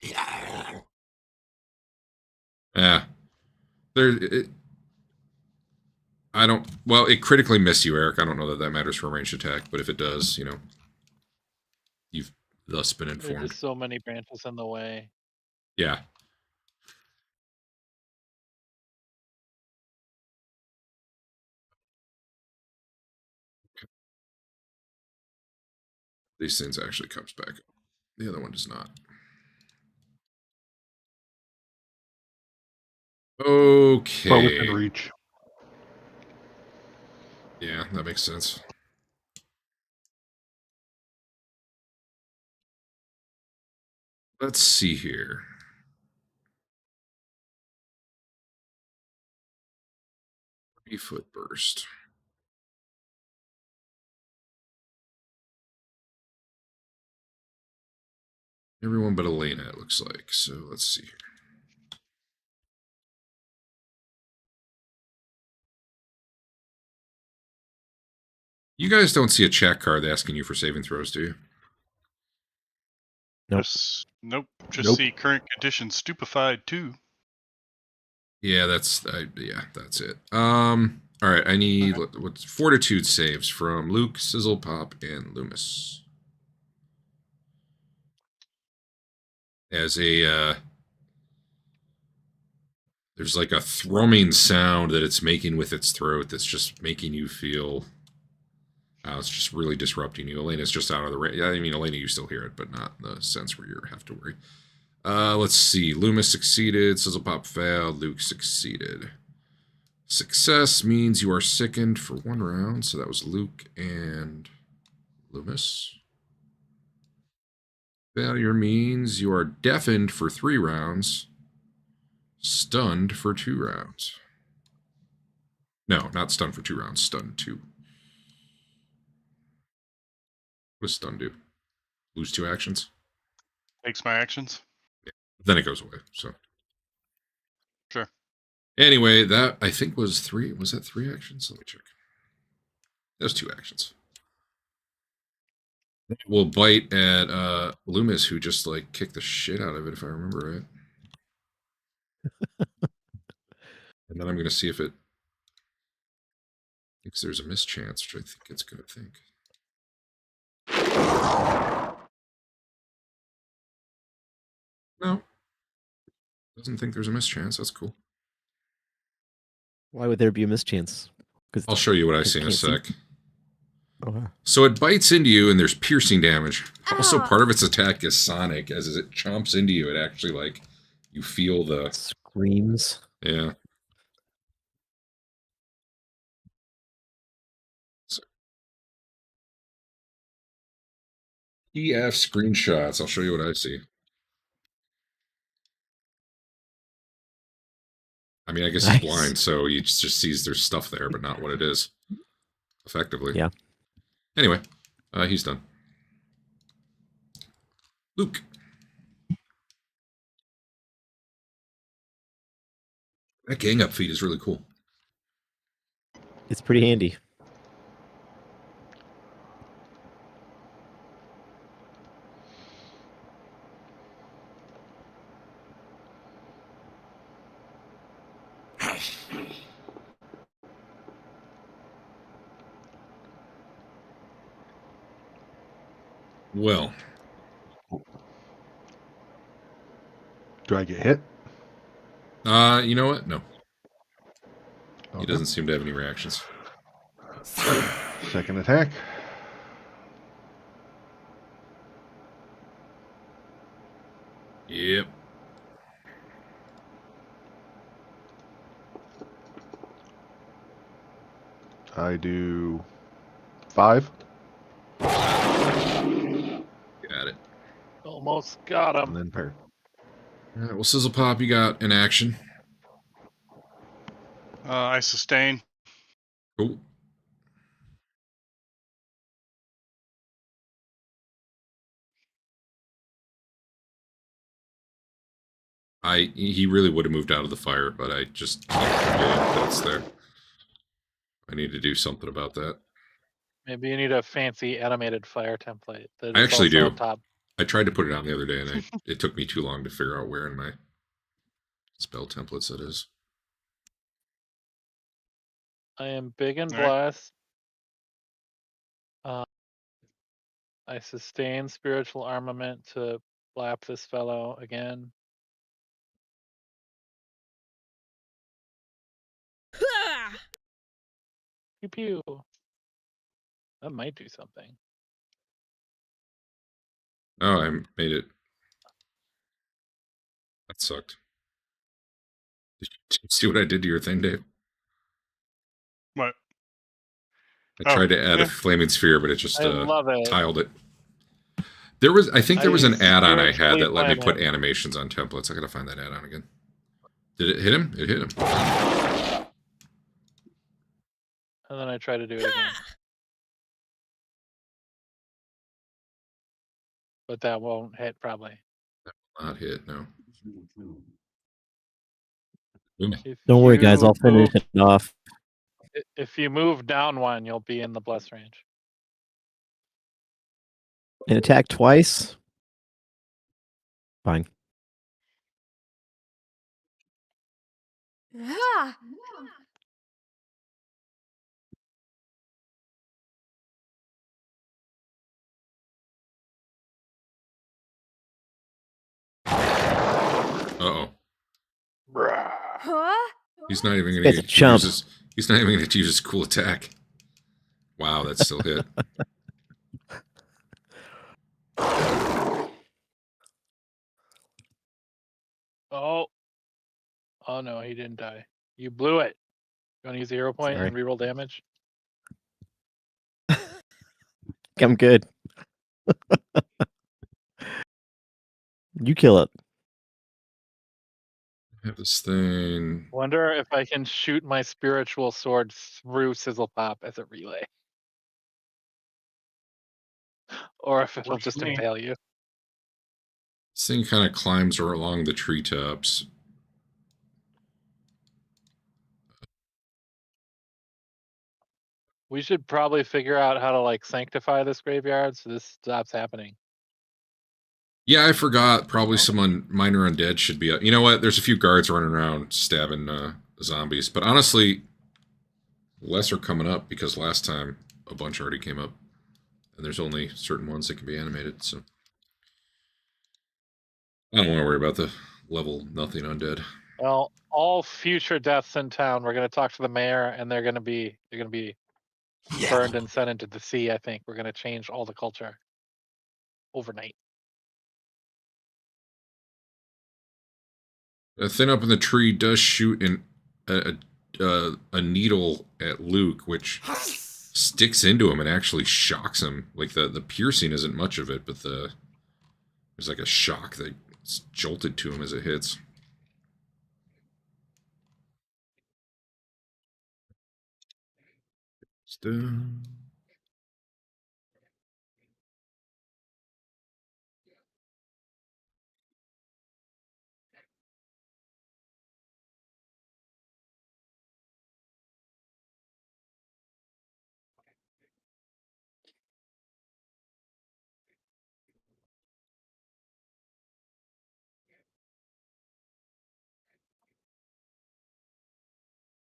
Yeah. Well, it critically missed you, Eric. I don't know that that matters for a ranged attack, but if it does, you've thus been informed. There's just so many branches in the way. Yeah. These things actually comes back. The other one does not. Okay. But within reach. Yeah, that makes sense. Let's see here. Foot burst. Everyone but Elena, it looks like. So let's see here. You guys don't see a chat card asking you for saving throws, do you? Nope. Nope. Just Nope. see current condition stupefied 2. Yeah, that's it. All right, I need what's fortitude saves from Luke, Sizzlepop, and Loomys. As a there's like a thrumming sound that it's making with its throat that's just making you feel. It's just really disrupting you. Elena's just out of the range. I mean, Elena, you still hear it, but not in the sense where you have to worry. Let's see. Loomys succeeded. Sizzlepop failed. Luke succeeded. Success means you are sickened for 1 round. So that was Luke and Loomys. Failure means you are deafened for 3 rounds. Stunned for 2 rounds. No, not stunned for 2 rounds. Stunned 2. What does stun do? Lose 2 actions? Takes my actions. Yeah. Then it goes away. So. Sure. Anyway, that I think was 3. Was that 3 actions? Let me check. That was 2 actions. We'll bite at Loomys, who just like kicked the shit out of it, if I remember right. And then I'm going to see if it thinks there's a mischance, which I think it's going to think. No. Doesn't think there's a mischance. That's cool. Why would there be a mischance? Because I'll show you what I see in a can't see. sec. Oh, wow. So it bites into you, and there's piercing damage. Also, Ah. part of its attack is sonic. As it chomps into you, it actually, like, you feel the... Screams. Yeah. So, EF screenshots. I'll show you what I see. I mean, I guess Nice. he's blind, so he just sees there's stuff there, but not what it is. Effectively. Yeah. Anyway, he's done. Luke. That gang up feat is really cool. It's pretty handy. Well. Do I get hit? You know what? No. Okay. He doesn't seem to have any reactions. Second attack. Yep. I do 5. Got it. Almost got And him. then pair. All right, well, Sizzlepop, you got an action. I sustain. Cool. He really would have moved out of the fire, but I just that's there. I need to do something about that. Maybe you need a fancy animated fire template. That I is actually also do. on top. I tried to put it on the other day, and it took me too long to figure out where in my spell templates it is. I am big and All right. blessed. I sustain spiritual armament to blap this fellow again. Pew pew. That might do something. Oh, I made it. That sucked. Did you see what I did to your thing, Dave? What? I Oh, tried to add a yeah. flaming sphere, but it just I love it. tiled it. I think there was an add-on I had spiritually that let me plan put it. animations on templates. I gotta find that add-on again. Did it hit him? It hit him. And then I try to do it again. But that won't hit probably. Not hit, no. If Don't worry, guys. you I'll finish move- it off. If you move down one, you'll be in the bless range. And attack twice. Fine. Uh-oh. He's not even This gonna guy's a chump. use his, he's not even gonna use his cool attack. Wow, that's still hit. Oh. Oh no, he didn't die. You blew it. You want to use the hero point Sorry. and reroll damage? I'm good. You kill it. I have this thing. Wonder if I can shoot my spiritual sword through Sizzlepop as a relay. Or if it'll Works just for me. impale you. This thing kind of climbs along the treetops. We should probably figure out how to like sanctify this graveyard so this stops happening. Yeah, I forgot. Probably someone minor undead should be. You know what? There's a few guards running around stabbing zombies, but honestly, less are coming up because last time a bunch already came up, and there's only certain ones that can be animated. So I don't want to worry about the level nothing undead. Well, all future deaths in town, we're gonna talk to the mayor, and they're gonna be burned and sent into the sea. I think we're gonna change all the culture overnight. The thing up in the tree does shoot a needle at Luke, which sticks into him and actually shocks him. Like the piercing isn't much of it, but there's like a shock that's jolted to him as it hits.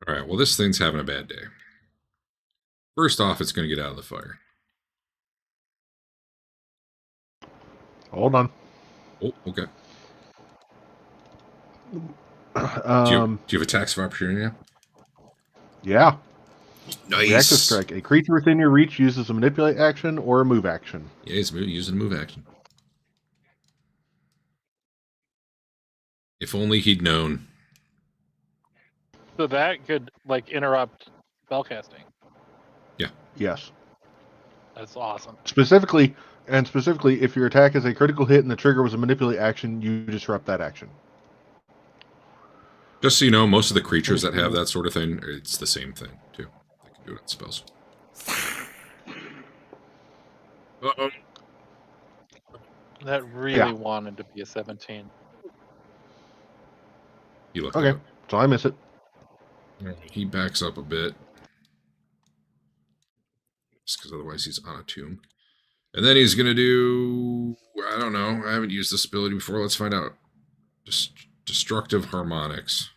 All right, well, this thing's having a bad day. First off, it's going to get out of the fire. Hold on. Oh, okay. Um, Do you have attacks of opportunity now? yeah. Nice. Reactive strike. A creature within your reach uses a manipulate action or a move action. Yeah, he's using a move action. If only he'd known. So that could like interrupt spellcasting. Yes. That's awesome. Specifically, if your attack is a critical hit and the trigger was a manipulate action, you disrupt that action. Just so you know, most of the creatures that have that sort of thing, it's the same thing, too. They can do it on spells. Uh-oh. That really wanted to be a 17. He looked Okay, out. so I miss it. He backs up a bit. Just because otherwise he's on a tomb. And then he's going to do... I don't know. I haven't used this ability before. Let's find out. Destructive Harmonics.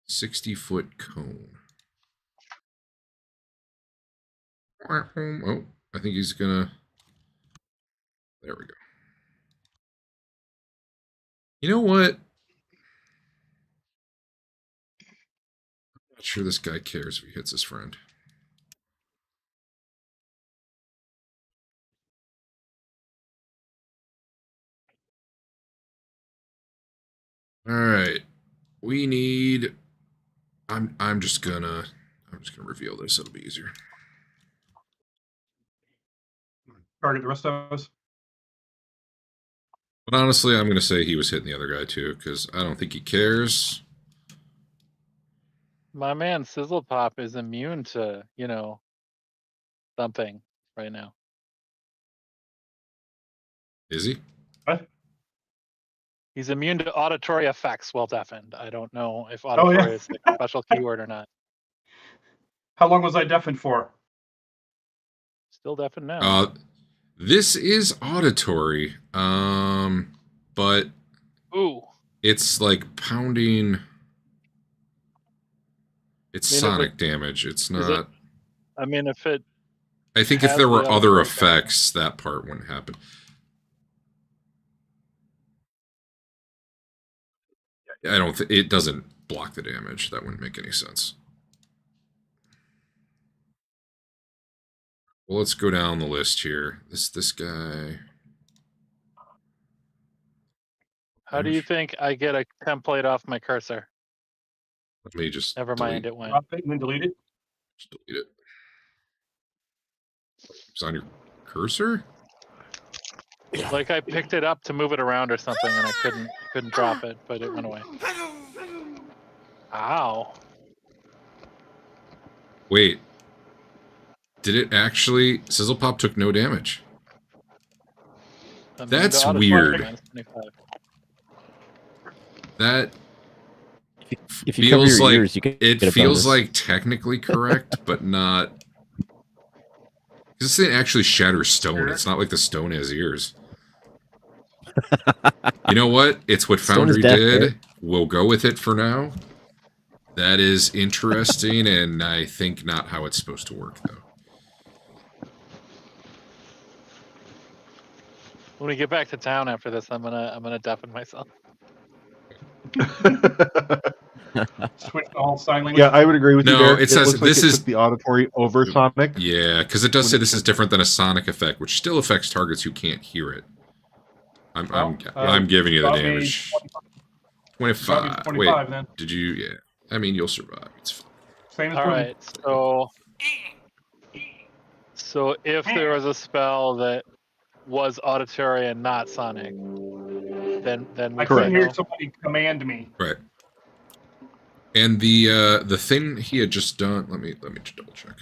60-foot cone. Oh, I think he's going to... There we go. You know what? I'm not sure this guy cares if he hits his friend. All right. We need. I'm just gonna reveal this. It'll be easier. Target the rest of us. But honestly, I'm gonna say he was hitting the other guy too, because I don't think he cares. My man Sizzlepop is immune to, something right now. Is he? What? He's immune to auditory effects while deafened. I don't know if yeah. auditory is a special keyword or not. How long was I deafened for? Still deafened now. This is auditory, but Ooh. it's like pounding. It's I mean, sonic damage. It's not. I mean, if it. I think if has there the were other auditory effects, that part wouldn't happen. I don't think it doesn't block the damage. That wouldn't make any sense. Well, let's go down the list here. This guy. How do you think I get a template off my cursor? Let me just Never mind, it went. Drop it and then delete it. Just delete it. It's on your cursor? Like I picked it up to move it around or something, and I couldn't drop it, but it went away. Ow! Wait. Did it actually? Sizzlepop took no damage. That's weird. That If you cover feels your like ears, you can it get a feels bonus. like technically correct, but not. This thing actually shatters stone. It's not like the stone has ears. You know what? It's what Stone is Foundry death, did. right? We'll go with it for now. That is interesting, and I think not how it's supposed to work, though. When we get back to town after this, I'm gonna deafen myself. Switch the whole sign language. Yeah, I would agree with you No, there. it says looks like this it is- took the auditory over sonic. Yeah, because it does say this is different than a sonic effect, which still affects targets who can't hear it. I'm giving you the Probably damage. 25. 25. 25 Wait, then. did you? Yeah. I mean, you'll survive. It's fine. Same as All Boone. right, so if there was a spell that was auditory and not sonic, then we I couldn't know. hear somebody command me. Right. And the thing he had just done. Let me just double check.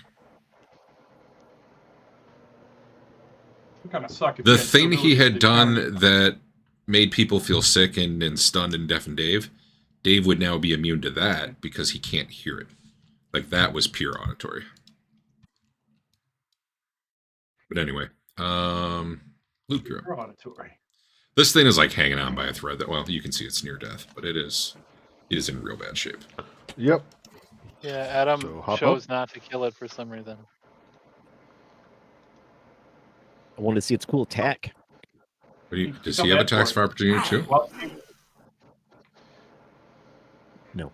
Kind of suck. If The you had thing he abilities had to done counter- that made people feel sick and stunned and deafened Dave, Dave would now be immune to that because he can't hear it. Like, that was pure auditory. But anyway, loot drop. Pure auditory. This thing is like hanging on by a thread. That, well, you can see it's near death, but it is in real bad shape. Yep. Yeah, Adam So, hop chose not to kill it for some reason. I wanted to see its cool attack. Does he have attacks of opportunity too? Well, No.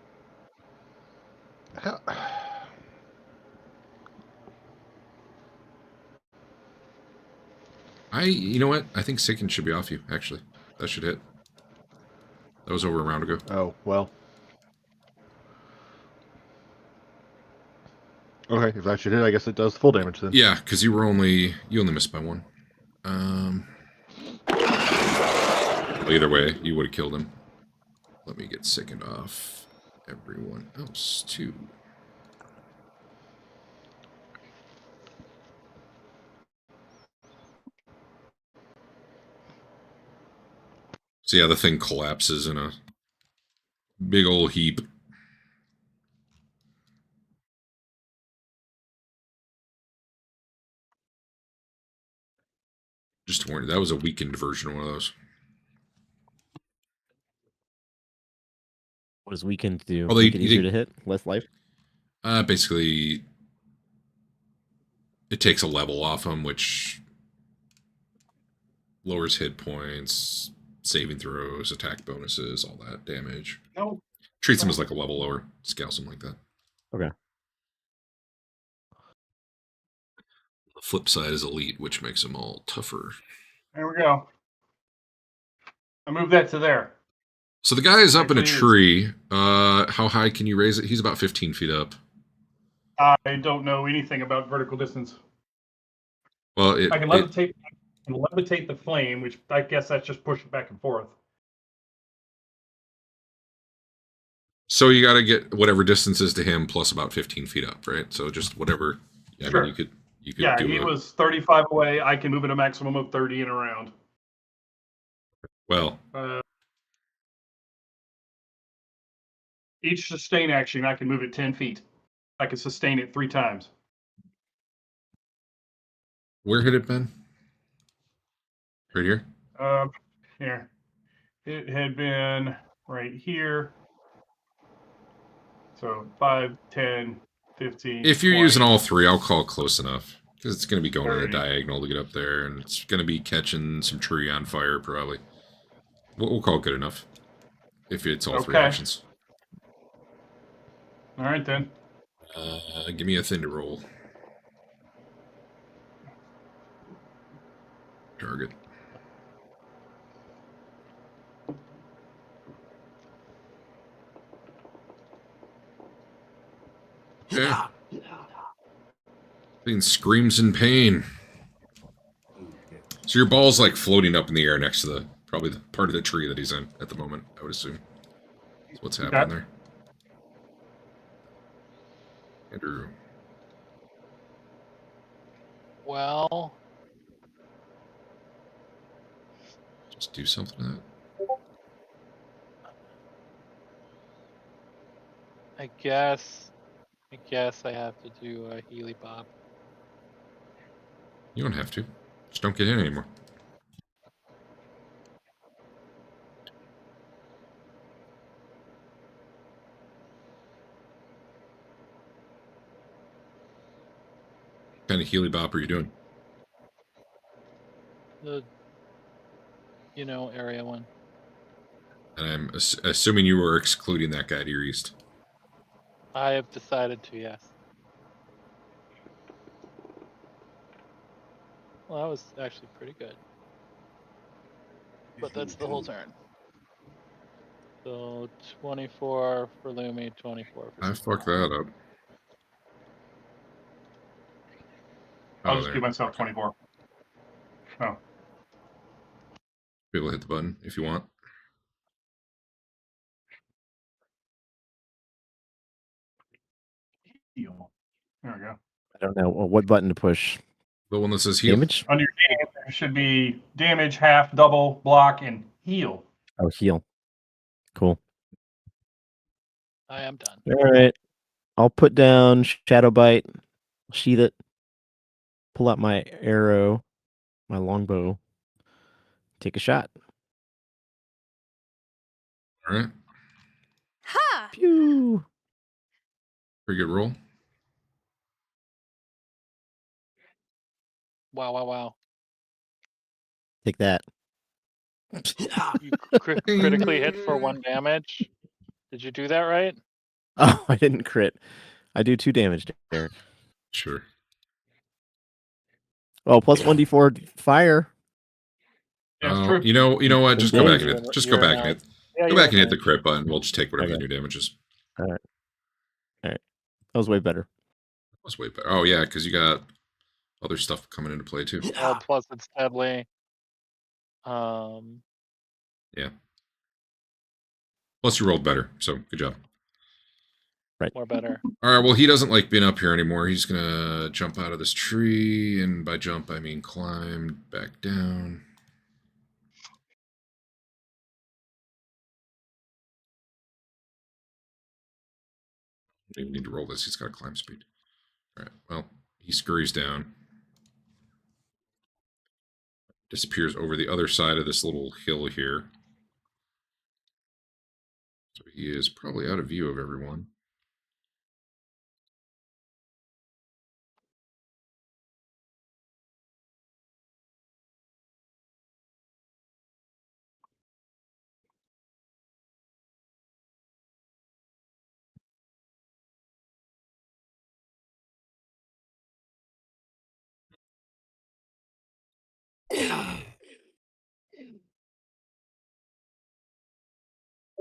You know what? I think Sickened should be off you, actually. That should hit. That was over a round ago. Oh, well. Okay, if that should hit, I guess it does full damage then. Yeah, because you only missed by one. Well, either way, you would have killed him. Let me get Sickened off everyone else, too. So yeah, the thing collapses in a big old heap. Just to warn you, that was a weakened version of one of those. What does weakened do? Well, Make it easier to hit? Less life? Basically, it takes a level off him, which lowers hit points, saving throws, attack bonuses, all that damage. no. Treats him as like a level lower, scales him like that. Okay. The flip side is elite, which makes them all tougher. There we go. I moved that to there. So the guy is up in a Actually, tree. How high can you raise it? He's about 15 feet up. I don't know anything about vertical distance. Well, I can levitate the flame, which I guess that's just pushing back and forth. so you got to get whatever distance is to him plus about 15 feet up, right? So just whatever. I Sure. mean, you could Yeah, do he it. was 35 away. I can move it a maximum of 30 and around. Well, Each sustain action, I can move it 10 feet. I can sustain it 3 times. where had it been? Right here. Here. It had been right here. So 5, 10, 15. If you're 20, using all three, I'll call it close enough because it's going to be going in a 30. diagonal to get up there, and it's going to be catching some tree on fire probably. We'll call it good enough if it's all three Okay. actions. All right, then. Give me a thing to roll. Target. Yeah. Thing screams in pain. So your ball's like floating up in the air next to probably the part of the tree that he's in at the moment, I would assume. That's what's happening there. Andrew. Well, Just do something to that. I guess I have to do a Healy Bob. You don't have to. Just don't get hit anymore. What kind of Healy Bop are you doing? The area one. And I'm assuming you were excluding that guy to your east. I have decided to, yes. Well, that was actually pretty good. But that's the whole turn. So 24 for Loomy, 24 for I fucked that up. I'll Oh, just there. give myself 24. Oh. Be able to hit the button if you want. Heal. There we go. I don't know what button to push. The one that says heal. Damage? Under your name, there should be damage, half, double, block, and heal. Oh, heal. Cool. I am done. All right. I'll put down Shadow Bite, sheath it, pull out my arrow, my longbow, take a shot. All right. Ha! Pew! Pretty good roll. Wow. Take that. You critically hit for 1 damage. Did you do that right? Oh, I didn't crit. I do 2 damage, Derek. Sure. Oh, plus 1d4 fire. That's Oh, true. you know what? Just go back and hit. Just go back and hit. Yeah, Go back and hit the crit button. We'll just take whatever the Okay. new damage is. All right. That was way better. That was way better. Oh yeah, because you got other stuff coming into play too. Oh, plus it's deadly. Yeah. Plus you rolled better, so good job. More better. All right. Well, he doesn't like being up here anymore. He's gonna jump out of this tree, and by jump I mean climb back down. Don't even need to roll this. He's got climb speed. All right. Well, he scurries down. Disappears over the other side of this little hill here. So he is probably out of view of everyone.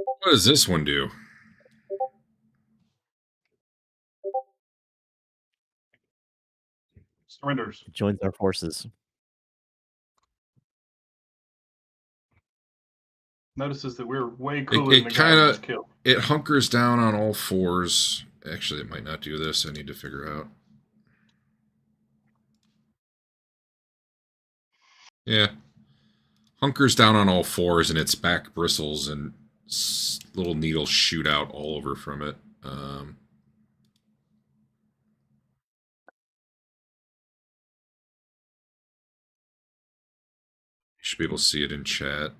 What does this one do? Surrenders. Joins our forces. Notices that we're way cooler than It the guy we kind just of killed. it hunkers down on all fours. Actually, it might not do this. I need to figure out. Yeah, hunkers down on all fours, and its back bristles and little needles shoot out all over from it. You should be able to see it in chat.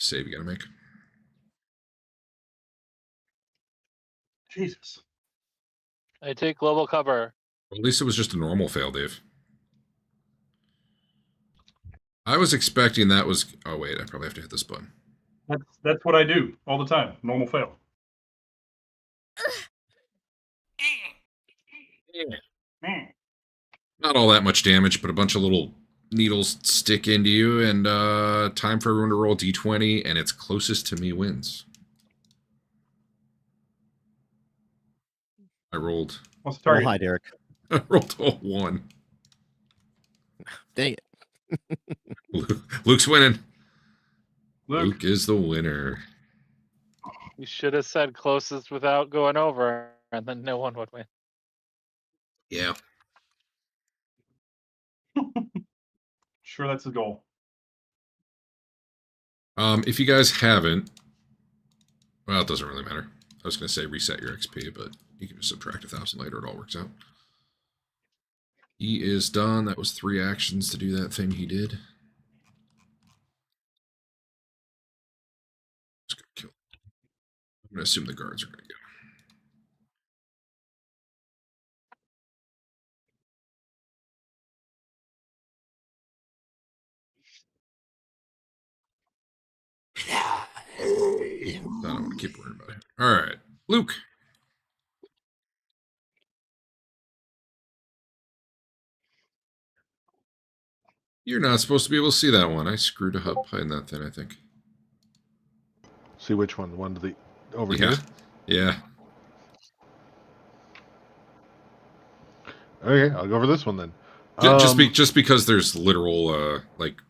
Save you gotta make. Jesus. I take global cover. Well, at least it was just a normal fail, Dave. I was expecting that was. Oh wait, I probably have to hit this button. That's what I do all the time. Normal fail. Not all that much damage, but a bunch of little needles stick into you, and time for everyone to roll d20, and it's closest to me wins. I rolled. What's the Oh, target? hi, Derek. I rolled a 1. Dang it. Luke's winning. Luke. Luke is the winner. You should have said closest without going over, and then no one would win. Yeah. Sure, that's the goal. If you guys haven't, well, it doesn't really matter. I was going to say reset your XP, but you can just subtract 1,000 later. It all works out. He is done. That was 3 actions to do that thing he did. Just gonna kill. I'm going to assume the guards are going to go. I don't want to keep worrying about it. All right, Luke. You're not supposed to be able to see that one. I screwed up behind that thing, I think. See which one? The one to the over Yeah. here? Yeah. Okay, I'll go over this one then. Just because there's literal, like,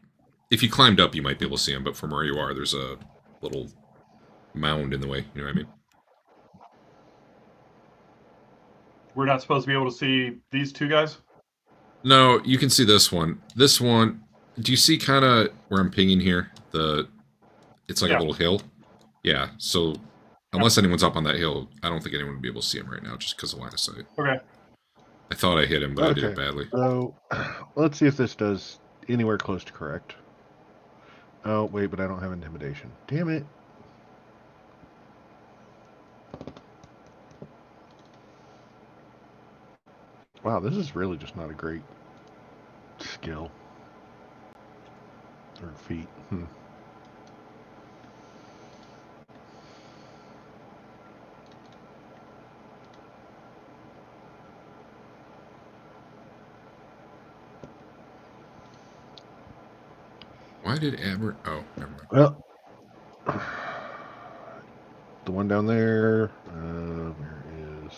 if you climbed up, you might be able to see them, but from where you are, there's a little mound in the way. You know what I mean? We're not supposed to be able to see these two guys? No, you can see this one. This one, do you see kind of where I'm pinging here? It's like a little hill. Yeah, so unless anyone's up on that hill, I don't think anyone would be able to see him right now just because of line of sight. Okay. I thought I hit him, but I did it badly. So, let's see if this does anywhere close to correct. Oh, wait, but I don't have intimidation. Damn it. Wow, this is really just not a great skill. Or feat. Why did Aber... Oh, never mind. Well, the one down there, where is...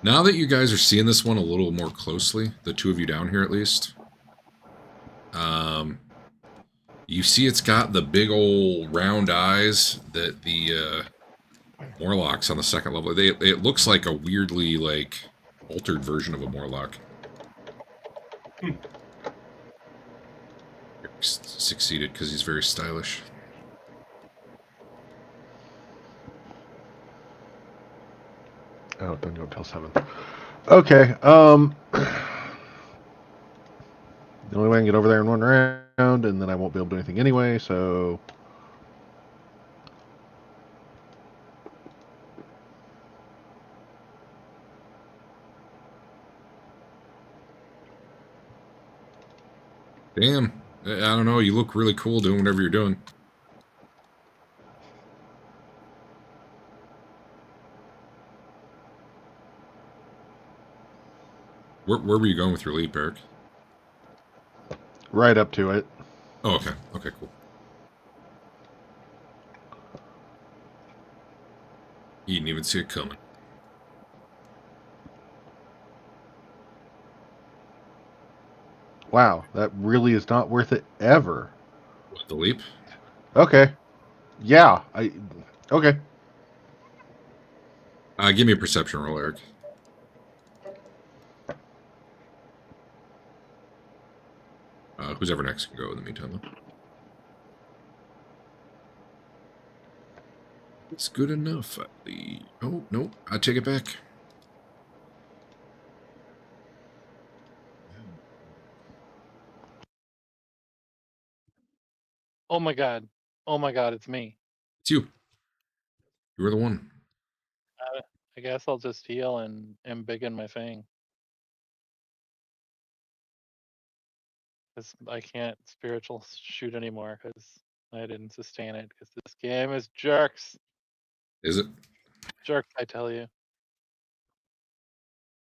Now that you guys are seeing this one a little more closely, the two of you down here at least, you see it's got the big old round eyes that the Morlocks on the second level, it looks like a weirdly, like, altered version of a Morlock. Succeeded because he's very stylish. Oh, don't go till 7th. Okay, the only way I can get over there in one round, and then I won't be able to do anything anyway, so... Damn. I don't know, you look really cool doing whatever you're doing. Where were you going with your leap, Eric? Right up to it. Oh, okay. Okay, cool. You didn't even see it coming. Wow, that really is not worth it ever. What, the leap? Okay. Yeah, okay. Give me a perception roll, Eric. Who's ever next can go in the meantime, though. It's good enough. Oh, no, I take it back. Oh my god. Oh my god, it's me. It's you. You were the one. I guess I'll just heal and embiggen my thing. Because I can't spiritual shoot anymore because I didn't sustain it. Because this game is jerks. Is it? Jerks, I tell you.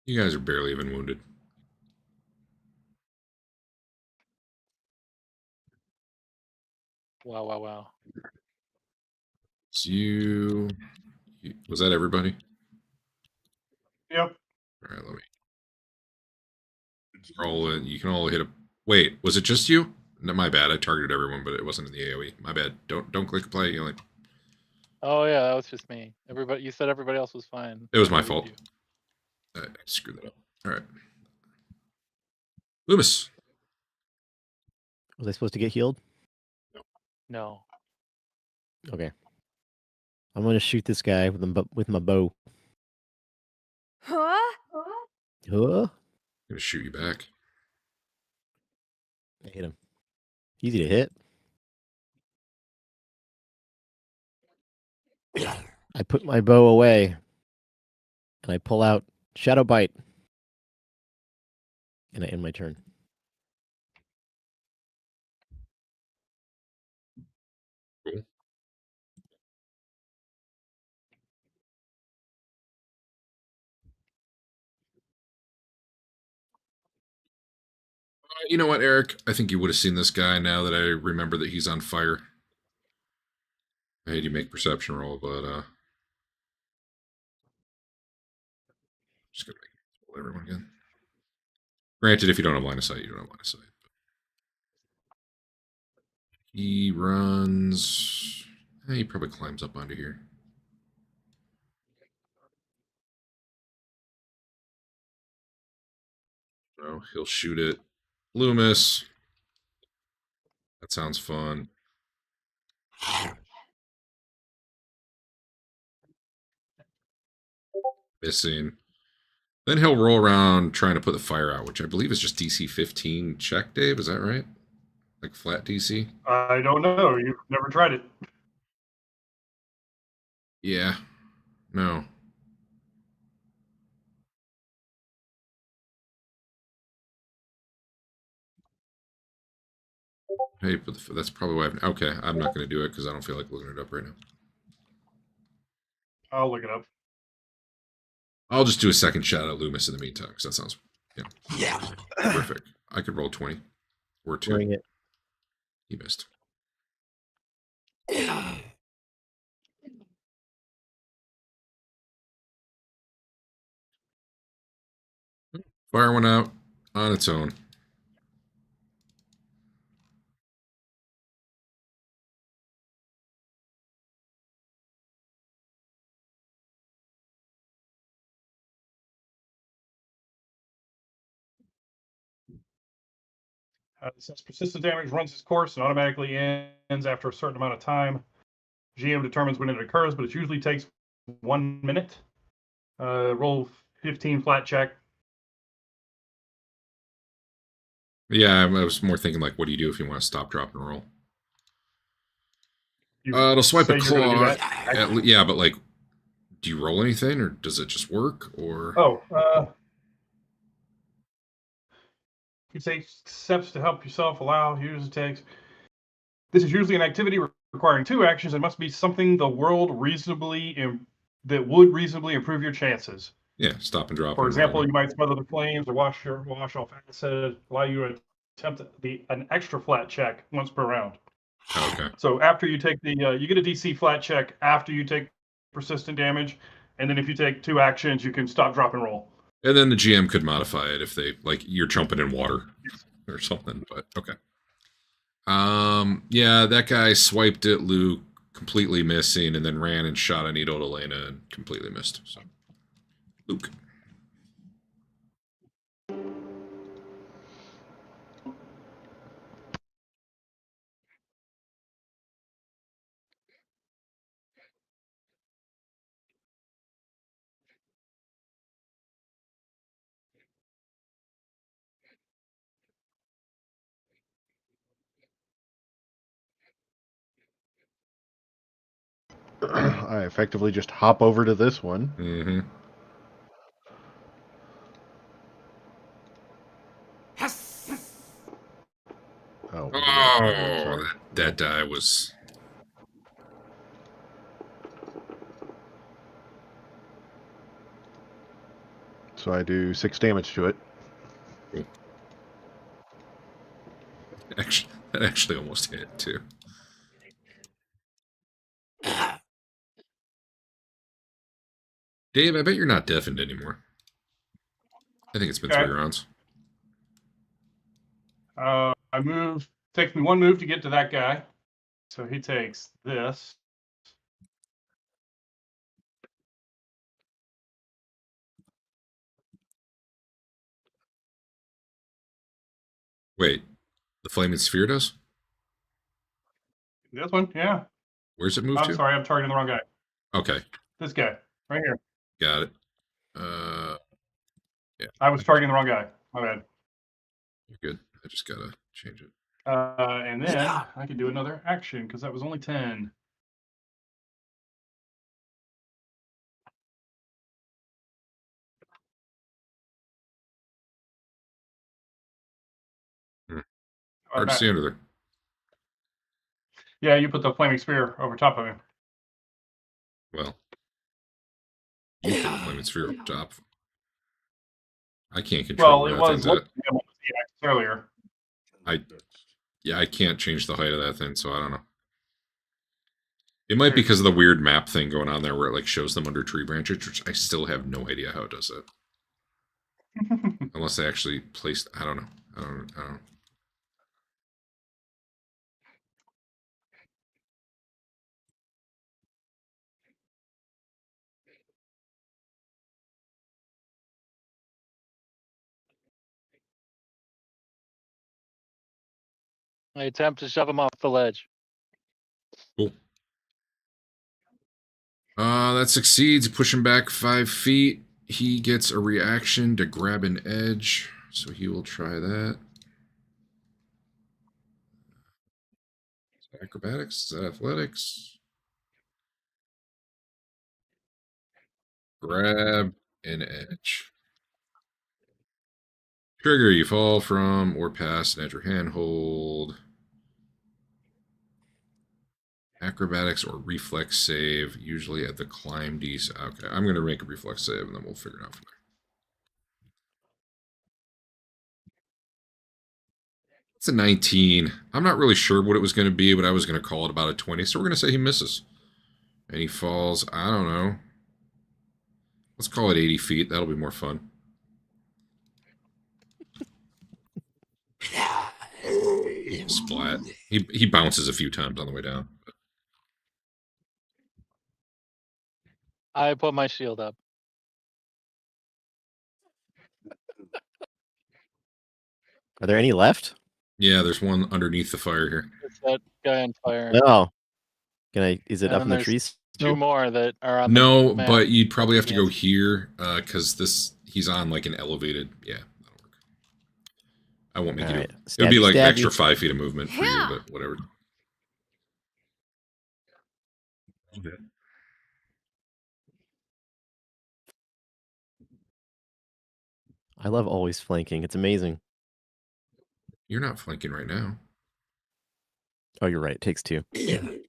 You guys are barely even wounded. Wow, wow, wow. It's you. Was that everybody? Yep. All right, let me roll it. You can all hit a. Wait, was it just you? No, my bad. I targeted everyone, but it wasn't in the AOE. My bad. Don't click play. You only... Oh yeah, that was just me. Everybody, you said everybody else was fine. It was I my believe fault. you. I screwed that up. All right. Loomys. Was I supposed to get healed? No. Okay. I'm gonna shoot this guy with my bow. Huh? Huh? I'm gonna shoot you back. I hit him. Easy to hit. I put my bow away, and I pull out Shadow Bite, and I end my turn. Cool. You know what, Eric? I think you would have seen this guy now that I remember that he's on fire. I had you make perception roll, but just gonna make everyone again. Granted, if you don't have line of sight, you don't have line of sight. He runs. He probably climbs up onto here. So he'll shoot it. Loomis. That sounds fun. Missing. Then he'll roll around trying to put the fire out, which I believe is just DC 15 check, Dave. Is that right? Like flat DC? I don't know. You've never tried it. Yeah. No. Hey, but that's probably why okay, I'm not going to do it because I don't feel like looking it up right now. I'll look it up. I'll just do a second shot at Loomis in the meantime because that sounds perfect. I could roll 20 or 2. Bring it. He missed. Fire went out on its own. Since persistent damage runs its course and automatically ends after a certain amount of time, GM determines when it occurs, but it usually takes 1 minute. Roll 15 flat check. Yeah, I was more thinking like, what do you do if you want to stop, drop, and roll? You It'll swipe say a you're gonna do claw. that? Yeah, but like, do you roll anything, or does it just work? Or you take steps to help yourself. Allow users takes. This is usually an activity requiring 2 actions and must be something the world that would reasonably improve your chances. yeah, stop and drop. For and example, roll. you might smother the flames or wash off acid, allow you to attempt an extra flat check once per round. Okay. So after you take the, you get a DC flat check after you take persistent damage, and then if you take 2 actions, you can stop, drop, and roll. And then the GM could modify it if they like you're jumping in water or something. But okay. Yeah, that guy swiped at Luke, completely missing, and then ran and shot a needle at Elena and completely missed. So, Luke. I effectively just hop over to this one. Mm-hmm. Oh, Oh, that die was. So I do 6 damage to it. Cool. That actually almost hit too. Dave, I bet you're not deafened anymore. I think it's been 3 rounds. Takes me 1 move to get to that guy. So he takes this. Wait, the flaming sphere does? This one, yeah. Where's it moved to? I'm sorry, I'm targeting the wrong guy. Okay. This guy, right here. Got it. Yeah. I was targeting the wrong guy. My bad. You're good. I just gotta change it. And then I can do another action because that was only 10. Hard to see under there. Yeah, you put the flaming spear over top of him. Well, you put the flaming sphere up top. I can't control Well, it that was thing. earlier. I can't change the height of that thing, so I don't know. It might be because of the weird map thing going on there where it like shows them under tree branches, which I still have no idea how it does that. Unless they actually placed, I don't know. I don't know. I attempt to shove him off the ledge. Cool. That succeeds. Push him back 5 feet. He gets a reaction to grab an edge, so he will try that. Is that acrobatics? Is that athletics? Grab an edge. Trigger, you fall from or past an edge or handhold. Acrobatics or reflex save, usually at the climb DC. Okay, I'm going to make a reflex save and then we'll figure it out from there. It's a 19. I'm not really sure what it was going to be, but I was going to call it about a 20. So we're going to say he misses. And he falls, I don't know. Let's call it 80 feet. That'll be more fun. Splat. He bounces a few times on the way down. I put my shield up. Are there any left? Yeah, there's one underneath the fire here. It's that guy on fire. No. Can I? Is it And up then in the there's trees? 2 more that are on No, the map. but you'd probably have to go here because he's on like an elevated. Yeah, that'll work. I won't make you do it. It'll be like extra 5 feet of movement for you, but whatever. Okay. I love always flanking. It's amazing. You're not flanking right now. Oh, you're right. It takes 2. I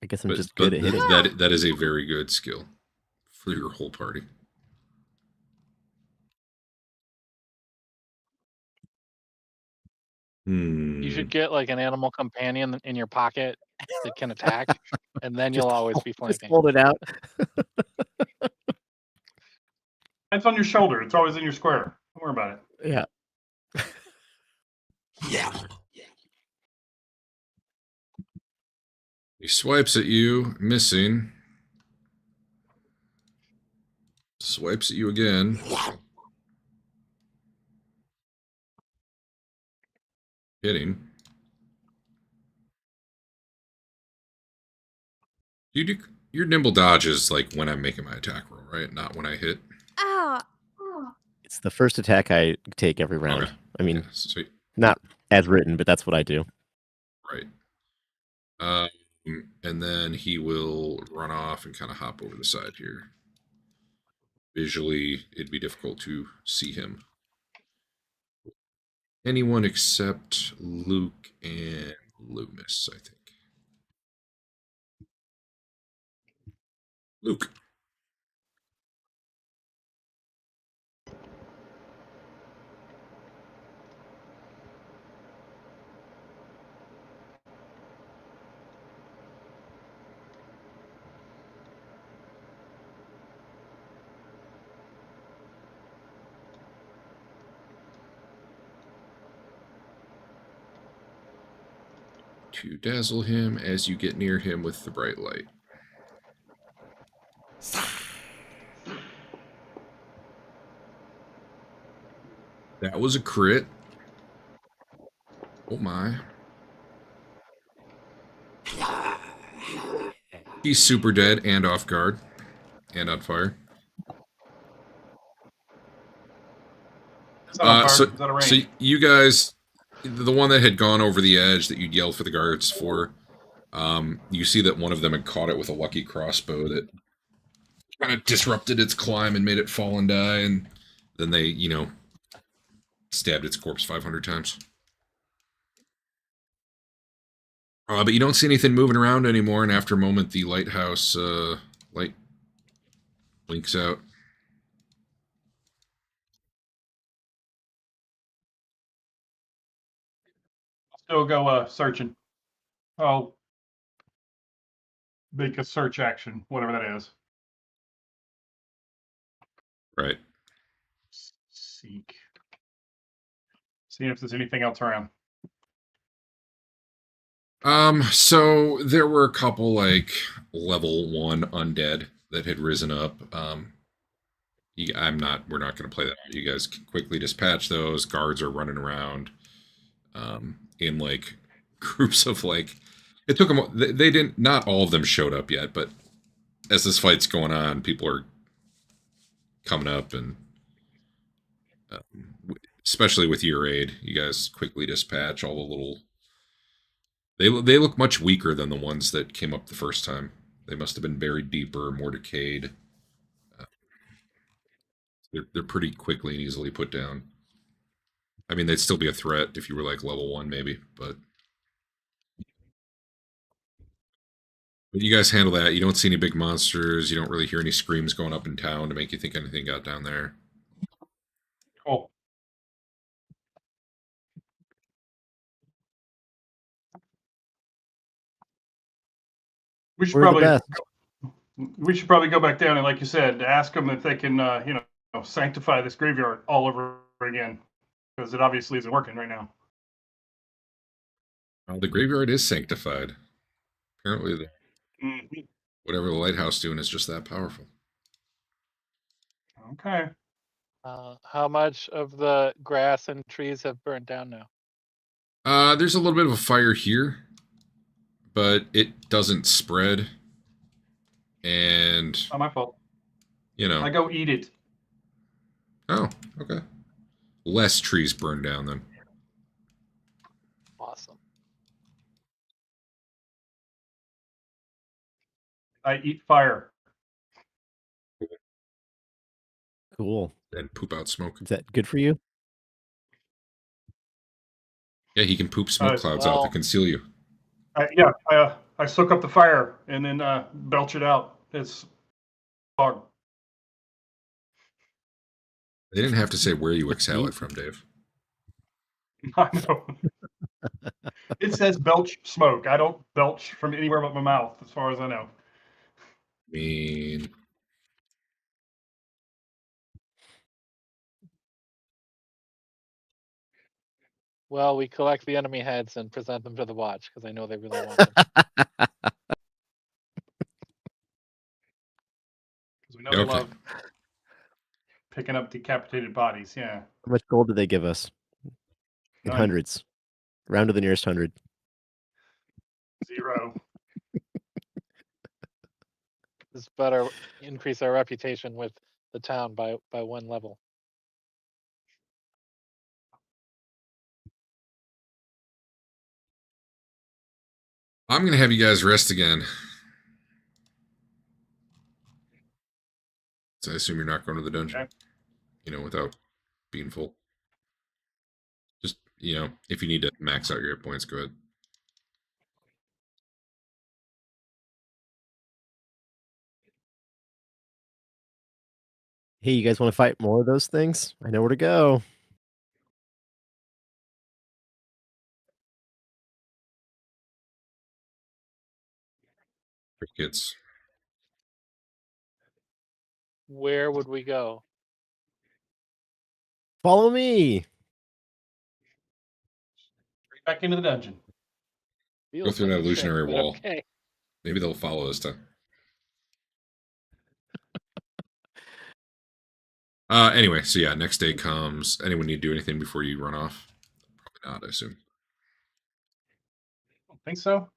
guess I'm But, just good at hitting. That is a very good skill for your whole party. You should get like an animal companion in your pocket that can attack, and then you'll always be Just flanking. hold it out. It's on your shoulder. It's always in your square. Don't worry about it. Yeah. He swipes at you, missing. Swipes at you again. Hitting. You do, your nimble dodge is like when I'm making my attack roll, right? Not when I hit. Ah. It's the first attack I take every round. Okay. I mean, Yeah, sweet. not as written, but that's what I do. Right. And then he will run off and kind of hop over the side here. Visually, it'd be difficult to see him. Anyone except Luke and Loomys, I think. Luke. To dazzle him as you get near him with the bright light. That was a crit. Oh my. He's super dead and off guard. And on fire. Is that on fire? Is that a range? So you guys, the one that had gone over the edge that you'd yelled for the guards for, you see that one of them had caught it with a lucky crossbow that kind of disrupted its climb and made it fall and die, and then they, you know, stabbed its corpse 500 times. But you don't see anything moving around anymore, and after a moment, the lighthouse light blinks out. I'll still go searching. I'll make a search action, whatever that is. Right. Seek. See if there's anything else around. So there were a couple like level 1 undead that had risen up. We're not going to play that. You guys can quickly dispatch those. Guards are running around, in like groups of like, it took them, they didn't, not all of them showed up yet, but as this fight's going on, people are coming up, and especially with your aid, you guys quickly dispatch all the little, they look much weaker than the ones that came up the first time. They must have been buried deeper, more decayed. They're pretty quickly and easily put down. I mean, they'd still be a threat if you were like level 1 maybe, but you guys handle that. You don't see any big monsters. You don't really hear any screams going up in town to make you think anything got down there. Cool. We should We're the probably best. we should probably go back down and, like you said, ask them if they can, sanctify this graveyard all over again, because it obviously isn't working right now. The graveyard is sanctified. Apparently, whatever the lighthouse doing is just that powerful. Okay. How much of the grass and trees have burned down now? There's a little bit of a fire here, but it doesn't spread. And Not my fault. you know, I go eat it. oh, okay. Less trees burned down then. Awesome. I eat fire. Cool. And poop out smoke. Is that good for you? Yeah, he can poop smoke clouds out to conceal you. I soak up the fire and then belch it out. It's fog. They didn't have to say where you exhale it from, Dave. I know. It says belch smoke. I don't belch from anywhere but my mouth, as far as I know. I mean, Well, we collect the enemy heads and present them to the watch because I know they really want them. Because we know they Okay. love picking up decapitated bodies. Yeah. How much gold did they give us? In None. hundreds. Round to the nearest 100. 0. This better increase our reputation with the town by 1 level. I'm going to have you guys rest again. So I assume you're not going to the dungeon, Okay. you know, without being full. Just, you know, if you need to max out your hit points, go ahead. Hey, you guys want to fight more of those things? I know where to go. Crickets. Where would we go? Follow me. Straight back into the dungeon. Go Feels through like that a trick, illusionary but wall. okay. Maybe they'll follow this time. Anyway, so yeah, next day comes. Anyone need to do anything before you run off? Probably not, I assume. I don't think so.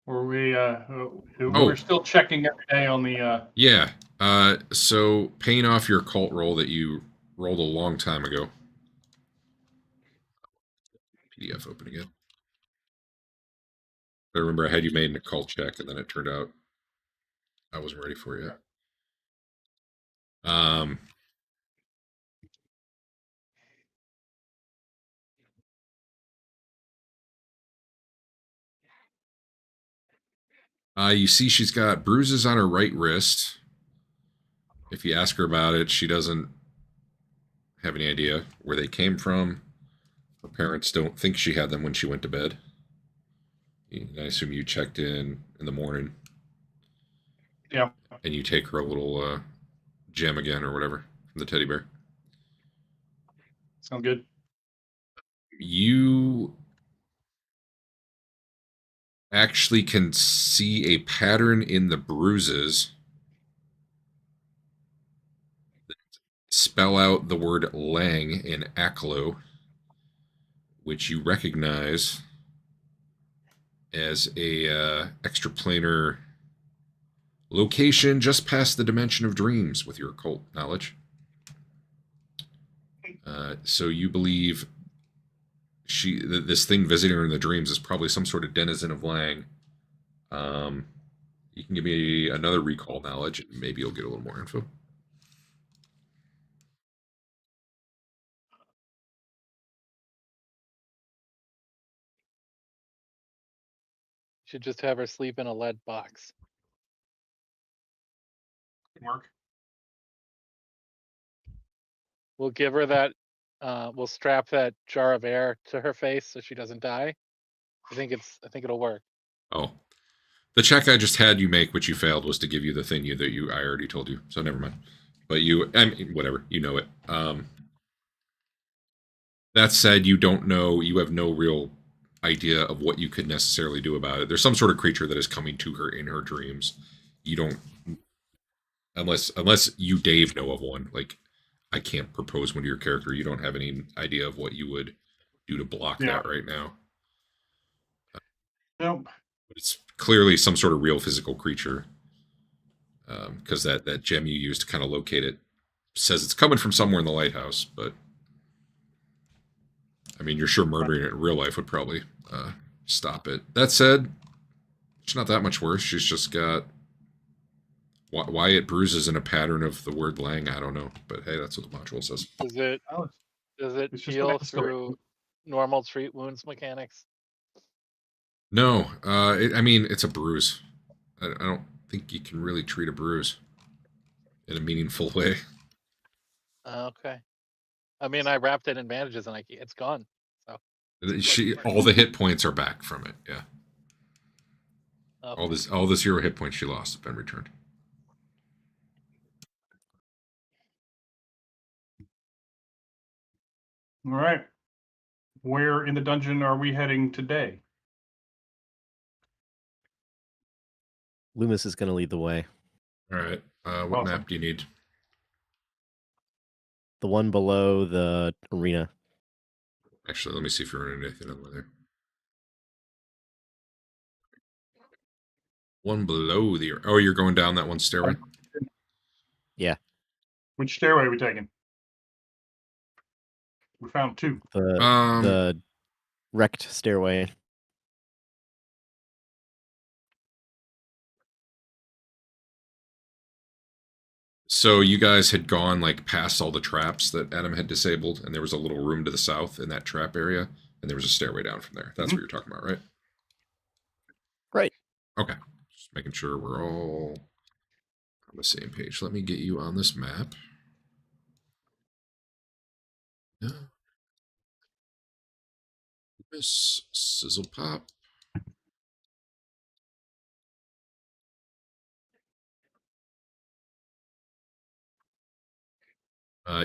Or we're still checking every day on the. Yeah. So paying off your cult roll that you rolled a long time ago. PDF open again. I remember I had you made an occult check, and then it turned out I wasn't ready for you. You see she's got bruises on her right wrist. If you ask her about it, she doesn't have any idea where they came from. Her parents don't think she had them when she went to bed. I assume you checked in the morning. Yeah. And you take her a little gem again or whatever from the teddy bear. Sounds good. You actually can see a pattern in the bruises that spell out the word Lang in Aklo, which you recognize as a extraplanar location just past the dimension of dreams with your occult knowledge. So you believe this thing visiting her in the dreams is probably some sort of denizen of Lang. You can give me another recall knowledge, and maybe you'll get a little more info. Should just have her sleep in a lead box. Good work. We'll give her that. We'll strap that jar of air to her face so she doesn't die. I think it'll work. Oh, the check I just had you make, which you failed, was to give you the thing I already told you. So never mind. But whatever, you know it. That said, you don't know. You have no real idea of what you could necessarily do about it. There's some sort of creature that is coming to her in her dreams. You don't, unless you, Dave, know of one. Like, I can't propose one to your character. You don't have any idea of what you would do to block that right now. Nope. But it's clearly some sort of real physical creature. Because that gem you used to kind of locate it says it's coming from somewhere in the lighthouse, but I mean, you're sure murdering it in real life would probably stop it. That said, it's not that much worse. She's just got why it bruises in a pattern of the word Lang, I don't know, but hey, that's what the module says. Does it It's just heal an backstory. through normal treat wounds mechanics? No, I mean, it's a bruise. I don't think you can really treat a bruise in a meaningful way. Okay. I mean, I wrapped it in bandages and it's gone. So All the hit points are back from it. Yeah. Okay. All the 0 hit points she lost have been returned. All right. Where in the dungeon are we heading today? Loomis is going to lead the way. All right. What Awesome. map do you need? The one below the arena. Actually, let me see if you're running anything over there. One below the. Oh, you're going down that one stairway? Yeah. Which stairway are we taking? We found 2. The wrecked stairway. So you guys had gone like past all the traps that Adam had disabled, and there was a little room to the south in that trap area, and there was a stairway down from there. That's what you're talking about, right? Right. Okay. Just making sure we're all on the same page. Let me get you on this map. Yeah. Miss Sizzlepop.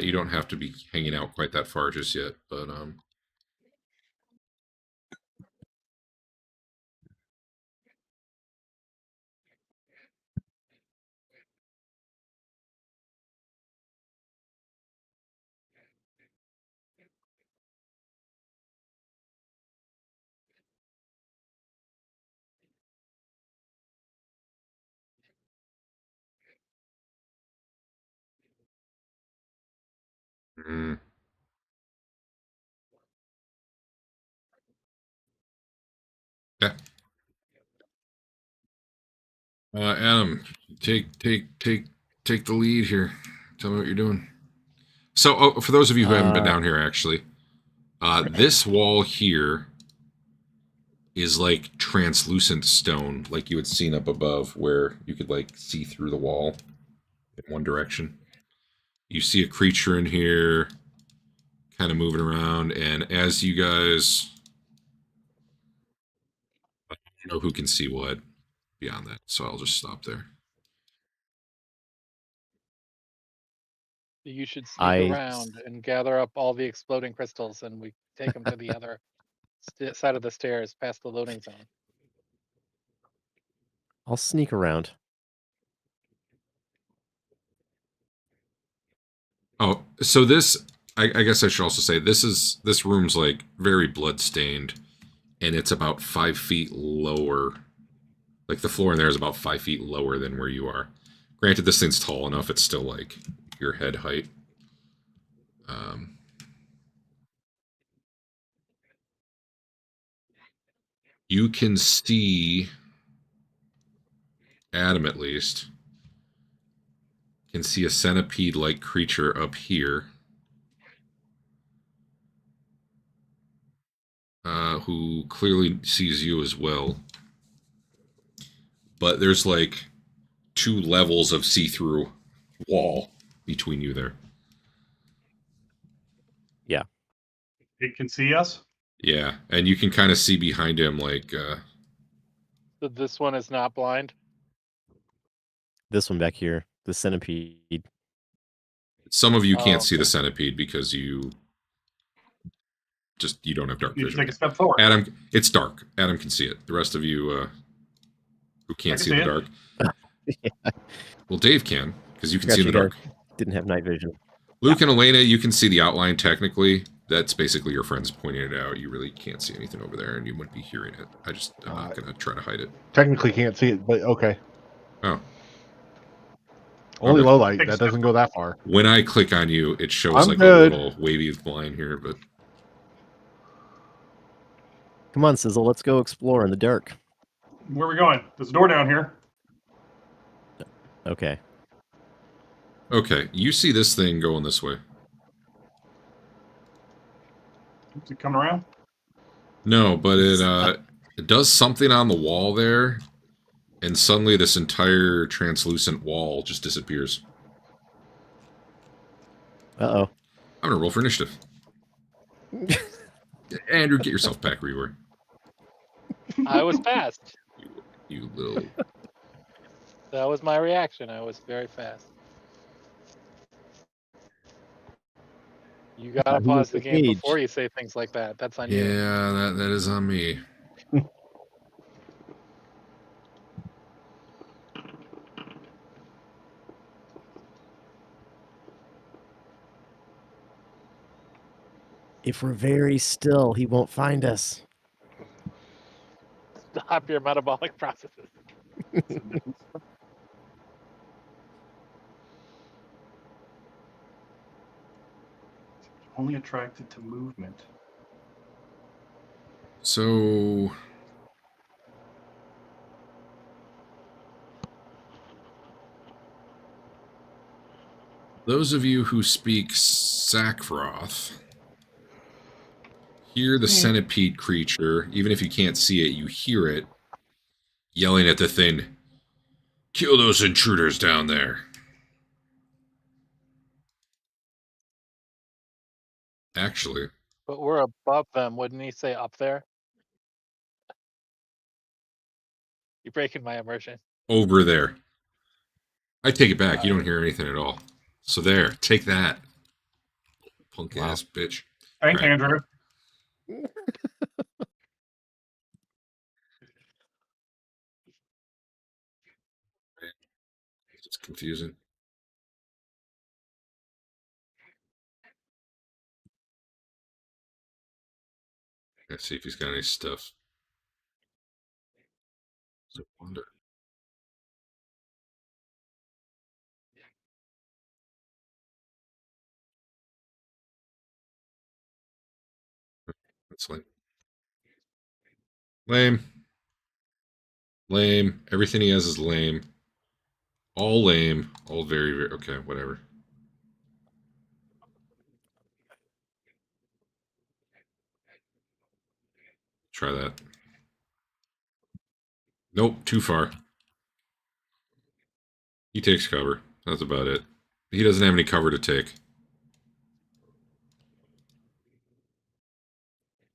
You don't have to be hanging out quite that far just yet, but mm. Yeah. Adam, take the lead here. Tell me what you're doing. So, for those of you who haven't been down here, actually, this wall here is like translucent stone, like you had seen up above, where you could like see through the wall in one direction. You see a creature in here, kind of moving around, and as you guys, I don't know who can see what beyond that, so I'll just stop there. You should sneak around and gather up all the exploding crystals, and we take them to the other side of the stairs, past the loading zone. I'll sneak around. Oh, so this, I guess I should also say, this room's like very blood-stained, and it's about 5 feet lower. Like the floor in there is about 5 feet lower than where you are. Granted, this thing's tall enough, it's still like your head height. You can see, Adam at least, can see a centipede-like creature up here. Who clearly sees you as well. But there's like 2 levels of see-through wall between you there. Yeah. It can see us? Yeah, and you can kind of see behind him, like... So this one is not blind? This one back here, the centipede. Some of you can't see the centipede because you don't have dark You vision. take a step forward. Adam, it's dark. Adam can see it. The rest of you who can't see in the dark. Yeah. Well, Dave can, because you can see in the dark. Didn't have night vision. Luke and Elena, you can see the outline technically. That's basically your friends pointing it out. You really can't see anything over there, and you wouldn't be hearing it. I'm not going to try to hide it. Technically can't see it, but okay. Oh. Only Okay. low light. That doesn't go that far. When I click on you, it shows I'm like good. a little wavy line here, but... Come on, Sizzle, let's go explore in the dark. Where are we going? There's a door down here. Okay. Okay, you see this thing going this way. Is it coming around? No, but it does something on the wall there, and suddenly this entire translucent wall just disappears. Uh-oh. I'm gonna roll for initiative. Andrew, get yourself back where you were. I was fast. You little. That was my reaction. I was very fast. You gotta He was pause the game engaged. before you say things like that. That's on you. Yeah, that is on me. If we're very still, he won't find us. Stop your metabolic processes. Only attracted to movement. So those of you who speak Sackroth hear the centipede creature, even if you can't see it, you hear it yelling at the thing, "Kill those intruders down there." Actually, But we're above them. Wouldn't he say up there? You're breaking my immersion. over there. I take it back. You don't hear anything at all. So there, take that. Punk ass bitch. Thanks, Right. Andrew. It's confusing. Let's see if he's got any stuff. So wonder. That's lame. Lame. Lame. Everything he has is lame. All lame. All very, very. Okay, whatever. Try that. Nope, too far. He takes cover. That's about it. He doesn't have any cover to take.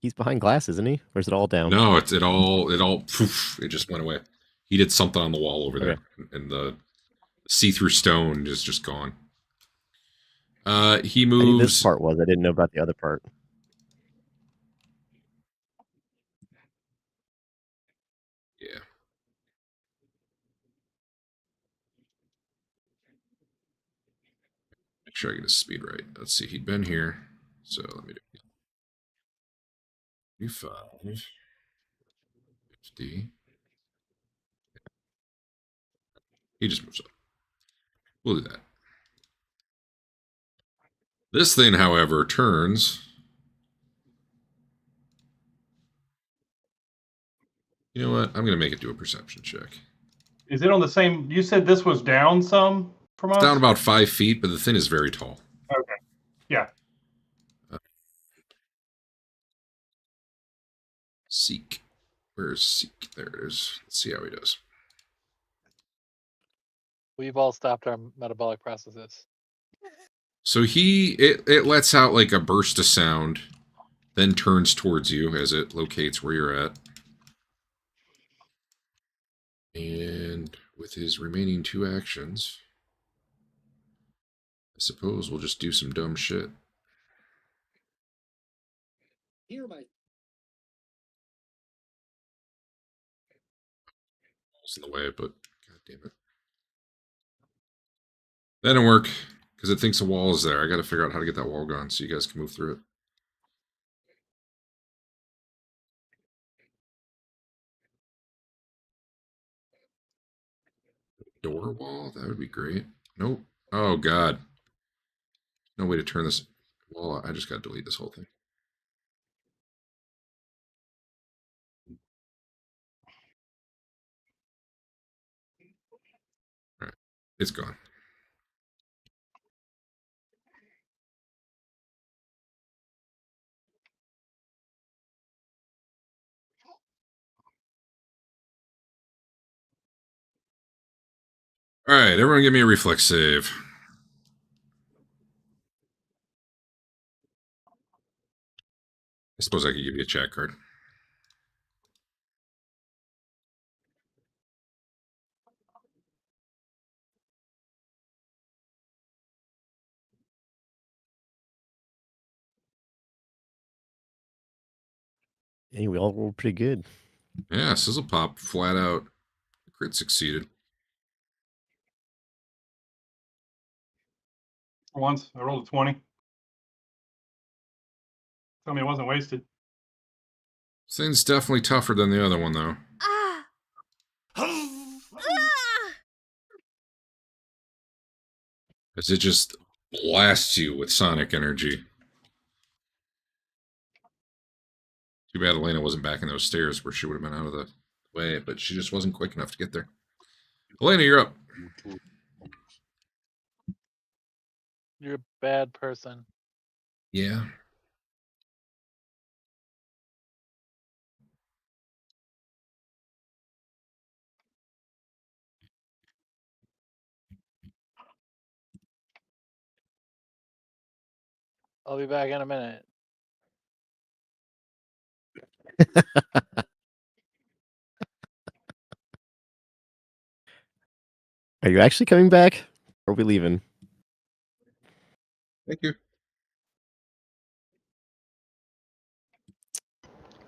He's behind glass, isn't he? Or is it all down? No, it all poof, it just went away. He did something on the wall over there, and the see-through stone is just gone. He I knew moves. this part was. I didn't know about the other part. Yeah. Make sure I get his speed right. Let's see. He'd been here, so let me do 5, 50. He just moves up. We'll do that. This thing, however, turns. You know what? I'm going to make it do a perception check. Is it on the same? You said this was down some from us? It's down about 5 feet, but the thing is very tall. Okay. Yeah. Seek. Where's Seek? There it is. Let's see how he does. We've all stopped our metabolic processes. So it lets out like a burst of sound, then turns towards you as it locates where you're at. And with his remaining 2 actions, I suppose we'll just do some dumb shit. It's in the way, but god damn it. That didn't work, because it thinks a wall is there. I gotta figure out how to get that wall gone so you guys can move through it. Door wall? That would be great. Nope. Oh god. No way to turn this wall. I just gotta delete this whole thing. Alright. It's gone. Alright, everyone give me a reflex save. I suppose I could give you a chat card. Hey, we all rolled pretty good. Yeah, Sizzlepop flat out crit succeeded. For once, I rolled a 20. Tell me it wasn't wasted. This thing's definitely tougher than the other one, though. Ah! As it just blasts you with sonic energy. Too bad Elena wasn't back in those stairs where she would have been out of the way, but she just wasn't quick enough to get there. Elena, you're up. You're a bad person. Yeah. I'll be back in a minute. Are you actually coming back? Or are we leaving? Thank you.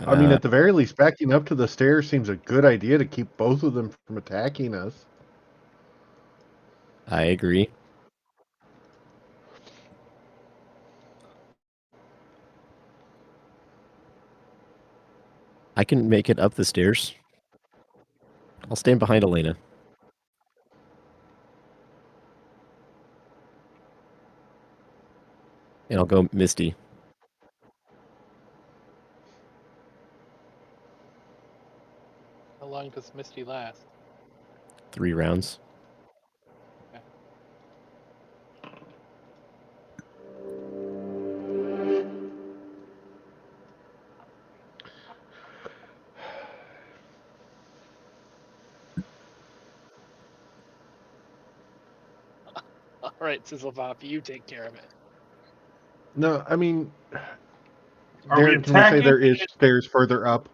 I mean, at the very least, backing up to the stairs seems a good idea to keep both of them from attacking us. I agree. I can make it up the stairs. I'll stand behind Elena. And I'll go Misty. How long does Misty last? 3 rounds. All right, Sizzlepop, you take care of it. No, I mean, Are we can we say attacking? there is stairs further up?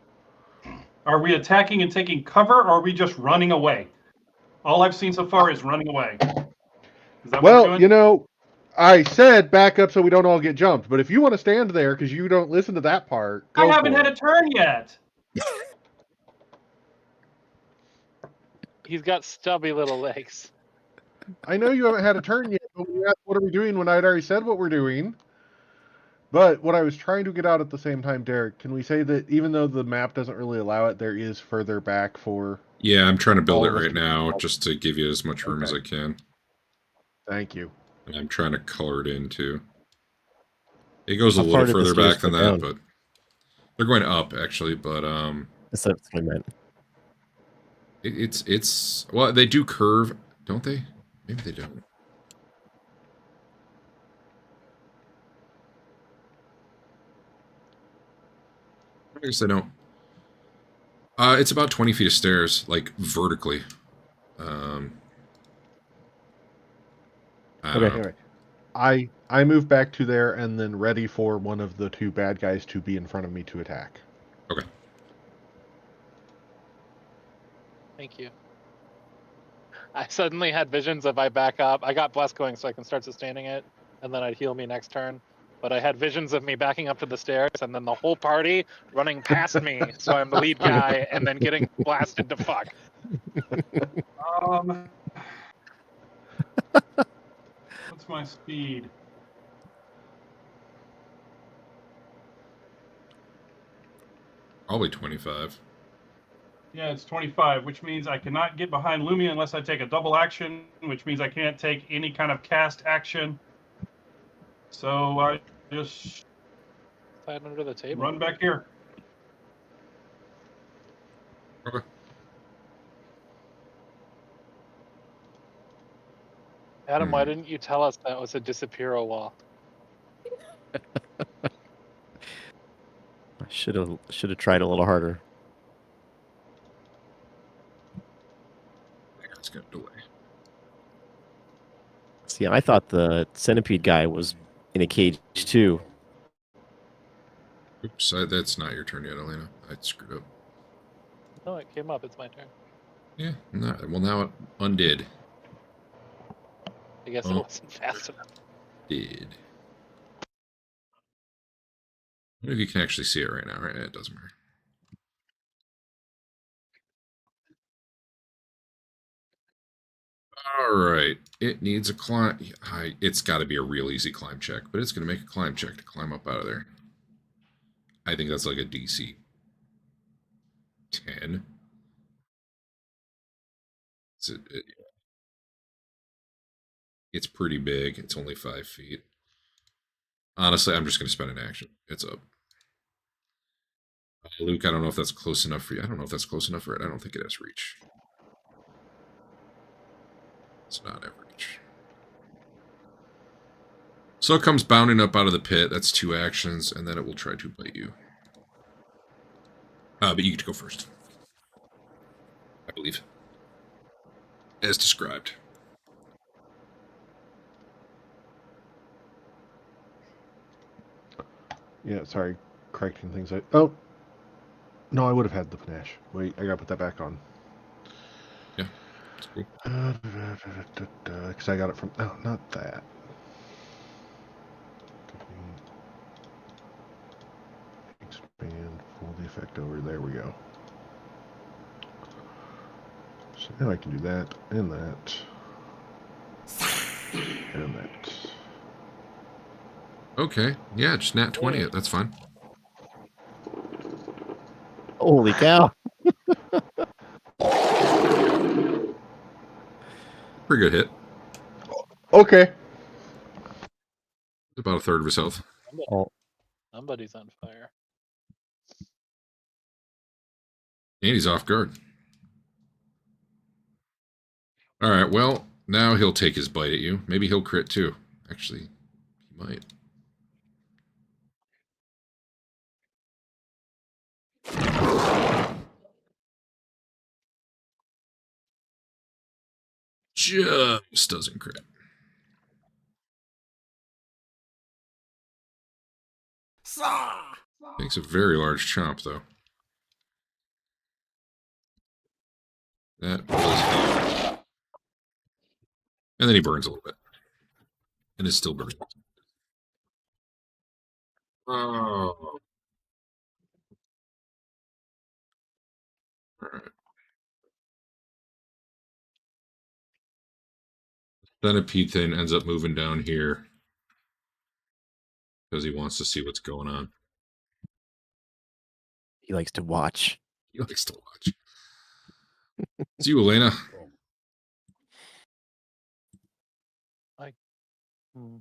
Are we attacking and taking cover, or are we just running away? All I've seen so far is running away. Is that what we're Well, doing? you know, I said back up so we don't all get jumped, but if you want to stand there because you don't listen to that part, go I haven't for had it. a turn yet. He's got stubby little legs. I know you haven't had a turn yet, but when you asked what are we doing when I'd already said what we're doing. But what I was trying to get out at the same time, Derek, can we say that even though the map doesn't really allow it, there is further back for... Yeah, I'm trying to build All it of us right to- now just to give you as much room as I Okay. can. Thank you. And I'm trying to color it in, too. It goes a How far little did the further stairs back than go that, down? but... They're going up, actually, but, That's what I meant. It's... Well, they do curve, don't they? Maybe they don't. I guess they don't. It's about 20 feet of stairs, like, vertically. I don't know. Anyway, I move back to there and then ready for one of the 2 bad guys to be in front of me to attack. Okay. Thank you. I suddenly had visions of I back up. I got Bless going so I can start sustaining it, and then I'd heal me next turn. But I had visions of me backing up to the stairs, and then the whole party running past me, so I'm the lead guy, and then getting blasted to fuck. What's my speed? Probably 25. Yeah, it's 25, which means I cannot get behind Lumi unless I take a double action, which means I can't take any kind of cast action. So I just Slide under the table. run back here. Okay. Adam, why didn't you tell us that was a disappear wall? I should have tried a little harder. It's got delay. See, I thought the centipede guy was in a cage too. Oops, that's not your turn yet, Elena. I screwed up. No, it came up. It's my turn. Yeah, well, now it undid. I guess it wasn't fast enough. Did. I don't know if you can actually see it right now, right? It doesn't matter. All right, it needs a climb. It's got to be a real easy climb check, but it's going to make a climb check to climb up out of there. I think that's like a DC 10. It's pretty big. It's only 5 feet. Honestly, I'm just going to spend an action. It's up. Luke, I don't know if that's close enough for you. I don't know if that's close enough for it. I don't think it has reach. It's not at reach. So it comes bounding up out of the pit. That's 2 actions, and then it will try to bite you. But you get to go first. I believe. As described. Yeah, sorry. Correcting things. Oh! No, I would have had the panache. Wait, I gotta put that back on. Yeah, that's cool. Because I got it from... No, not that. Expand, pull the effect over. There we go. So now I can do that, and that. And that. Okay, yeah, just nat 20 it. That's fine. Holy cow! Pretty good hit. Okay. About a third of his health. Oh, Somebody's on fire. And he's off guard. Alright, well, now he'll take his bite at you. Maybe he'll crit too. Actually, he might. Just doesn't crit. Makes a very large chomp, though. That was... And then he burns a little bit. And is still burning. Oh. Alright. Centipede thing ends up moving down here. Because he wants to see what's going on. he likes to watch. He likes to watch. It's you, Elena. Hmm.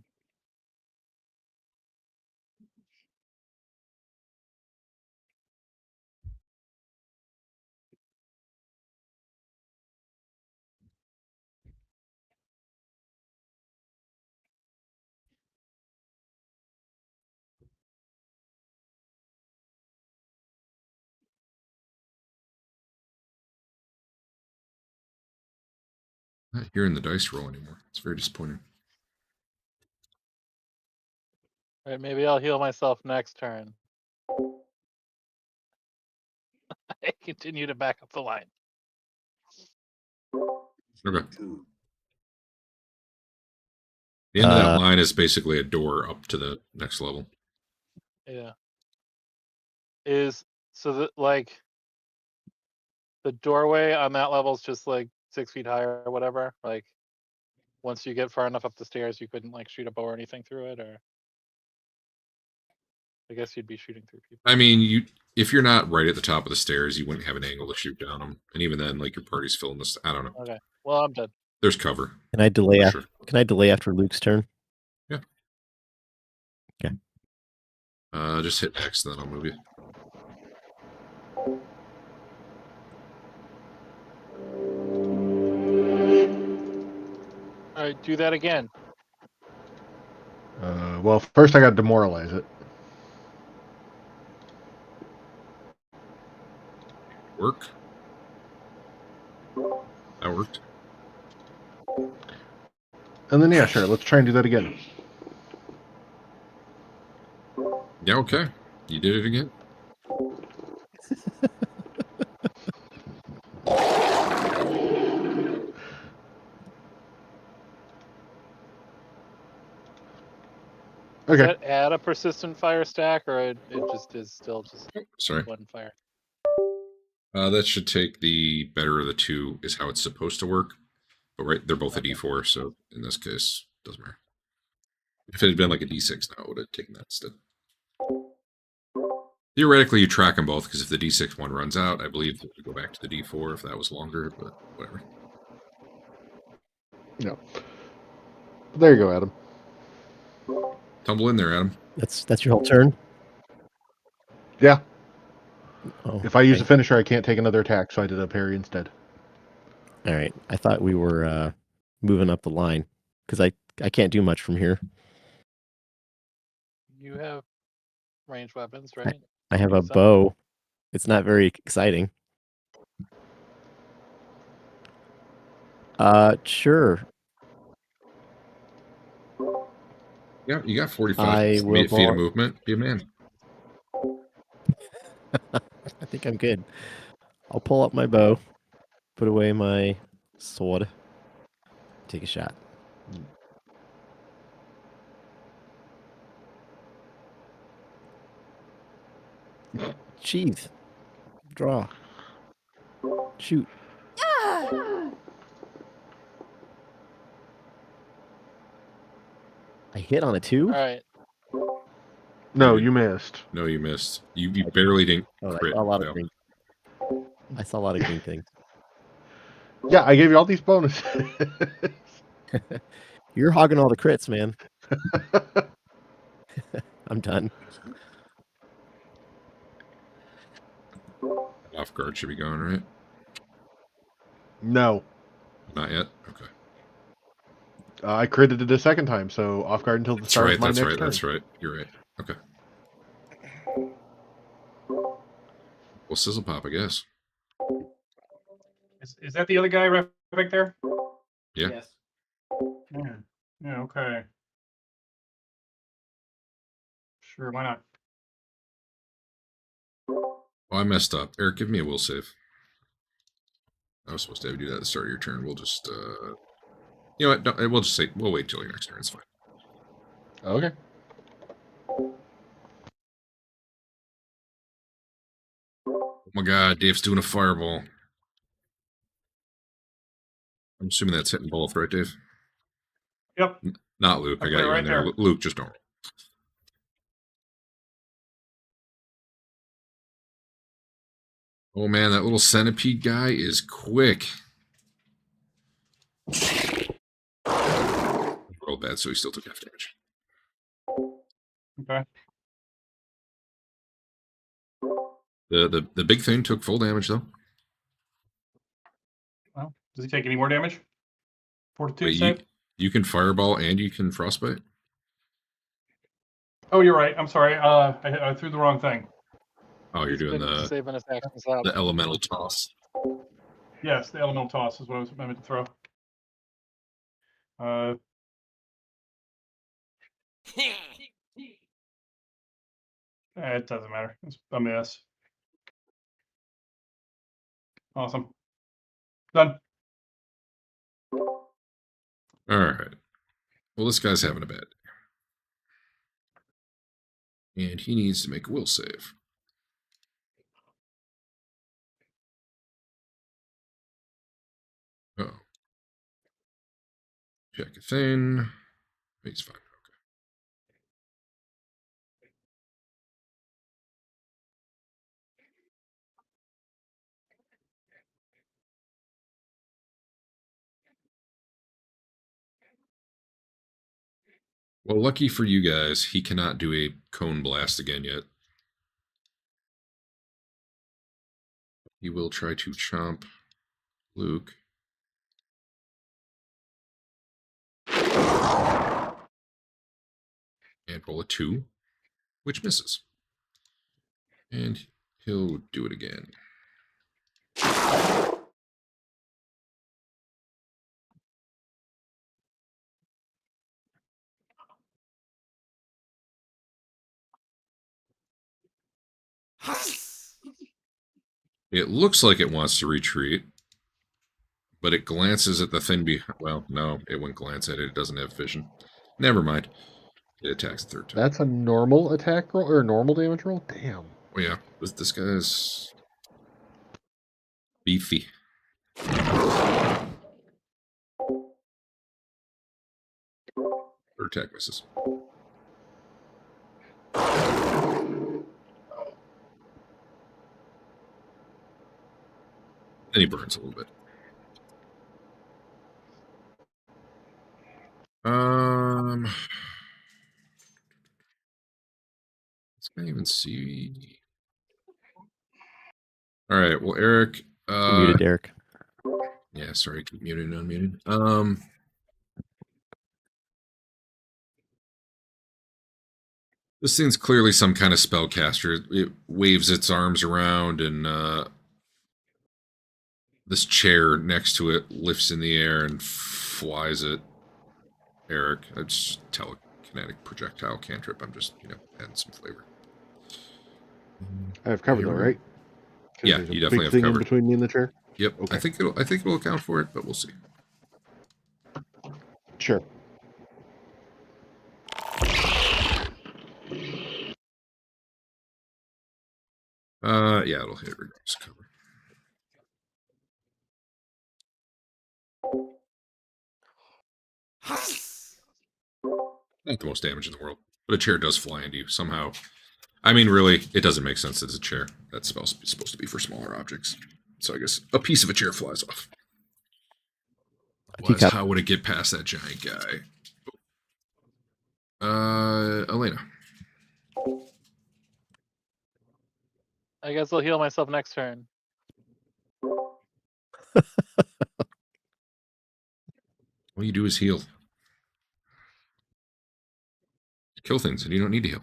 Not hearing the dice roll anymore. It's very disappointing. All right, maybe I'll heal myself next turn. I continue to back up the line. Okay. The end of that line is basically a door up to the next level. Yeah. So that like the doorway on that level is just like 6 feet high or whatever. Like once you get far enough up the stairs, you couldn't like shoot a bow or anything through it, or I guess you'd be shooting through people. I mean, if you're not right at the top of the stairs, you wouldn't have an angle to shoot down them. And even then, like your party's filling this. I don't know. Okay. Well, I'm dead. There's cover. Can I delay? Sure. Can I delay after Luke's turn? Yeah. Okay. Just hit X, then I'll move you. All right, do that again. Well, first I got to demoralize it. Work. That worked. And then, yeah, sure. Let's try and do that again. Yeah, okay. You did it again? Does Okay. that add a persistent fire stack, or it just is still just Sorry. one fire? That should take the better of the two is how it's supposed to work. But right, they're both a D4, so in this case, doesn't matter. If it had been like a D6 now, I would have taken that instead. Theoretically, you track them both, because if the D6 one runs out, I believe you go back to the D4 if that was longer, but whatever. No. There you go, Adam. Tumble in there, Adam. That's your whole turn. Yeah. Oh, If I use okay. a finisher, I can't take another attack, so I did a parry instead. All right. I thought we were moving up the line because I can't do much from here. You have ranged weapons, right? I have a Use them. bow. It's not very exciting. Sure. Yeah, you got 45 I will feet of movement. Be a man. I think I'm good. I'll pull up my bow, put away my sword, take a shot. Sheath. Draw. Shoot. I hit on a 2? All right. No, you missed. No, you missed. You barely didn't Oh, crit. I saw a lot of fail. green. I saw a lot of green things. Yeah, I gave you all these bonuses. You're hogging all the crits, man. I'm done. Off guard should be going, right? No. Not yet? Okay. I critted it a second time, so off guard until the That's start right, of my that's next right, turn. that's right. You're right. Okay. Well, Sizzlepop, I guess. Is that the other guy right back there? Yeah. Yes. Yeah. Yeah. Okay. Sure. Why not? Oh, I messed up. Eric, give me a will save. I was supposed to have you do that at the start of your turn. We'll just, you know what? No, we'll just say, we'll wait till your next turn. It's fine. Okay. Oh my god, Dave's doing a fireball. I'm assuming that's hitting both, right, Dave? Yep. Not Luke. I I got put it you right in there. there. Luke, just don't roll. Oh man, that little centipede guy is quick. Rolled bad, so he still took half damage. Okay. The big thing took full damage though. Well, does he take any more damage? Fortitude Wait, save? you can fireball and you can frostbite? Oh, you're right. I'm sorry. I threw the wrong thing. Oh, you're He's doing been saving his actions up. the elemental toss. Yes, the elemental toss is what I meant to throw. It doesn't matter. It's a miss. Awesome. Done. All right. Well, this guy's having a bad day. And he needs to make a will save. Oh. Check a thing. He's fine. Well, lucky for you guys, he cannot do a cone blast again yet. He will try to chomp Luke. And roll a 2, which misses. And he'll do it again. It looks like it wants to retreat, but it glances at the thing behind. Well, no, it wouldn't glance at it. It doesn't have vision. Never mind. It attacks the third time. That's a normal attack roll or normal damage roll? Damn. Oh yeah, this guy's beefy. Third attack misses. And he burns a little bit. Can't even see. All right. Well, Eric. Muted, Eric. Yeah. Sorry. Keep muted and unmuted. This thing's clearly some kind of spellcaster. It waves its arms around, and this chair next to it lifts in the air and flies at Eric. It's telekinetic projectile cantrip. I'm just, adding some flavor. I have cover though, right? Yeah, There's a you definitely big have thing cover. in between me and the chair. Yep. Okay. I think it'll account for it, but we'll see. Sure. Yeah, it'll hit regardless of cover. Not the most damage in the world, but a chair does fly into you somehow. I mean, really, it doesn't make sense that it's a chair. That spell's supposed to be for smaller objects. So I guess a piece of a chair flies off. Otherwise, how would it get past that giant guy? Elena. I guess I'll heal myself next turn. All you do is heal. Kill things, and you don't need to heal.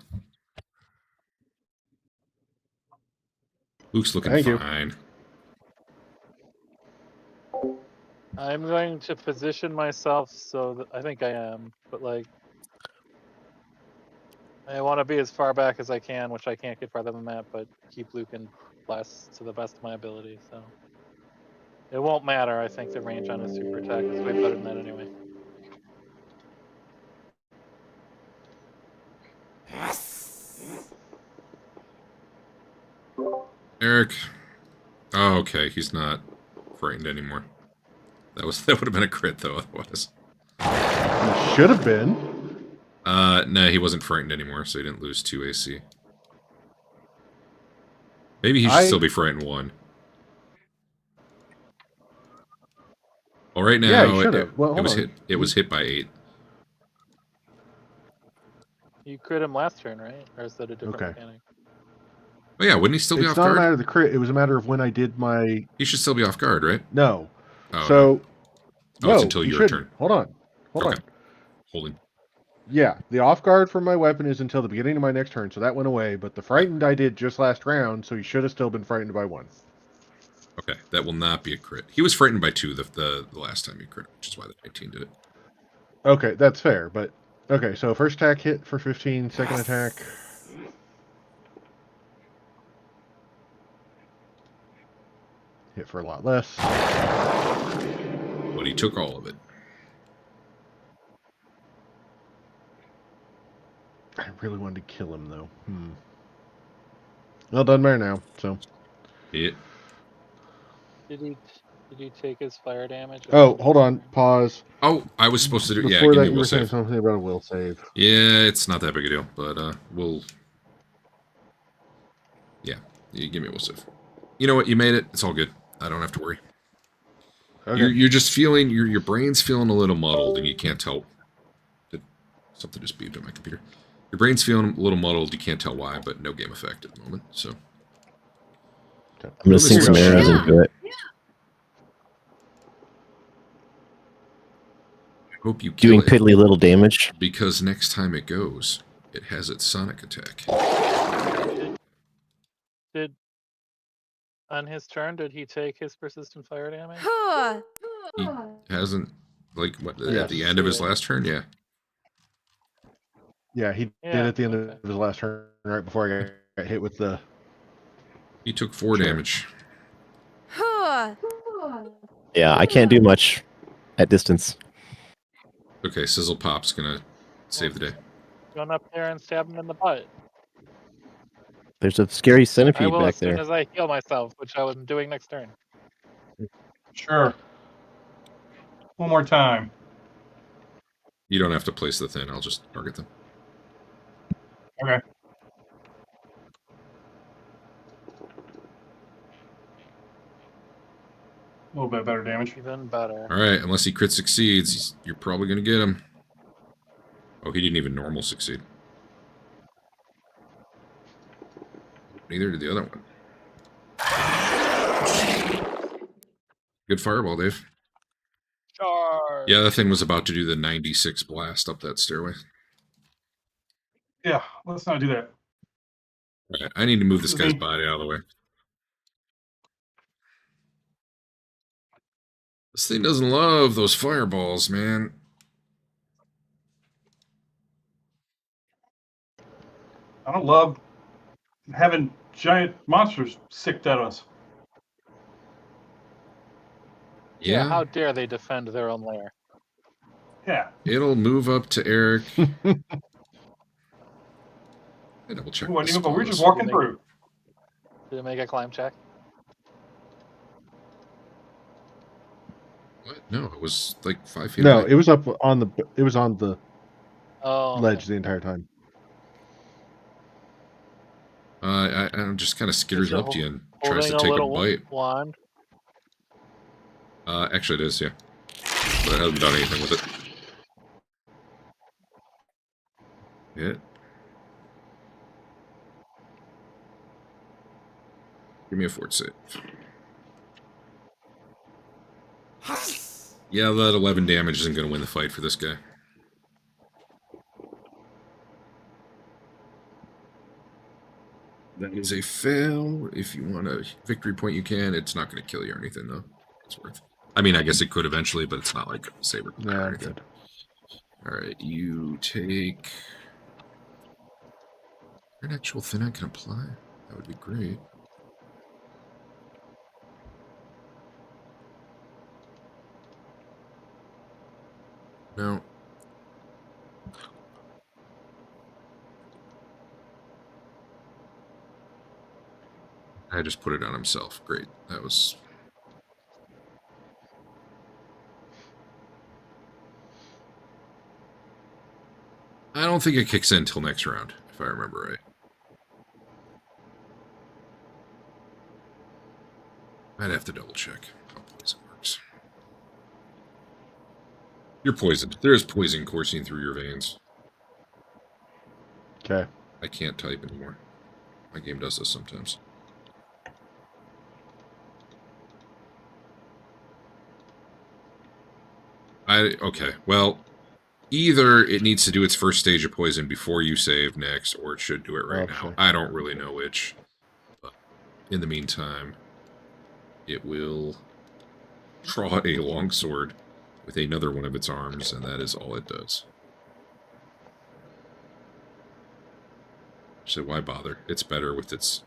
Luke's looking Thank you. fine. I'm going to position myself so that I think I am, but like I want to be as far back as I can, which I can't get farther than that, but keep Luke in bless to the best of my ability. So it won't matter. I think the range on his super attack is way better than that anyway. Eric. Oh, okay. He's not frightened anymore. That would have been a crit though, otherwise. It should have been. No, he wasn't frightened anymore, so he didn't lose 2 AC. Maybe he should still be frightened 1. Well, right now Yeah, he should have. Well, it was hit. It was hit by 8. You crit him last turn, right? Or is that a different mechanic? Oh yeah, wouldn't he still be off It's not guard? a matter of the crit. It was a matter of when I did my. He should still be off guard, right? No. Oh, so. No, it's until your turn. Hold on. Hold on. Holding. Yeah, the off guard for my weapon is until the beginning of my next turn, so that went away. But the frightened I did just last round, so he should have still been frightened by 1. Okay, that will not be a crit. He was frightened by 2 the last time he crit, which is why the 19 did it. Okay, that's fair. But okay, so first attack hit for 15, second attack. Hit for a lot less. But he took all of it. I really wanted to kill him, though. Well, doesn't matter now, so. Hit. Did he take his fire damage? Oh, hold on. Pause. Oh, I was supposed to do... Yeah, Before give that, me a you will were saying save. something about a will save. Yeah, it's not that big a deal, but we'll... Yeah, you give me a will save. You know what? You made it. It's all good. I don't have to worry. Okay. You're just feeling... Your brain's feeling a little muddled, and you can't tell... Something just beeped on my computer. Your brain's feeling a little muddled. You can't tell why, but no game effect at the moment, so... I'm going to sing some arrows into it. Hope you kill Doing it, piddly little damage. because next time it goes, it has its sonic attack. Did on his turn did he take his persistent fire damage? He hasn't, like, what, Yes. at the end of his last turn? Yeah. Yeah, he did at the end of his last turn, right before I got hit with the He took 4 damage. Huh. Yeah, I can't do much at distance. Okay, Sizzlepop's gonna save the day. Run up there and stab him in the butt. There's a scary I centipede will back as soon there. as I heal myself, which I was doing next turn. Sure. One more time. You don't have to place the thing. I'll just target them. Okay. A little bit better damage. Even better. All right, unless he crit succeeds, you're probably gonna get him. Oh, he didn't even normal succeed. Neither did the other one. Good fireball, Dave. Charge. Yeah, that thing was about to do the 96 blast up that stairway. Yeah, let's not do that. All right, I need to move this guy's Mhm. body out of the way. This thing doesn't love those fireballs, man. I don't love having giant monsters sicked at us. Yeah, How dare they defend their own lair? Yeah. it'll move up to Eric. I double check. We weren't the even, but we're just spells. walking through. Did it make a climb check? What? No, it was like 5 feet No, away. it was up on the. It was on the Oh. ledge the entire time. I'm just kind of skitters it up to you and tries Holding to take a little bite. wand. Actually, it is, yeah. But it hasn't done anything with it. Hit. Give me a fort save. Yeah, that 11 damage isn't going to win the fight for this guy. That is a fail. If you want a victory point, you can. It's not going to kill you or anything, though. It's worth. I mean, I guess it could eventually, but it's not like a saber. Yeah, good. All right, you take. An actual thing I can apply. That would be great. No. I just put it on himself. Great. That was. I don't think it kicks in until next round, if I remember right. I'd have to double check how poison works. You're poisoned. There's poison coursing through your veins. Okay. I can't type anymore. My game does this sometimes. Okay, well, either it needs to do its first stage of poison before you save next, or it should do it right now. I don't really know which. But in the meantime, it will draw a longsword with another one of its arms, and that is all it does. So why bother? It's better with its...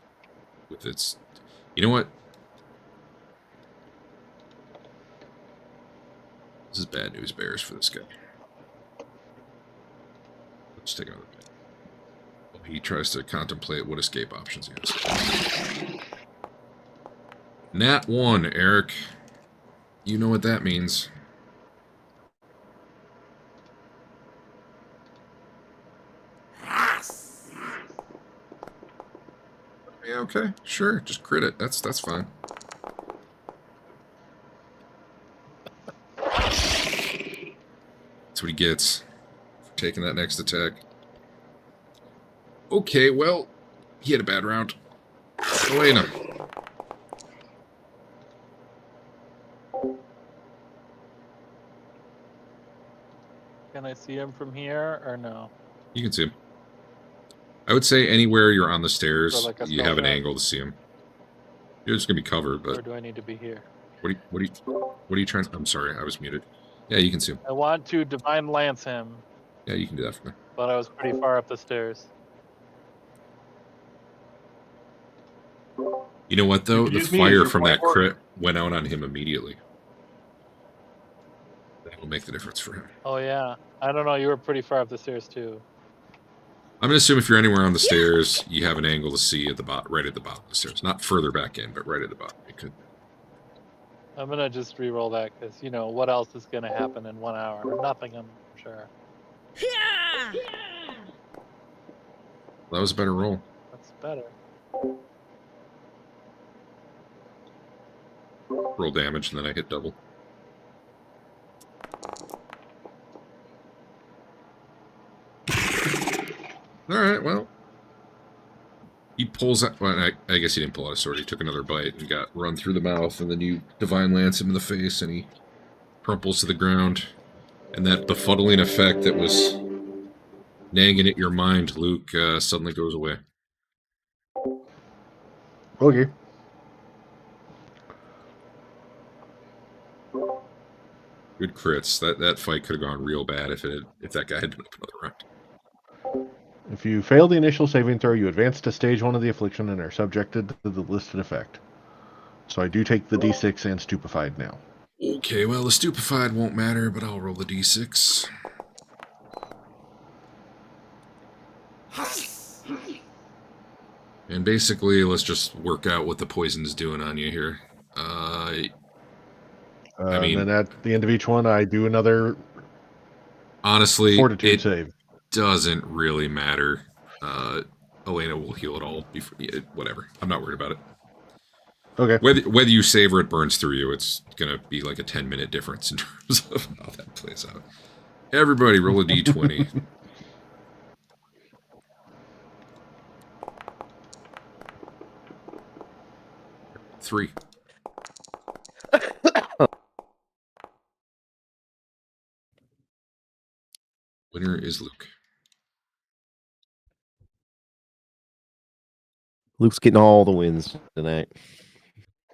You know what? This is bad news bears for this guy. Let's take another bit. Well, he tries to contemplate what escape options he has. Nat 1, Eric. You know what that means. Yeah, okay, sure. Just crit it. That's fine. That's what he gets for taking that next attack. Okay, well, he had a bad round. Elena. Can I see him from here or no? You can see him. I would say anywhere you're on the stairs, So like a you have an spell angle to see him. You're just gonna be covered, Or but do I need to be here? what are you trying? I'm sorry, I was muted. Yeah, you can see him. I want to divine lance him, Yeah, you can do that for me. but I was pretty far up the stairs. You know what, though? The Excuse me, is fire your from point that working? crit went out on him immediately. That will make the difference for him. Oh yeah. I don't know. You were pretty far up the stairs too. I'm gonna assume if you're anywhere on the stairs, you have an angle to see at the right at the bottom of the stairs. Not further back in, but right at the bottom. It could. I'm gonna just re-roll that because you know what else is gonna happen in 1 hour? Nothing, I'm sure. That was a better roll. That's better. Roll damage, and then I hit double. All right, well. He pulls out. Well, I guess he didn't pull out a sword. He took another bite and got run through the mouth, and then you divine lance him in the face, and he crumples to the ground. And that befuddling effect that was nagging at your mind, Luke, suddenly goes away. Okay. Good crits. That fight could have gone real bad if that guy had been up another round. If you fail the initial saving throw, you advance to stage 1 of the affliction and are subjected to the listed effect. So I do take the d6 and stupefied now. Okay, well, the stupefied won't matter, but I'll roll the d6. And basically, let's just work out what the poison's doing on you here. I mean, and then at the end of each one, I do another honestly, fortitude it save. doesn't really matter. Elena will heal it all. Whatever. I'm not worried about it. Okay. Whether you save or it burns through you, it's gonna be like a 10-minute difference in terms of how that plays out. Everybody, roll a d20. 3. Winner is Luke. Luke's getting all the wins tonight.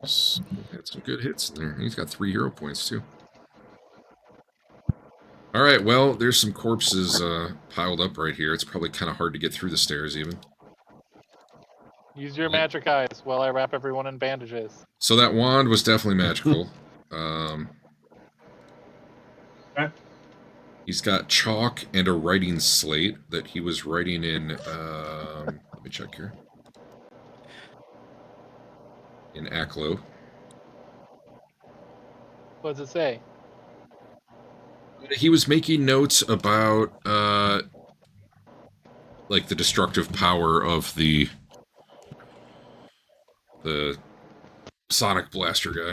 Had some good hits in there. He's got 3 hero points too. All right, well, there's some corpses piled up right here. It's probably kind of hard to get through the stairs even. Use your magic eyes while I wrap everyone in bandages. So that wand was definitely magical. Okay. He's got chalk and a writing slate that he was writing in. Let me check here. In Aklo. What does it say? He was making notes about like the destructive power of the sonic blaster guy.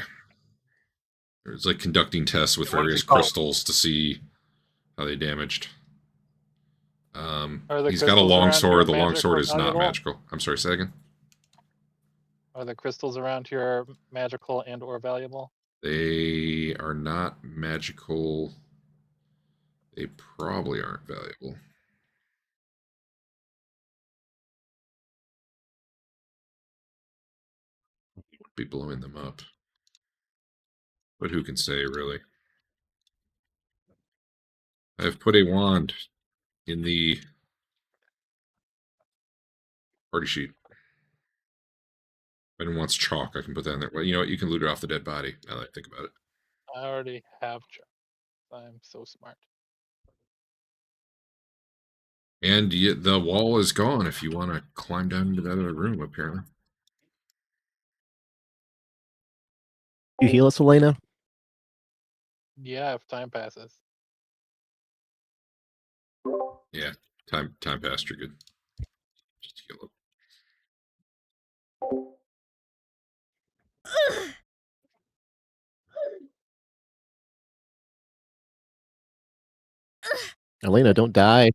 It's like conducting tests with various crystals to see how they damaged. He's got a long sword. The long sword is not magical. I'm sorry, say again. Are the crystals around here magical and or valuable? They are not magical. They probably aren't valuable. Would be blowing them up. But who can say, really? I've put a wand in the party sheet. If anyone wants chalk, I can put that in there. Well, you know what? You can loot it off the dead body, now that I think about it. I already have chalk. I'm so smart. And the wall is gone if you want to climb down into that other room, apparently. You heal us, Elena? Yeah, if time passes. Yeah, time passed, you're good. Just heal up. Elena, don't die.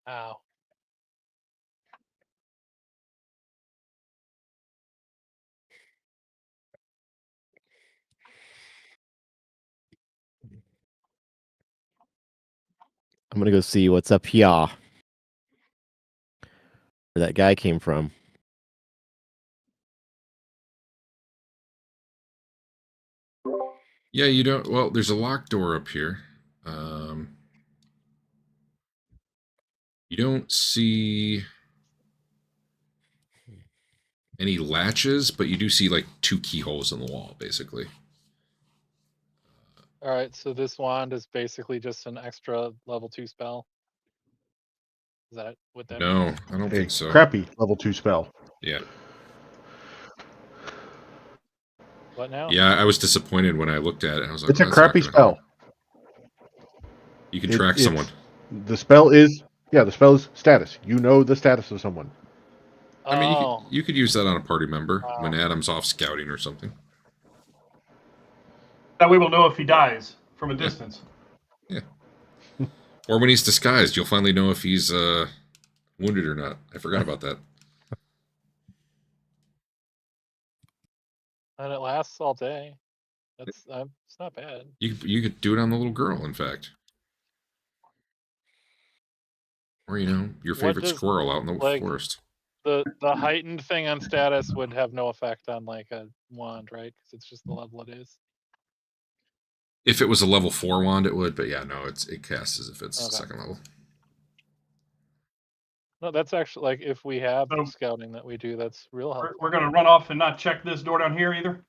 Ow. I'm gonna go see what's up here. Where that guy came from. Yeah, you don't. Well, there's a locked door up here. You don't see any latches, but you do see like 2 keyholes in the wall, basically. All right, so this wand is basically just an extra level 2 spell. Is that what that No, means? I don't A think so. crappy level 2 spell. Yeah. What now? Yeah, I was disappointed when I looked at it. I was like, It's a that's not crappy gonna spell. help. You can track someone. The spell is the spell is status. You know the status of someone. I mean, Oh, you could use that on a party member when Wow. Adam's off scouting or something. That way we'll know if he dies from a distance. Yeah. Or when he's disguised, you'll finally know if he's wounded or not. I forgot about that. and it lasts all day. That's it's not bad. You could do it on the little girl, in fact. Or, you know, your What favorite does, squirrel out in the like, forest. The heightened thing on status would have no effect on like a wand, right? Because it's just the level it is. If it was a level 4 wand, it would, but yeah, no, it casts as if it's Okay. 2nd level. No, that's actually like if we have So- scouting that we do, that's real helpful. We're going to run off and not check this door down here either.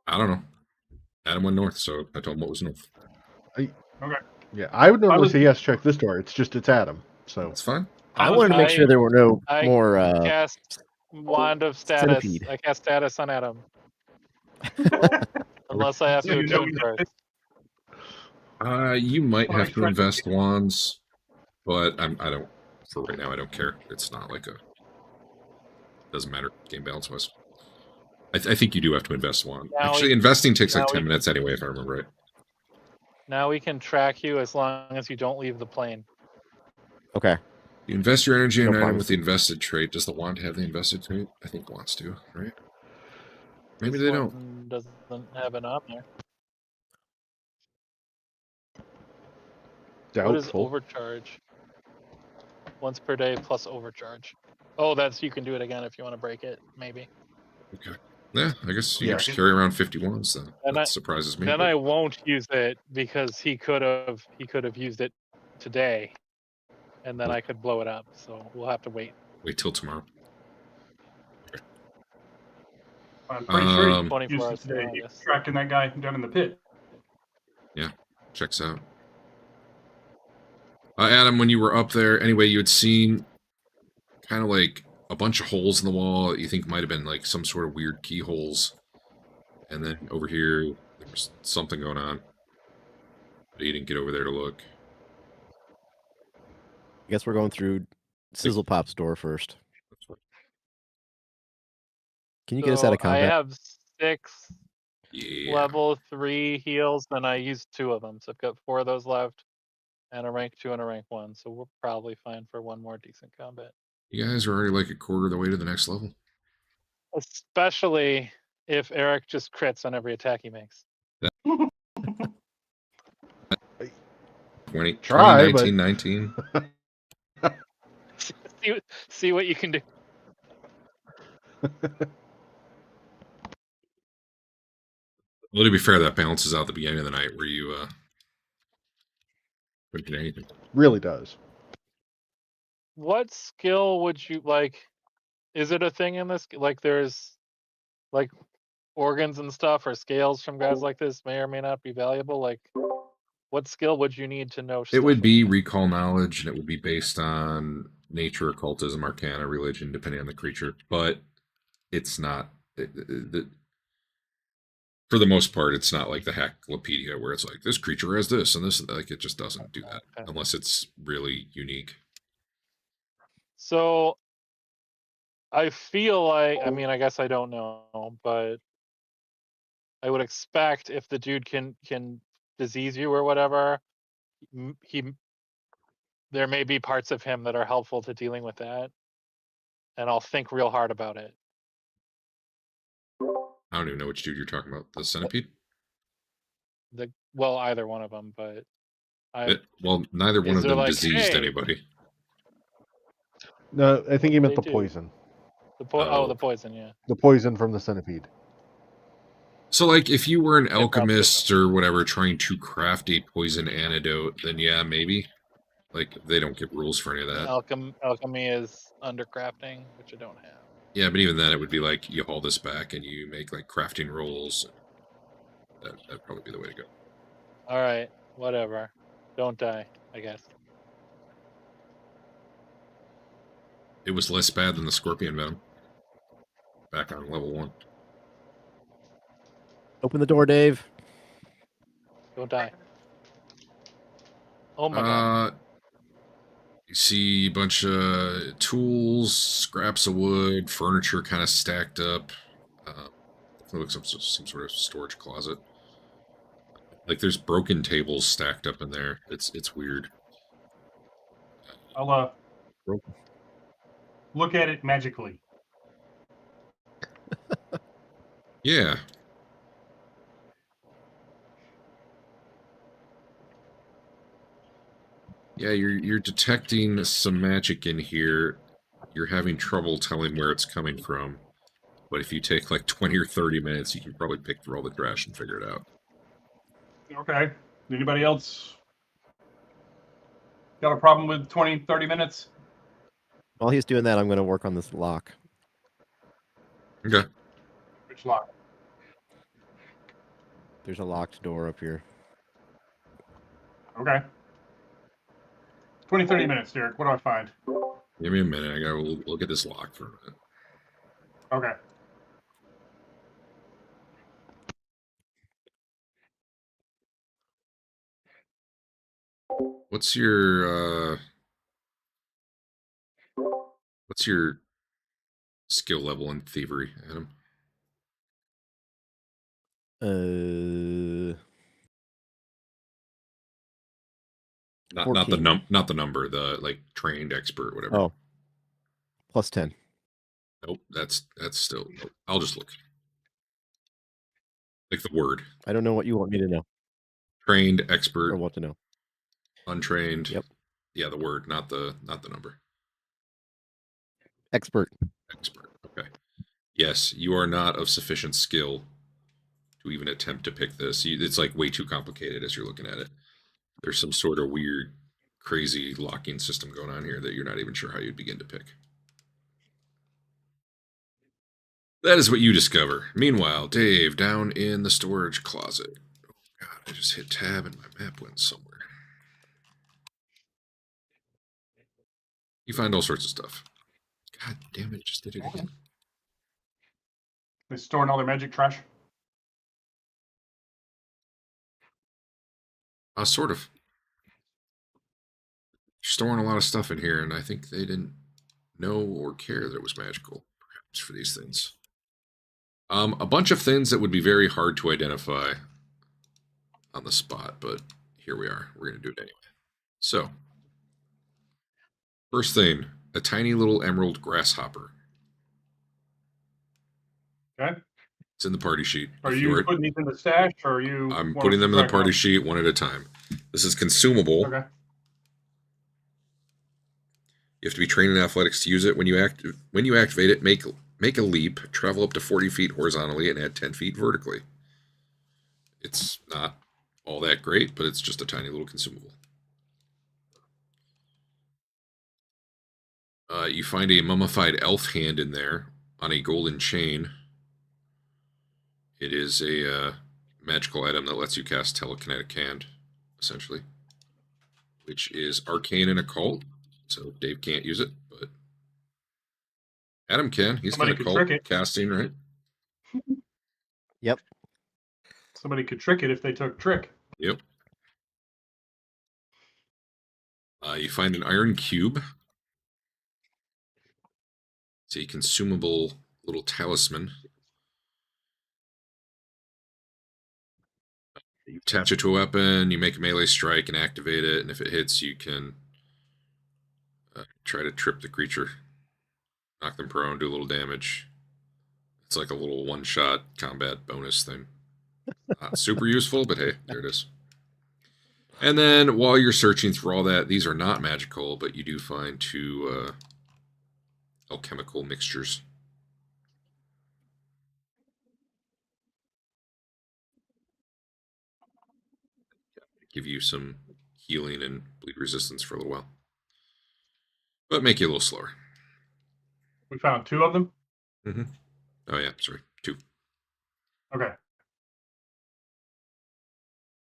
I don't know. Adam went north, so I told him what was north. Yeah, I would normally was- say yes. Check this door. It's Adam. So That's fine. I wanted to make sure there were no I more. Cast wand of status. Centipede. I cast status on Adam. Unless I have So to you know attune we- first. You might have to Alright. invest wands, but I don't. For right now, I don't care. It's not like doesn't matter game balance wise. I think you do have to invest wand. Now Actually, we- investing takes like now 10 we- minutes anyway, if I remember right. Now we can track you as long as you don't leave the plane. Okay. You invest your energy in No an item problem. with the invested trait. Does the wand have the invested trait? I think wands do, right? Maybe This they don't. one doesn't have it on there. What is doubtful. overcharge? Once per day plus overcharge. Oh, that's you can do it again if you want to break it, maybe. Okay. Yeah, I guess you Yeah. can just carry around 50 wands then. And That surprises me. Then but- I won't use it because he could have used it today, and then I could blow it up. So we'll have to wait. Wait till tomorrow. I'm pretty sure he 24 used it hours today. from He August. tracking that guy down in the pit. Checks out. Adam, when you were up there, anyway, you had seen kind of like a bunch of holes in the wall that you think might have been like some sort of weird keyholes. And then over here, there was something going on. But you didn't get over there to look. I guess we're going through Sizzlepop's door first. That's what- Can you get us out of So I combat? have 6 Yeah. level 3 heals, and I used 2 of them, so I've got 4 of those left, and a rank 2 and a rank 1. So we're probably fine for one more decent combat. You guys are already like a quarter of the way to the next level. Especially if Eric just crits on every attack he makes. 20, Try, 20, 19. See what you can do. Well, to be fair, that balances out the beginning of the night where you couldn't get anything. Really does. What skill would you like? Is it a thing in this? Like, there's like organs and stuff or scales from guys like this may or may not be valuable. Like, what skill would you need to know? It stuff would like be that? recall knowledge, and it would be based on nature, occultism, arcana, religion, depending on the creature. But it's not. For the most part, it's not like the Hacklopedia where it's like this creature has this and this. Like it just doesn't do that Okay. unless it's really unique. So I feel like, I mean, I guess I don't know, but I would expect if the dude can disease you or whatever, there may be parts of him that are helpful to dealing with that, and I'll think real hard about it. I don't even know which dude you're talking about. The centipede? Well, either one of them, but I Well, neither one Is of there them like, diseased hey- anybody. No, I think he meant They the do. poison. the Oh. the poison, yeah. The poison from the centipede. So, like, if you were an probably alchemist or whatever trying to craft a poison antidote, then yeah, maybe. Like, they don't give rules for any of that. Alchemy is undercrafting, which I don't have. Yeah, but even then, it would be like you haul this back and you make like crafting rolls. That'd probably be the way to go. All right, whatever. Don't die, I guess. It was less bad than the scorpion venom. Back on level 1. Open the door, Dave. Don't die. Oh my god. You see a bunch of tools, scraps of wood, furniture kind of stacked up. It looks like some sort of storage closet. Like there's broken tables stacked up in there. It's weird. I'll look at it magically. Yeah. Yeah, you're detecting some magic in here. You're having trouble telling where it's coming from. But if you take like 20 or 30 minutes, you can probably pick through all the trash and figure it out. Okay. Anybody else got a problem with 20, 30 minutes? While he's doing that, I'm going to work on this lock. Okay. Which lock? There's a locked door up here. Okay. 20, 30 minutes, Derek. What do I find? Give me a minute. I gotta look at this lock for a minute. Okay. What's your skill level in thievery, Adam? Not 14. not the number, the like trained expert, whatever. Oh. Plus 10. Nope, that's still. Nope. I'll just look. Like the word. I don't know what you want me to know Trained, expert, or what to know. untrained. Yep. Yeah, the word, not the number. Expert. Expert. Okay. Yes, you are not of sufficient skill to even attempt to pick this. It's like way too complicated as you're looking at it. There's some sort of weird, crazy locking system going on here that you're not even sure how you'd begin to pick. That is what you discover. Meanwhile, Dave, down in the storage closet. Oh god, I just hit tab and my map went somewhere. You find all sorts of stuff. God damn it, just did it again. They storing all their magic trash? Sort of. Storing a lot of stuff in here, and I think they didn't know or care that it was magical, perhaps, for these things. A bunch of things that would be very hard to identify on the spot, but here we are. We're going to do it anyway. So, first thing, a tiny little emerald grasshopper. Okay. It's in the party sheet. Are you putting these in the stash, or are you? I'm putting them in the party sheet one at a time. This is consumable. Okay. You have to be trained in athletics to use it. When you activate it, make a leap, travel up to 40 feet horizontally, and add 10 feet vertically. It's not all that great, but it's just a tiny little consumable. You find a mummified elf hand in there on a golden chain. It is a magical item that lets you cast telekinetic hand, essentially, which is arcane and occult. So Dave can't use it, but Adam can. He's got occult casting, right? Yep. Somebody could trick it if they took trick. Yep. You find an iron cube. It's a consumable little talisman. You attach it to a weapon, you make a melee strike and activate it, and if it hits, you can try to trip the creature, knock them prone, do a little damage. It's like a little one-shot combat bonus thing. Not super useful, but hey, there it is. And then while you're searching through all that, these are not magical, but you do find two alchemical mixtures. give you some healing and bleed resistance for a little while, but make you a little slower. We found 2 of them. Mm-hmm. Oh yeah, sorry, 2. Okay.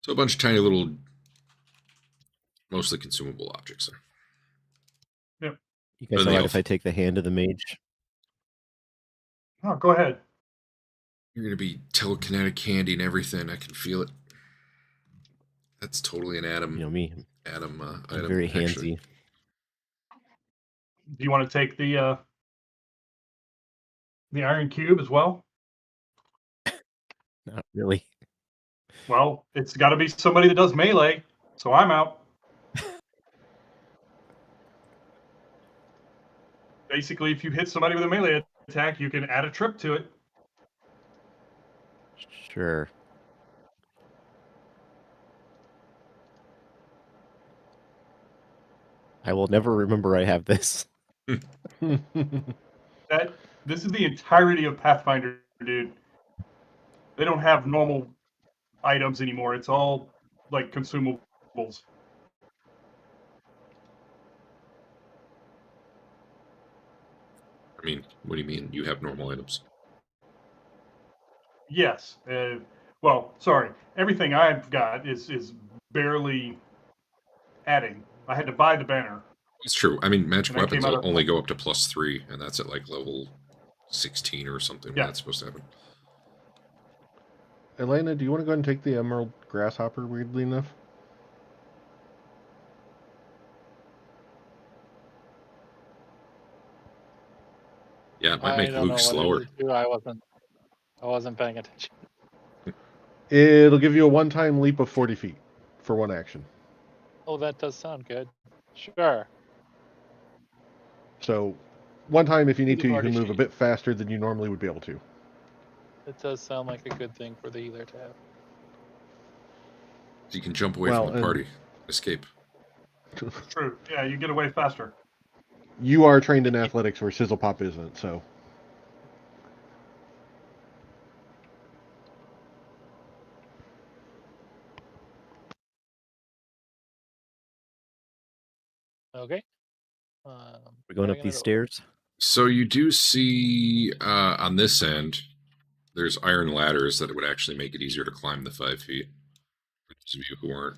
So a bunch of tiny little, mostly consumable objects there. You guys Then all the right elf. if I take the hand of the mage? Oh, go ahead. You're gonna be telekinetic candy and everything. I can feel it. That's totally an Adam. You know me. Adam I'm item. very actually. handsy. Do you want to take the iron cube as well? Not really. Well, it's got to be somebody that does melee, so I'm out. Basically, if you hit somebody with a melee attack, you can add a trip to it. Sure. I will never remember I have this. This is the entirety of Pathfinder, dude. They don't have normal items anymore. It's all like consumables. I mean, what do you mean? You have normal items? Yes. Well, sorry. Everything I've got is barely adding. I had to buy the banner. It's true. I mean, magic And I weapons came out of- only go up to +3, and that's at like level 16 or something. Yeah. That's supposed to happen. Elena, do you want to go ahead and take the emerald grasshopper, weirdly enough? Yeah, it might I make don't know Luke what slower. it is, too. I wasn't paying attention. It'll give you a one-time leap of 40 feet for one action. Oh, that does sound good. Sure. So, one time if you need to, you 40 can move a feet. bit faster than you normally would be able to. It does sound like a good thing for the healer to have. You can jump away Well, from the party, escape. True. Yeah, you get away faster. You are trained in athletics where Sizzlepop isn't, so. Okay. We're going how up are we these gonna do it? stairs. So you do see on this end, there's iron ladders that would actually make it easier to climb the 5 feet. For those of you who aren't,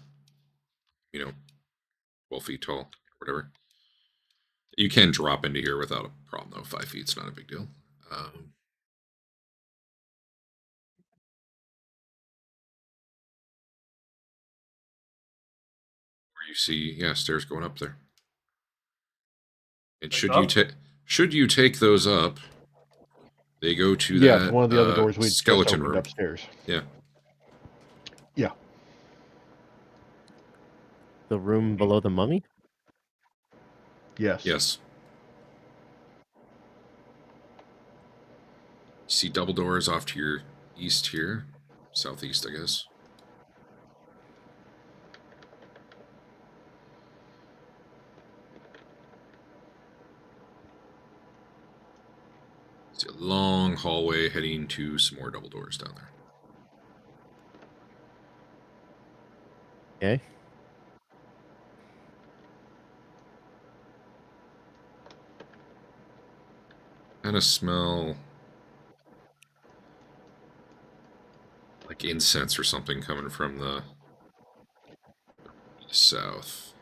12 feet tall, or whatever. You can drop into here without a problem, though. 5 feet's not a big deal. Where you see, stairs going up there. And Like should you take those up, they go to Yes, that one of the other doors we just skeleton opened room upstairs. Yeah. Yeah. The room below the mummy? Yes. Yes. You see double doors off to your east here, southeast, I guess. See a long hallway heading to some more double doors down there. Okay. Kind of smell like incense or something coming from the south.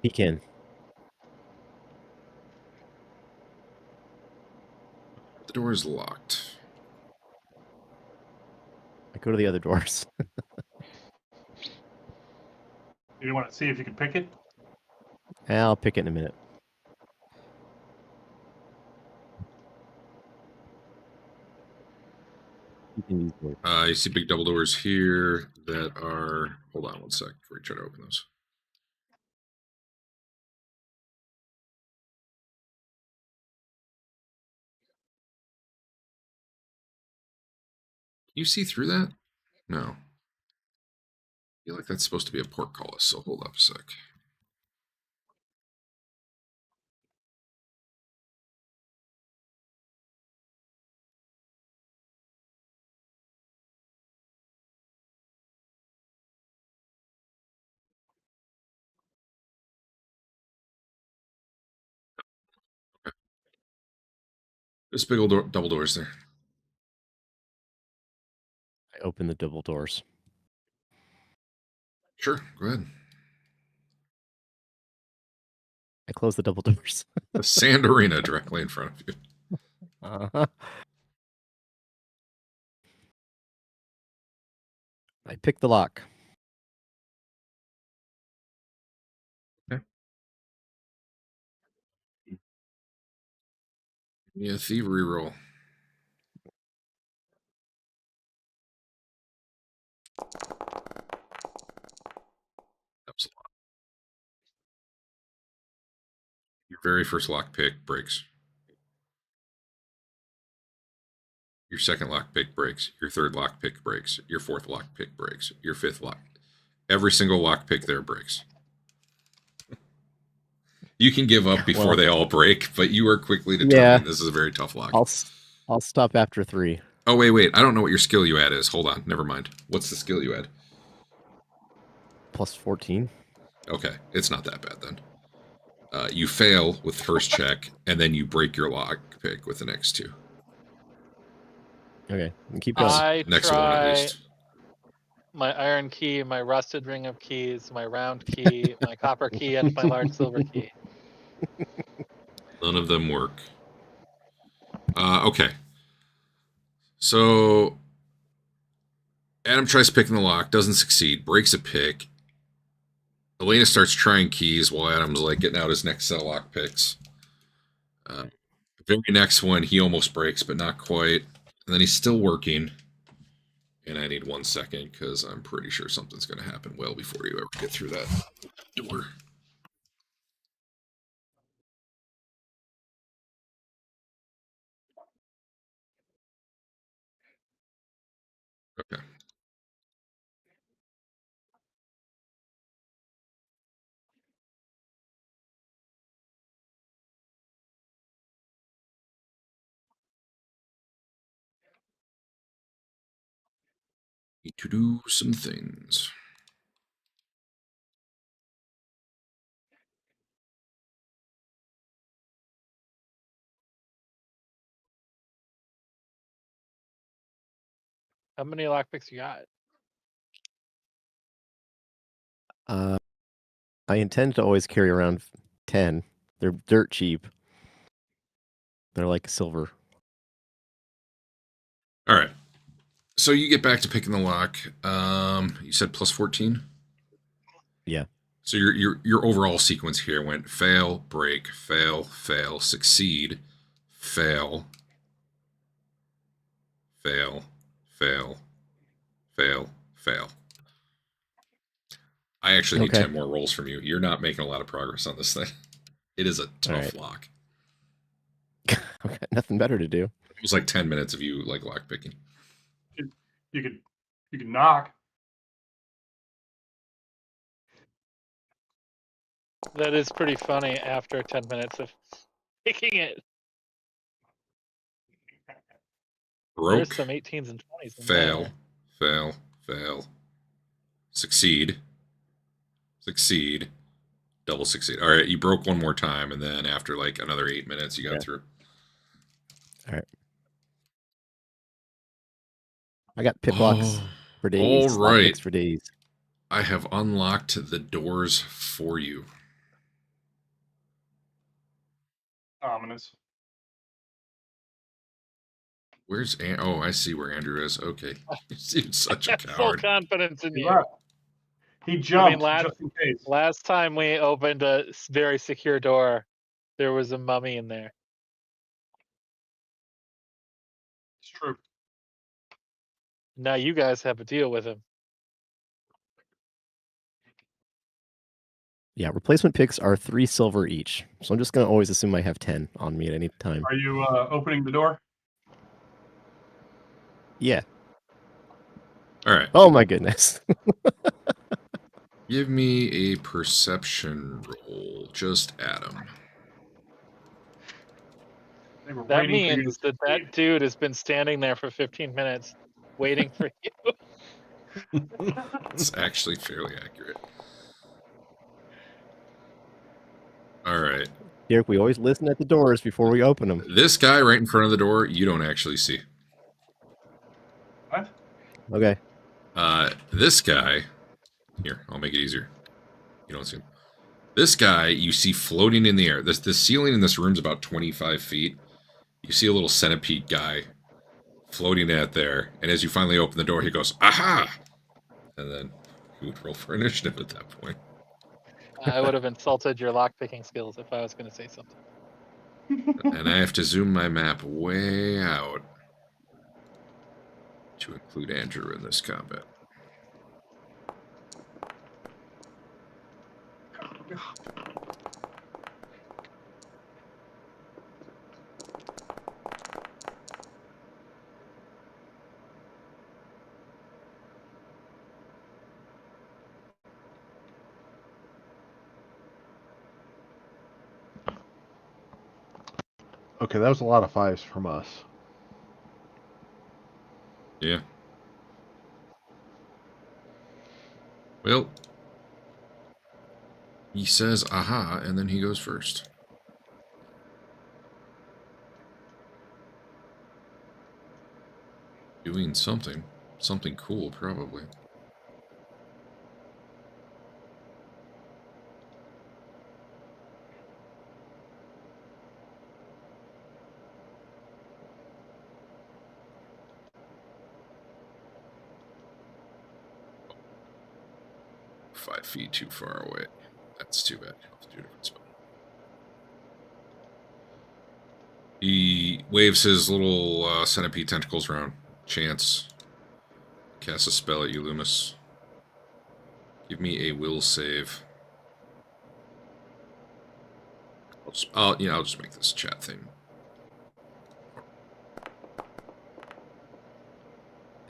Peek in. The door is locked. I go to the other doors. You want to see if you can pick it? I'll pick it in a minute. Peek in these doors. You see big double doors here that are... Hold on one sec before we try to open those. Can you see through that? No. I feel like that's supposed to be a portcullis, so hold up a sec. There's big old double doors there. I open the double doors. Sure, go ahead. I close the double doors. The sand arena directly in front of you. Uh-huh. I pick the lock. Yeah, thievery roll. Helps a lot. Your very first lockpick breaks. Your second lockpick breaks. Your third lockpick breaks. Your fourth lockpick breaks. Your fifth lock. Every single lockpick there breaks. You can give up before they all break, but you are quickly determined this is a very tough lock. I'll stop after 3. Oh, wait. I don't know what your skill you add is. Hold on. Never mind. What's the skill you add? Plus 14. Okay. It's not that bad then. You fail with first check, and then you break your lockpick with the next 2. Okay, and keep going. I Next one, at try least. my iron key, my rusted ring of keys, my round key, my copper key, and my large silver key. None of them work. Okay. So Adam tries picking the lock, doesn't succeed, breaks a pick. Elena starts trying keys while Adam's like getting out his next set of lock picks. Very next one, he almost breaks, but not quite. And then he's still working. And I need 1 second because I'm pretty sure something's going to happen well before you ever get through that door. Okay. Need to do some things. How many lockpicks you got? I intend to always carry around 10. They're dirt cheap. They're like silver. All right. So you get back to picking the lock. You said plus 14? Yeah. So your overall sequence here went fail, break, fail, fail, succeed, fail, fail, fail, fail, fail. I actually need 10 more rolls from you. You're not making a lot of progress on this thing. It is a tough lock. I've got nothing better to do. It was like 10 minutes of you like lock picking. You could knock. That is pretty funny after 10 minutes of picking it. Broke. There's some 18s and 20s. Fail, fail, fail. Succeed. Succeed. Double succeed. All right, you broke one more time, and then after like another 8 minutes, you got through. All right. I got pip locks for days. All right. For days. I have unlocked the doors for you. Ominous. Where's oh, I see where Andrew is. Okay. He's such a Full coward. confidence in you. He jumped just in case. Last time we opened a very secure door, there was a mummy in there. It's true. Now you guys have a deal with him. Yeah, replacement picks are 3 silver each. So I'm just going to always assume I have 10 on me at any time. Are you opening the door? Yeah. All right. Oh my goodness. Give me a perception roll. Just Adam. That means that dude has been standing there for 15 minutes waiting for you. It's actually fairly accurate. All right. Derek, we always listen at the doors before we open them. This guy right in front of the door, you don't actually see. What? Okay. This guy, here, I'll make it easier. You don't see him. This guy, you see floating in the air. The ceiling in this room's about 25 feet. You see a little centipede guy floating out there, and as you finally open the door, he goes, "Aha!" And then you would roll for initiative at that point. I would have insulted your lockpicking skills if I was going to say something. And I have to zoom my map way out to include Andrew in this combat. Okay, that was a lot of 5s from us. Yeah. Well, he says aha, and then he goes first. Doing something. Something cool, probably. Five feet too far away. That's too bad. I'll have to do a different spell. He waves his little centipede tentacles around. Chance. Cast a spell at you, Loomys. Give me a will save. I'll just make this chat thing.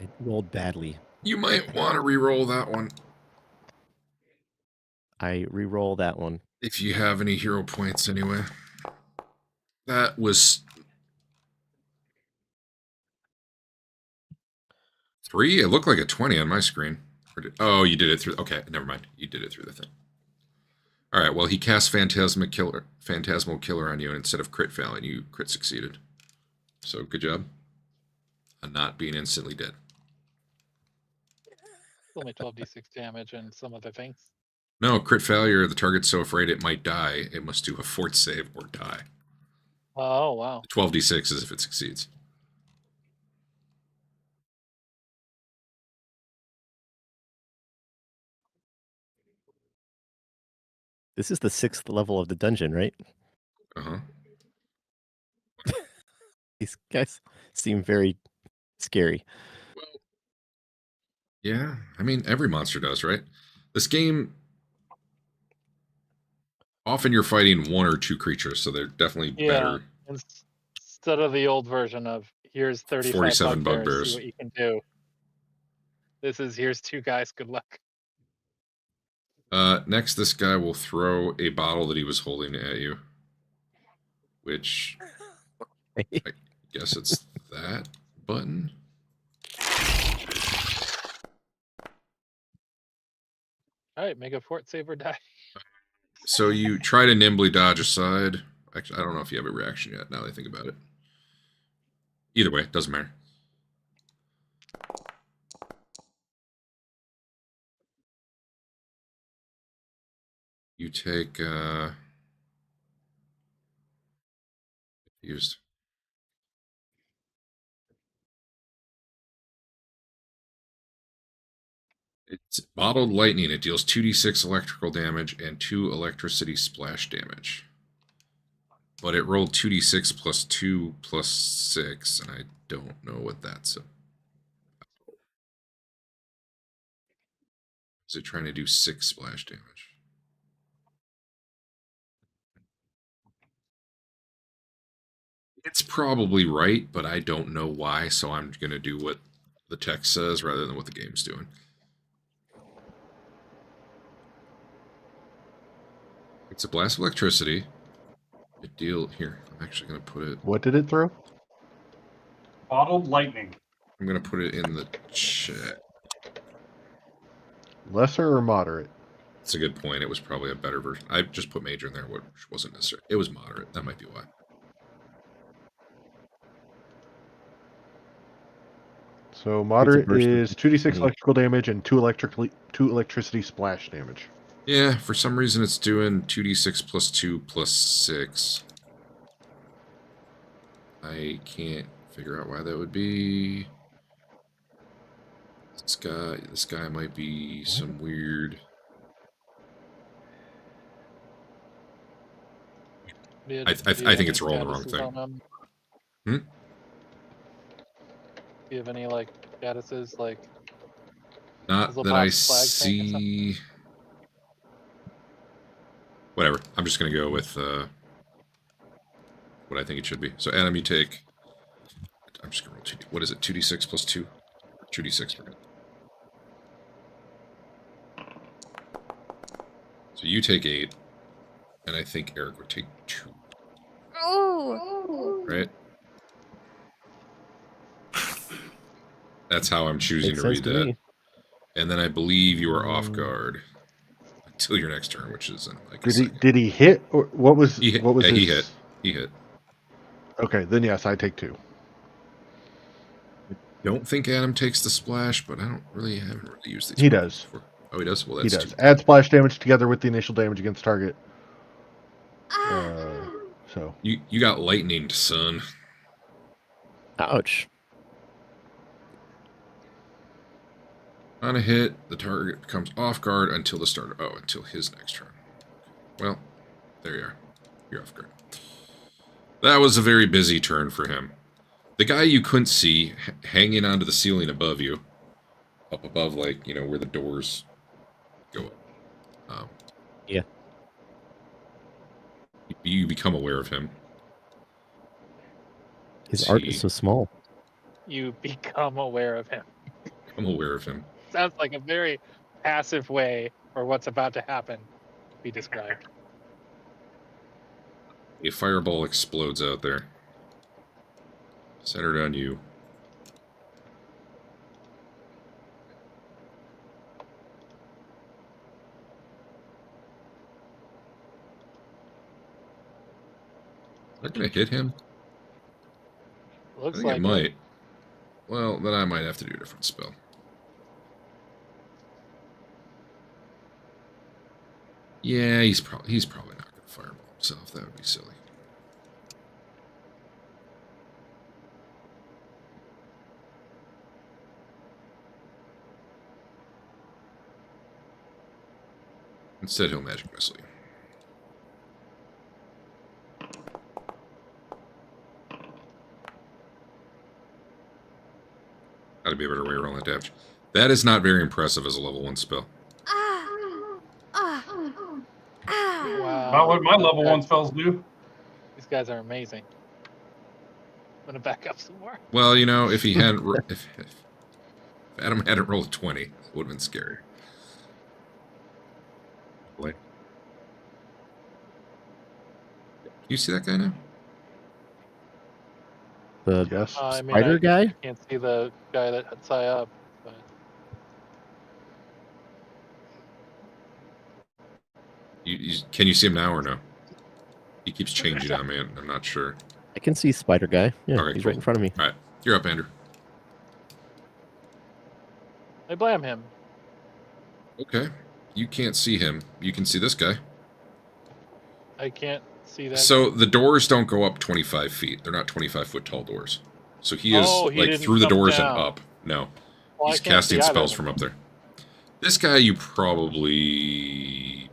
I rolled badly. You might want to re-roll that one. I re-roll that one. If you have any hero points, anyway. That was 3? It looked like a 20 on my screen. Oh, you did it through... Okay, never mind. You did it through the thing. Alright, well, he cast Phantasmal Killer on you, and instead of crit failing, you crit succeeded. So, good job. On not being instantly dead. Only 12d6 damage and some other things. No, crit failure, the target's so afraid it might die, it must do a fort save or die. Oh, wow. 12d6 is if it succeeds. This is the 6th level of the dungeon, right? Uh-huh. These guys seem very scary. Well, yeah, I mean, every monster does, right? This game... Often you're fighting 1 or 2 creatures, so they're definitely better. Instead of the old version of, here's 47 bugbears, see what you can do. This is, here's 2 guys, good luck. Next, this guy will throw a bottle that he was holding at you. Which, I guess it's that button. Alright, make a fort save or die. So you try to nimbly dodge aside. Actually, I don't know if you have a reaction yet, now that I think about it. Either way, it doesn't matter. You take, used. It's bottled lightning. It deals 2d6 electrical damage and 2 electricity splash damage. But it rolled 2d6 plus 2 plus 6, and I don't know what that's. Is it trying to do 6 splash damage? It's probably right, but I don't know why, so I'm going to do what the text says rather than what the game's doing. It's a blast of electricity. It deal here. I'm actually going to put it. What did it throw? Bottled lightning. I'm going to put it in the chat. Lesser or moderate? That's a good point. It was probably a better version. I just put major in there, which wasn't necessary. It was moderate. That might be why. So moderate burst of is 2d6 20. electrical damage and 2 electricity splash damage. Yeah, for some reason it's doing 2d6 plus 2 plus 6. I can't figure out why that would be. This guy might be some weird. I think it's rolling the wrong thing. Hmm? Do you have any like statuses like? Not that I see. Whatever. I'm just gonna go with what I think it should be. So Adam, you take. I'm just gonna roll 2d. What is it? 2d6 plus 2. 2d6. So you take 8, and I think Eric would take 2. Oh. Right? That's how I'm choosing Makes to sense read to that. me. And then I believe you are off guard until your next turn, which is in like a Did he second. did he hit or what was He hit. what was Yeah, his... he hit. He hit. Okay, then yes, I take 2. Don't think Adam takes the splash, but I haven't really used these. He does. Before. Oh, he does. Well, He that's does. 2. Add splash damage together with the initial damage against target. So You got lightninged, son. Ouch. On a hit, the target becomes off guard until the start. Until his next turn. Well, there you are. You're off guard. That was a very busy turn for him. The guy you couldn't see hanging onto the ceiling above you, up above, like, you know, where the doors go up. Yeah. You become aware of him. His art is so small. You become aware of him. I'm aware of him. Sounds like a very passive way for what's about to happen to be described. A fireball explodes out there. Centered on you. Am I gonna hit him? Looks I think like it might. Well, then I might have to do a different spell. Yeah, he's probably not gonna fireball himself. That would be silly. Instead, he'll magic missile you. Gotta be a better way to roll that damage. That is not very impressive as a level 1 spell. Wow. About what my level 1 spells do. These guys are amazing. I'm gonna back up some more. Well, you know, if he hadn't, if Adam hadn't rolled a 20, it would have been scary. Can you see that guy now? The yes. I mean, spider guy? I can't see the guy that had Sai up, but Can you see him now or no? He keeps changing on me. I'm not sure. I can see spider guy. Yeah, Okay, he's cool. right in front of me. All right, you're up, Andrew. I blame him. Okay, you can't see him. You can see this guy. I can't see that. So the doors don't go up 25 feet. They're not 25-foot tall doors. So he is He like didn't through the come doors down. and up. No, Well, he's I can't casting see spells either. from up there. This guy, you probably...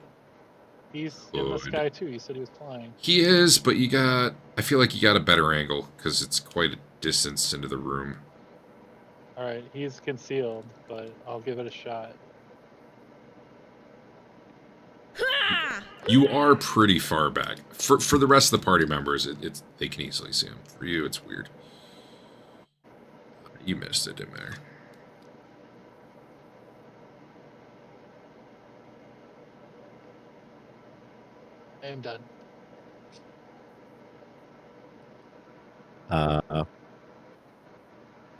He's in the sky too. You said he was flying. He is, but I feel like you got a better angle because it's quite a distance into the room. All right, he's concealed, but I'll give it a shot. You are pretty far back. For the rest of the party members, they can easily see him. For you, it's weird. You missed it, didn't matter. I am done. I'm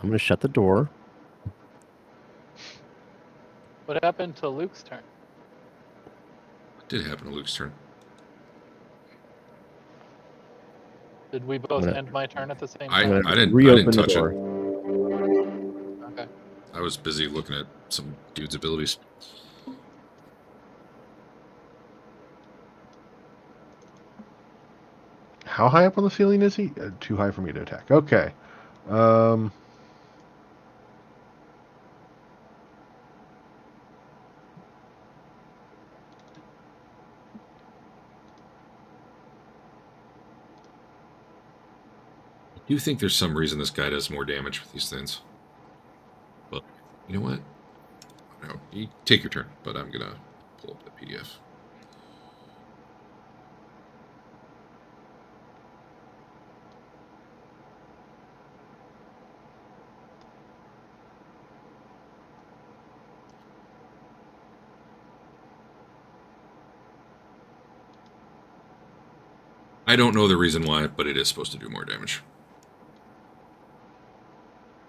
gonna shut the door. What happened to Luke's turn? It did happen to Luke's turn. Did we both gonna- end my turn at the same I time? didn't reopen the touch door. it. Okay. I was busy looking at some dude's abilities. How high up on the ceiling is he? Too high for me to attack. Okay. I do think there's some reason this guy does more damage with these things. But you know what? No, you take your turn, but I'm gonna pull up the PDF. I don't know the reason why, but it is supposed to do more damage.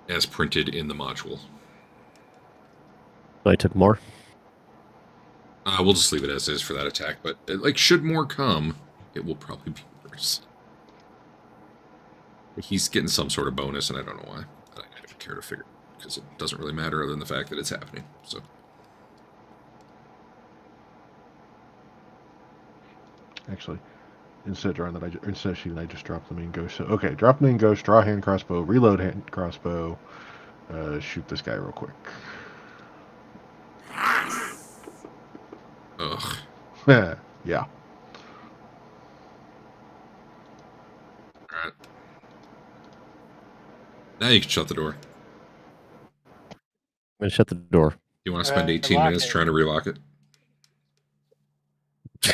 As printed in the module. So I took more. We'll just leave it as is for that attack, but like, should more come, it will probably be worse. He's getting some sort of bonus, and I don't know why. I don't even care to figure, because it doesn't really matter other than the fact that it's happening. So. Actually, instead of drawing that, instead of shooting, I just dropped the main ghost. So, okay, drop main ghost, draw hand crossbow, reload hand crossbow, shoot this guy real quick. Ugh. Yeah. Alright. Now you can shut the door. I'm gonna shut the door. You want to spend Alright, 18 lock minutes it. trying to relock it?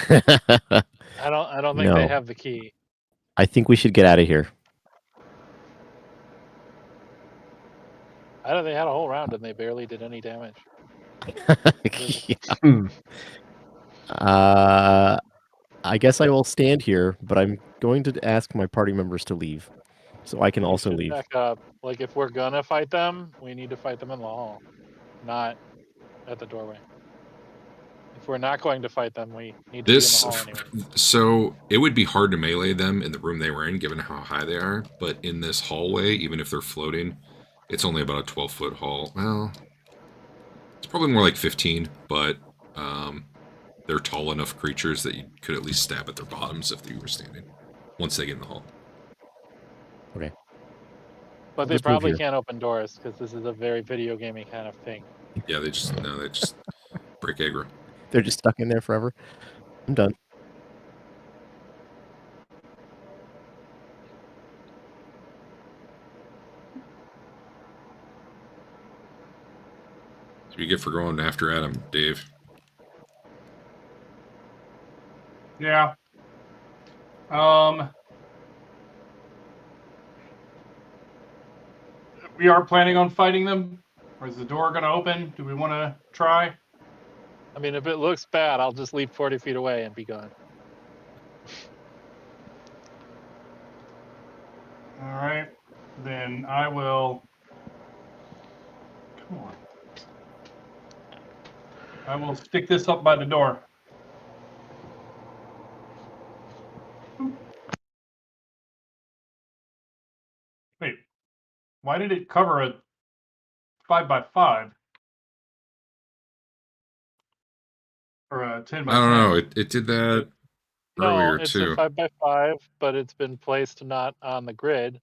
I don't think No. they have the key. I think we should get out of here. I don't. They had a whole round and they barely did any damage. Yeah. Hmm. I guess I will stand here, but I'm going to ask my party members to leave, so I can We also should leave. Back up. Like if we're gonna fight them, we need to fight them in the hall, not at the doorway. If we're not going to fight them, we need to be in the hall anyway. So it would be hard to melee them in the room they were in, given how high they are. But in this hallway, even if they're floating, it's only about a 12-foot hall. Well, it's probably more like 15, but they're tall enough creatures that you could at least stab at their bottoms if you were standing. Once they get in the hall. Okay. But I'll they just move probably here. can't open doors because this is a very video gaming kind of thing. Yeah, they just break aggro. They're just stuck in there forever. I'm done. So you get for going after Adam, Dave. Yeah. We are planning on fighting them. Or is the door going to open? Do we want to try? I mean, if it looks bad, I'll just leap 40 feet away and be gone. All right. Then I will. Come on. I will stick this up by the door. Wait. Why did it cover a 5x5? Or a 10x10? I don't know. It did that earlier No, it's too. a 5x5, but it's been placed not on the grid,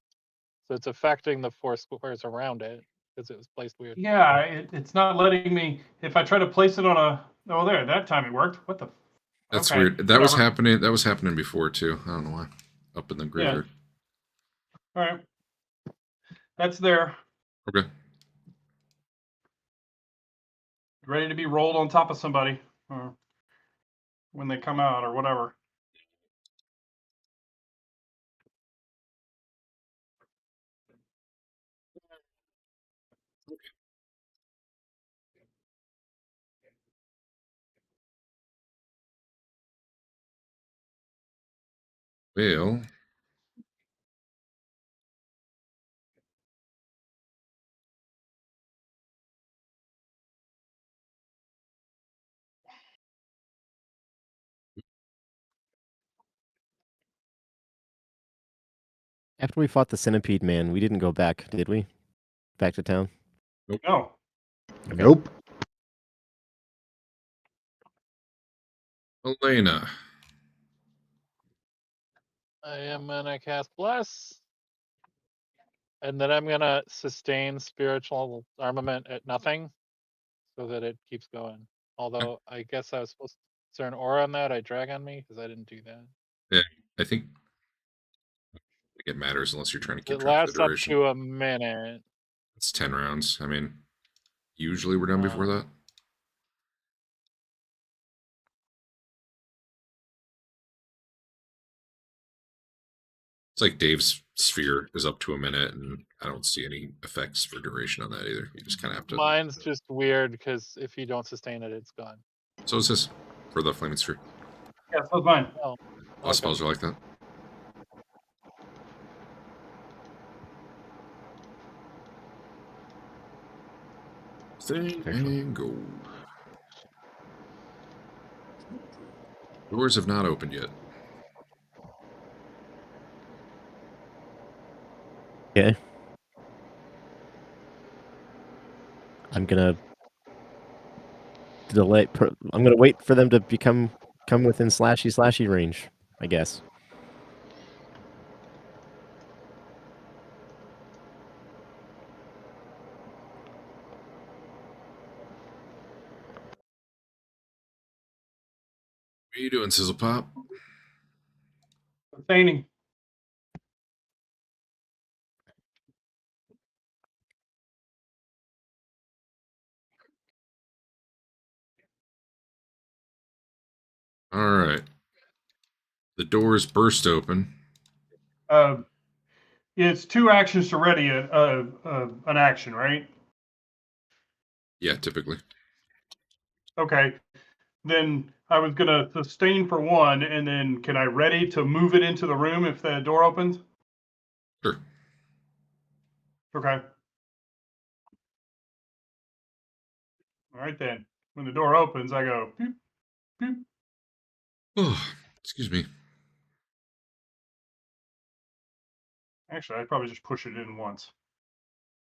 so it's affecting the 4 squares around it because it was placed weird. Yeah, it's not letting me. If I try to place it on a. Oh, there. That time it worked. What the? That's Okay, weird. That was whatever. happening. That was happening before too. I don't know why. Up in the graveyard. All right. That's there. Okay. Ready to be rolled on top of somebody. Or when they come out or whatever. Well, After we fought the centipede man, we didn't go back, did we? Back to town? No. Okay. Nope. Elena. I am gonna cast Bless. And then I'm gonna sustain spiritual armament at nothing so that it keeps going. Although I guess I was supposed to. Is there an aura on that I drag on me? Because I didn't do that. Yeah, I think it matters unless you're trying to keep It track of the lasts up duration. to a minute. It's 10 rounds. I mean, usually we're done before that. It's like Dave's sphere is up to a minute, and I don't see any effects for duration on that either. You just kind of have to. Mine's just weird because if you don't sustain it, it's gone. So is this for the flaming sphere. Yeah, so's mine. Oh, All spells are like that. Thing and go. Doors have not opened yet. Okay. I'm gonna delay. I'm gonna wait for them to come within slashy range, I guess. What are you doing, Sizzlepop? Sustaining. All right. The doors burst open. It's 2 actions to ready an action, right? Yeah, typically. Okay. Then I was gonna sustain for 1, and then can I ready to move it into the room if the door opens? Sure. Okay. All right then. When the door opens, I go boop, boop. Oh, excuse me. Actually, I'd probably just push it in once.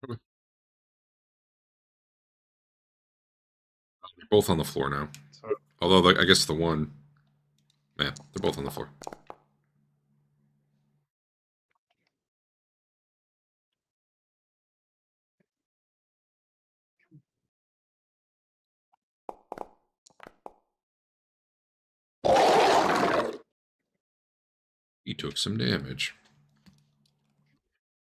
Okay. They're both on the floor now. So, Although I guess the one, yeah, they're both on the floor. He took some damage.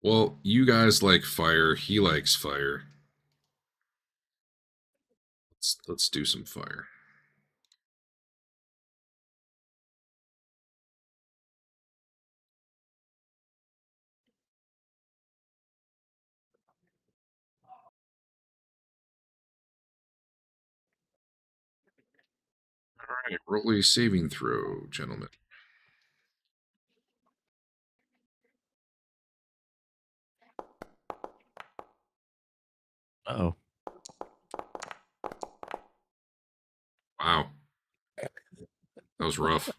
Well, you guys like fire. He likes fire. Let's do some fire. All right, roll a saving throw, gentlemen. Uh-oh. Wow. That was rough.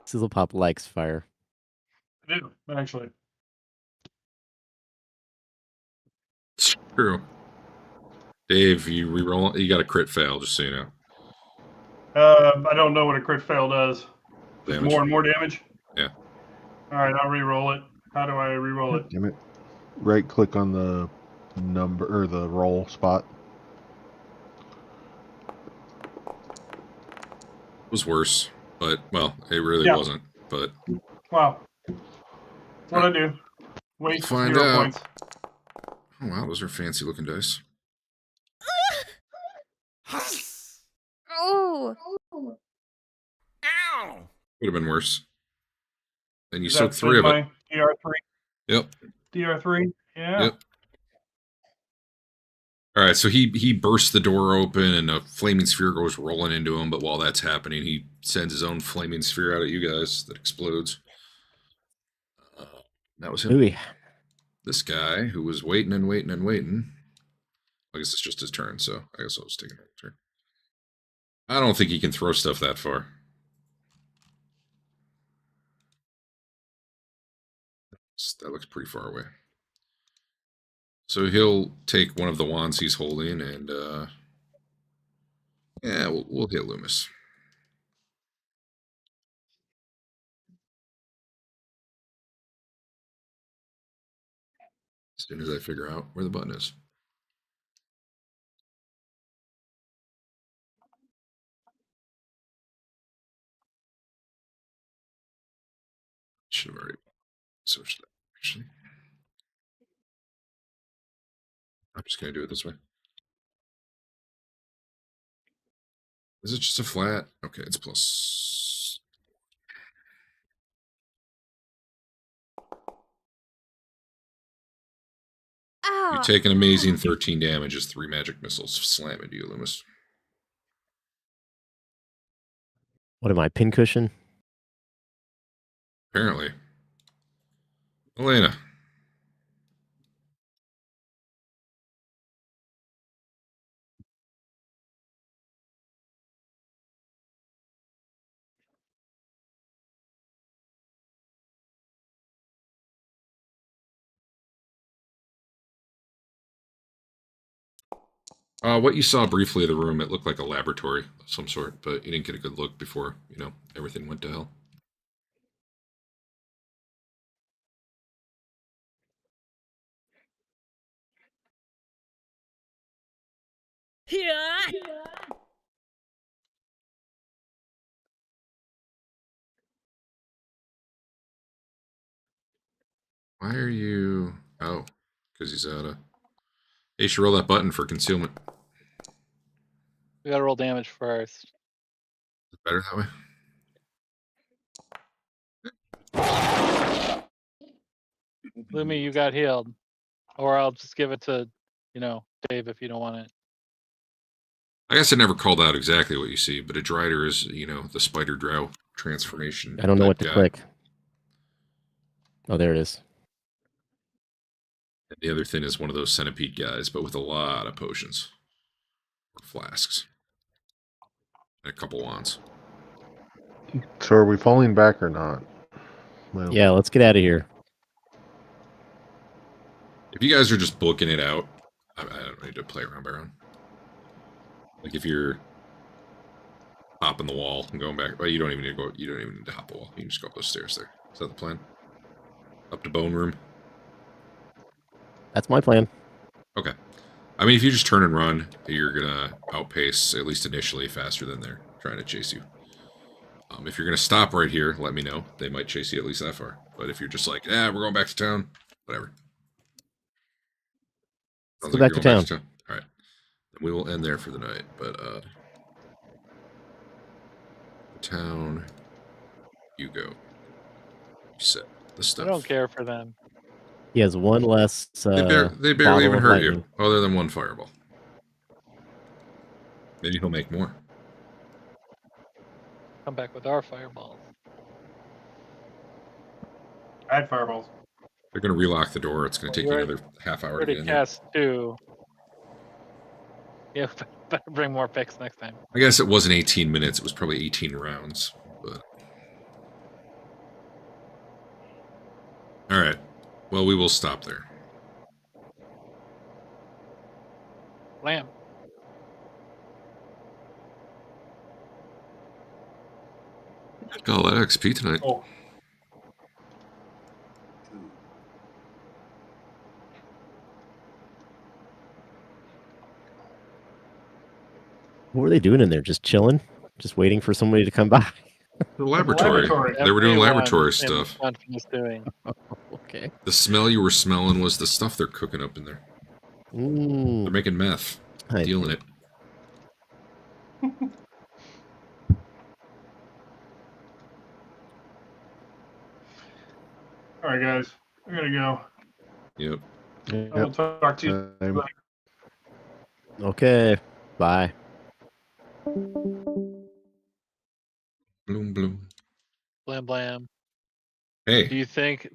Sizzlepop likes fire. I do, actually. It's true. Dave, you reroll. You got a crit fail, just so you know. I don't know what a crit fail does. Just Damage. more and more damage? Yeah. All right, I'll re-roll it. How do I re-roll it? Damn it. Right click on the number or the roll spot. It was worse, but, well, it really Yeah. wasn't. But Wow. What'd I do? Waste Find 0 out. points. oh wow, those are fancy looking dice. Oh. Would have been worse. And you Is soaked that 3 of it. my DR3? Yep. DR3? Yeah. Yep. All right, so he bursts the door open and a flaming sphere goes rolling into him. But while that's happening, he sends his own flaming sphere out at you guys that explodes. That was him. Ooh. This guy who was waiting and waiting and waiting. I guess it's just his turn, so I guess I'll just take another turn. I don't think he can throw stuff that far. That looks pretty far away. So he'll take one of the wands he's holding, and yeah, we'll hit Loomys. As soon as I figure out where the button is. Should have already searched that, actually. I'm just going to do it this way. Is it just a flat? Okay, it's plus. You Ow. take an amazing 13 damage as 3 magic missiles slam into you, Loomys. What am I, pincushion? Apparently. Elena. What you saw briefly of the room, it looked like a laboratory of some sort, but you didn't get a good look before, everything went to hell. Why are you... Oh, because he's out of... Hey, you should roll that button for concealment. We gotta roll damage first. Is it better that way? Lumi, you got healed. Or I'll just give it to, Dave if you don't want it. I guess I never called out exactly what you see, but a Drider is, the spider drow transformation. I don't know what to guy. click. Oh, there it is. And the other thing is one of those centipede guys, but with a lot of potions. Or flasks. And a couple wands. So are we falling back or not? Well, Yeah, let's get out of here. If you guys are just booking it out, I don't need to play around by round. Like if you're hopping the wall and going back, well, you don't even need to go. You don't even need to hop the wall. You can just go up those stairs there. Is that the plan? Up to bone room. That's my plan. Okay. I mean, if you just turn and run, you're gonna outpace at least initially faster than they're trying to chase you. If you're gonna stop right here, let me know. They might chase you at least that far. But if you're just like, we're going back to town, whatever. Let's go back to town. All right. Then we will end there for the night. But town, you go. You set the stuff. I don't care for them. He has one less. They barely bottle even of hurt lightning. you, other than one fireball. Maybe he'll make more. Come back with our fireballs. I had fireballs. They're going to relock the door. It's going to take you We're- another half hour to Already get in there. cast 2. Yeah, better bring more picks next time. I guess it wasn't 18 minutes. It was probably 18 rounds. But all right. Well, we will stop there. Lamb. Got a lot of XP tonight. Oh, What were they doing in there? Just chilling? Just waiting for somebody to come by? The laboratory. laboratory. They were doing Everyone laboratory in stuff. the country is doing. Okay. The smell you were smelling was the stuff they're cooking up in there. They're Mm, making meth. I- Dealing it. all right, guys. I gotta go. Yep. I will talk to you. Same. Okay. Bye. Bloom, bloom. Blam blam. Hey. Do you think